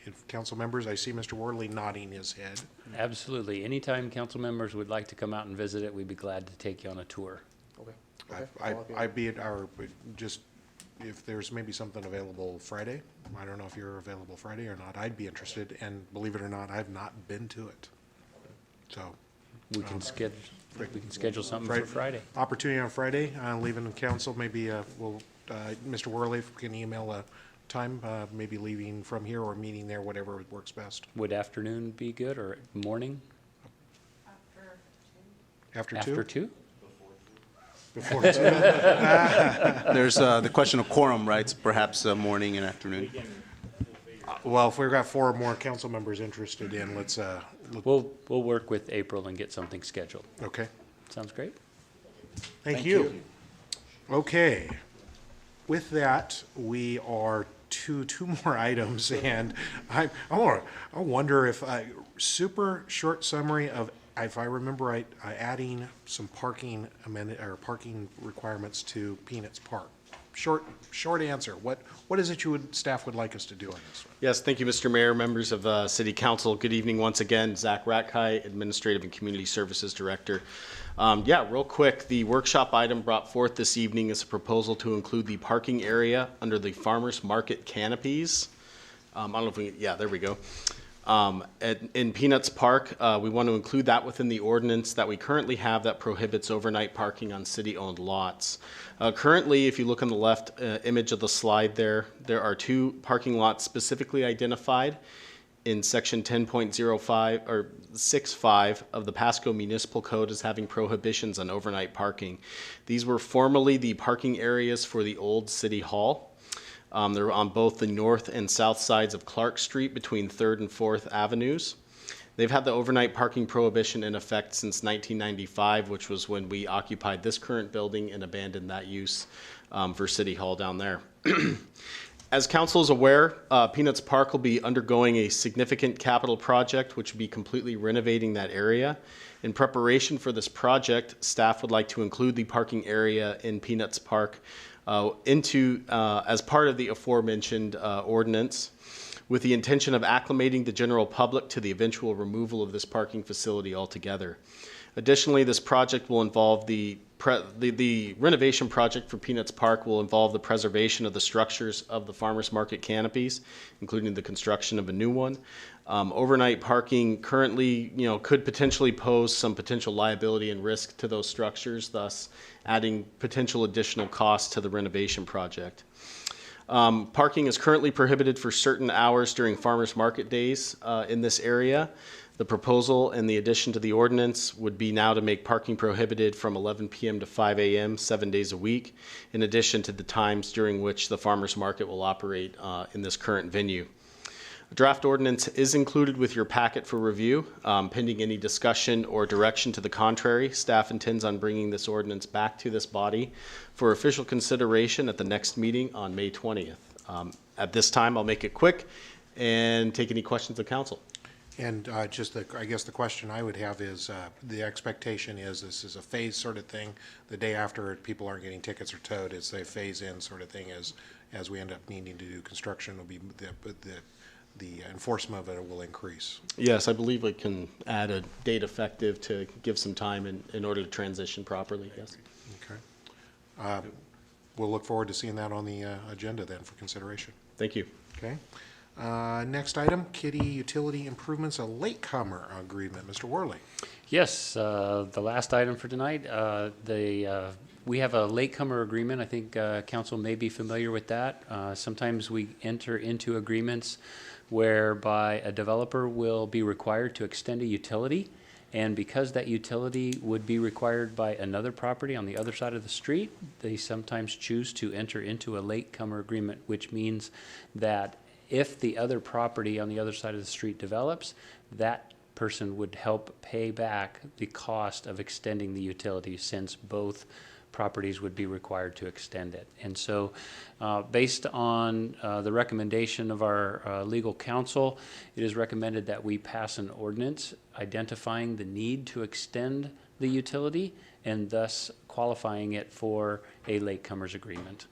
if council members, I see Mr. Worley nodding his head. Absolutely. Anytime council members would like to come out and visit it, we'd be glad to take you on a tour. Okay. I'd be at just if there's maybe something available Friday. I don't know if you're available Friday or not. I'd be interested, and believe it or not, I've not been to it. So we can schedule something for Friday. Opportunity on Friday, leaving the council, maybe Mr. Worley, if we can email a time, maybe leaving from here or meeting there, whatever works best. Would afternoon be good or morning? After 2? After 2? Before 2. There's the question of quorum, right? Perhaps morning and afternoon. Well, if we've got 4 more council members interested in, let's. We'll work with April and get something scheduled. Okay. Sounds great. Thank you. Okay. With that, we are two more items, and I wonder if super short summary of, if I remember right, adding some parking parking requirements to Peanuts Park. Short answer. What is it staff would like us to do on this one? Yes, thank you, Mr. Mayor, members of City Council. Good evening once again. Zach Rakhai, Administrative and Community Services Director. Real quick, the workshop item brought forth this evening is a proposal to include the parking area under the farmers market canopies. I don't know if there we go. In Peanuts Park, we want to include that within the ordinance that we currently have that prohibits overnight parking on city-owned lots. Currently, if you look on the left image of the slide there are 2 parking lots specifically identified. in section 10.05 or 6.5 of the Pasco Municipal Code as having prohibitions on overnight parking. These were formerly the parking areas for the old City Hall. They're on both the north and south sides of Clark Street between 3rd and 4th Avenues. They've had the overnight parking prohibition in effect since 1995, which was when we occupied this current building and abandoned that use for City Hall down there. As council is aware, Peanuts Park will be undergoing a significant capital project, which will be completely renovating that area. In preparation for this project, staff would like to include the parking area in Peanuts Park as part of the aforementioned ordinance, with the intention of acclimating the general public to the eventual removal of this parking facility altogether. Additionally, this project will involve the renovation project for Peanuts Park will involve the preservation of the structures of the farmers market canopies, including the construction of a new one. Overnight parking currently, could potentially pose some potential liability and risk to those structures, thus adding potential additional costs to the renovation project. Parking is currently prohibited for certain hours during farmers market days in this area. The proposal and the addition to the ordinance would be now to make parking prohibited from 11 p.m. to 5 a.m. 7 days a week, in addition to the times during which the farmers market will operate in this current venue. A draft ordinance is included with your packet for review. Pending any discussion or direction to the contrary, staff intends on bringing this ordinance back to this body for official consideration at the next meeting on May 20th. At this time, I'll make it quick and take any questions of council. And I guess the question I would have is, the expectation is this is a phase sort of thing. The day after, people aren't getting tickets or towed. It's a phase in sort of thing as we end up needing to do construction. Will be the enforcement of it will increase. Yes, I believe we can add a date effective to give some time in order to transition properly, yes. Okay. We'll look forward to seeing that on the agenda then for consideration. Thank you. Okay. Next item, Kitty Utility Improvements, a latecomer agreement. Mr. Worley. Yes, the last item for tonight, we have a latecomer agreement. I think council may be familiar with that. Sometimes we enter into agreements whereby a developer will be required to extend a utility, and because that utility would be required by another property on the other side of the street, they sometimes choose to enter into a latecomer agreement, which means that if the other property on the other side of the street develops, that person would help pay back the cost of extending the utility, since both properties would be required to extend it. And so based on the recommendation of our legal counsel, it is recommended that we pass an ordinance identifying the need to extend the utility and thus qualifying it for a latecomers agreement.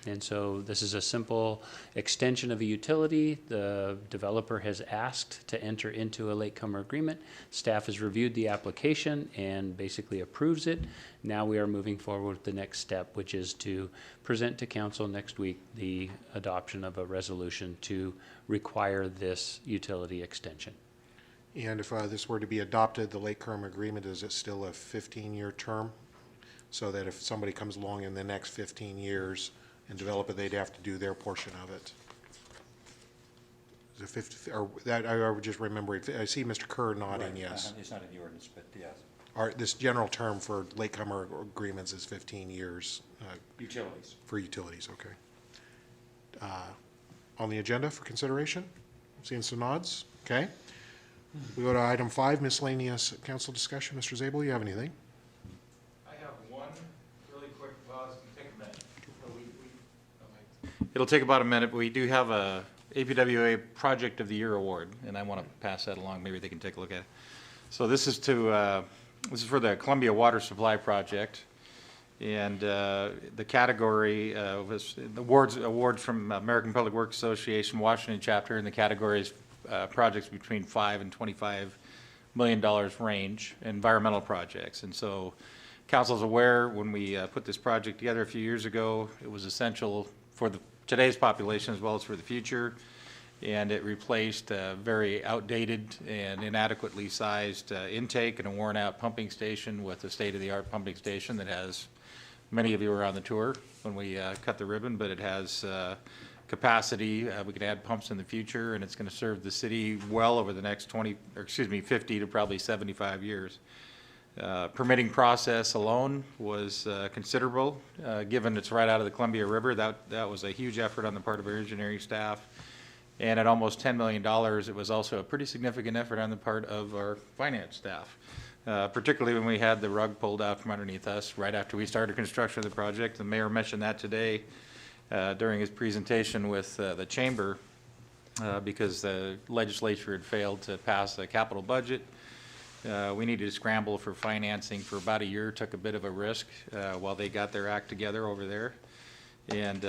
And so this is a simple extension of a utility. The developer has asked to enter into a latecomer agreement. Staff has reviewed the application and basically approves it. Now we are moving forward with the next step, which is to present to council next week the adoption of a resolution to require this utility extension. And if this were to be adopted, the latecomer agreement, is it still a 15-year term? So that if somebody comes along in the next 15 years and develop it, they'd have to do their portion of it. Is it 50, or that, I would just remember it. I see Mr. Kerr nodding, Right. yes. It's not in the ordinance, but yes. This general term for latecomer agreements is 15 years. Utilities. For utilities, okay. On the agenda for consideration? Seeing some nods, okay. We go to item 5, miscellaneous council discussion. Mr. Zabel, you have anything? It'll take about a minute, but we do have a APWA Project of the Year award, and I want to pass that along. Maybe they can take a look at it. So this is for the Columbia Water Supply Project, and the category was awards from American Public Works Association, Washington chapter, and the category is projects between $5 and $25 million range, environmental projects. And so council's aware, when we put this project together a few years ago, it was essential for today's population as well as for the future, and it replaced a very outdated and inadequately sized intake and a worn out pumping station with a state-of-the-art pumping station that has, many of you were on the tour when we cut the ribbon, but it has capacity. We can add pumps in the future, and it's going to serve the city well over the next 50 to probably 75 years. Permitting process alone was considerable, given it's right out of the Columbia River. That was a huge effort on the part of our engineering staff. And at almost $10 million, it was also a pretty significant effort on the part of our finance staff, particularly when we had the rug pulled out from underneath us right after we started construction of the project. The mayor mentioned that today during his presentation with the chamber because the legislature had failed to pass a capital budget. We needed to scramble for financing for about a year, took a bit of a risk while they got their act together over there. And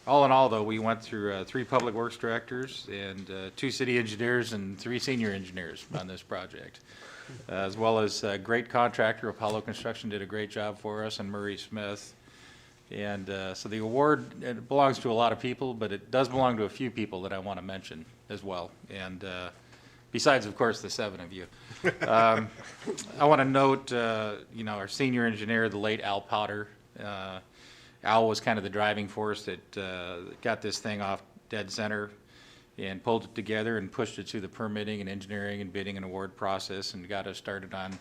all in all, though, we went through 3 public works directors and 2 city engineers and 3 senior engineers on this project, as well as a great contractor. Apollo Construction did a great job for us, and Murray Smith. And so the award, it belongs to a lot of people, but it does belong to a few people that I want to mention as well. And besides, of course, the 7 of you. I want to note, our senior engineer, the late Al Potter. Al was kind of the driving force that got this thing off dead center and pulled it together and pushed it through the permitting and engineering and bidding and award process and got us started on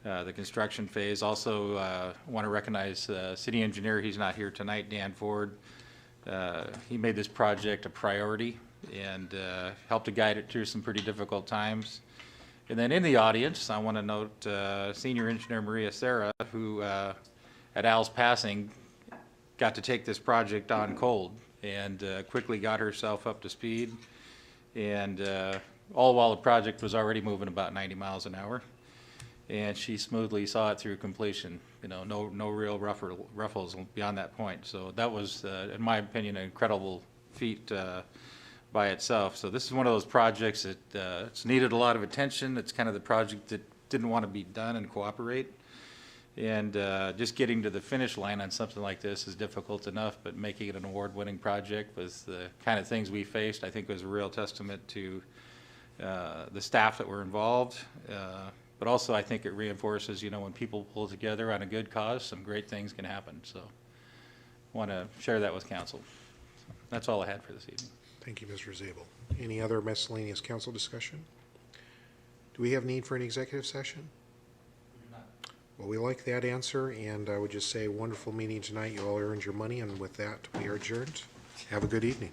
the construction phase. Also want to recognize city engineer, he's not here tonight, Dan Ford. He made this project a priority and helped to guide it through some pretty difficult times. And then in the audience, I want to note senior engineer Maria Serra, who at Al's passing got to take this project on cold and quickly got herself up to speed, and all while the project was already moving about 90 miles an hour, and she smoothly saw it through completion. No real ruffles beyond that point. So that was, in my opinion, an incredible feat by itself. So this is one of those projects that it's needed a lot of attention. It's kind of the project that didn't want to be done and cooperate. And just getting to the finish line on something like this is difficult enough, but making it an award-winning project with the kind of things we faced, I think was a real testament to the staff that were involved. But also, I think it reinforces, when people pull together on a good cause, some great things can happen. So I want to share that with council. So that's all I had for this evening. Thank you, Mr. Zabel. Any other miscellaneous council discussion? Do we have need for an executive session? Well, we like that answer, and I would just say wonderful meeting tonight. You all earned your money, and with that, we are adjourned. Have a good evening.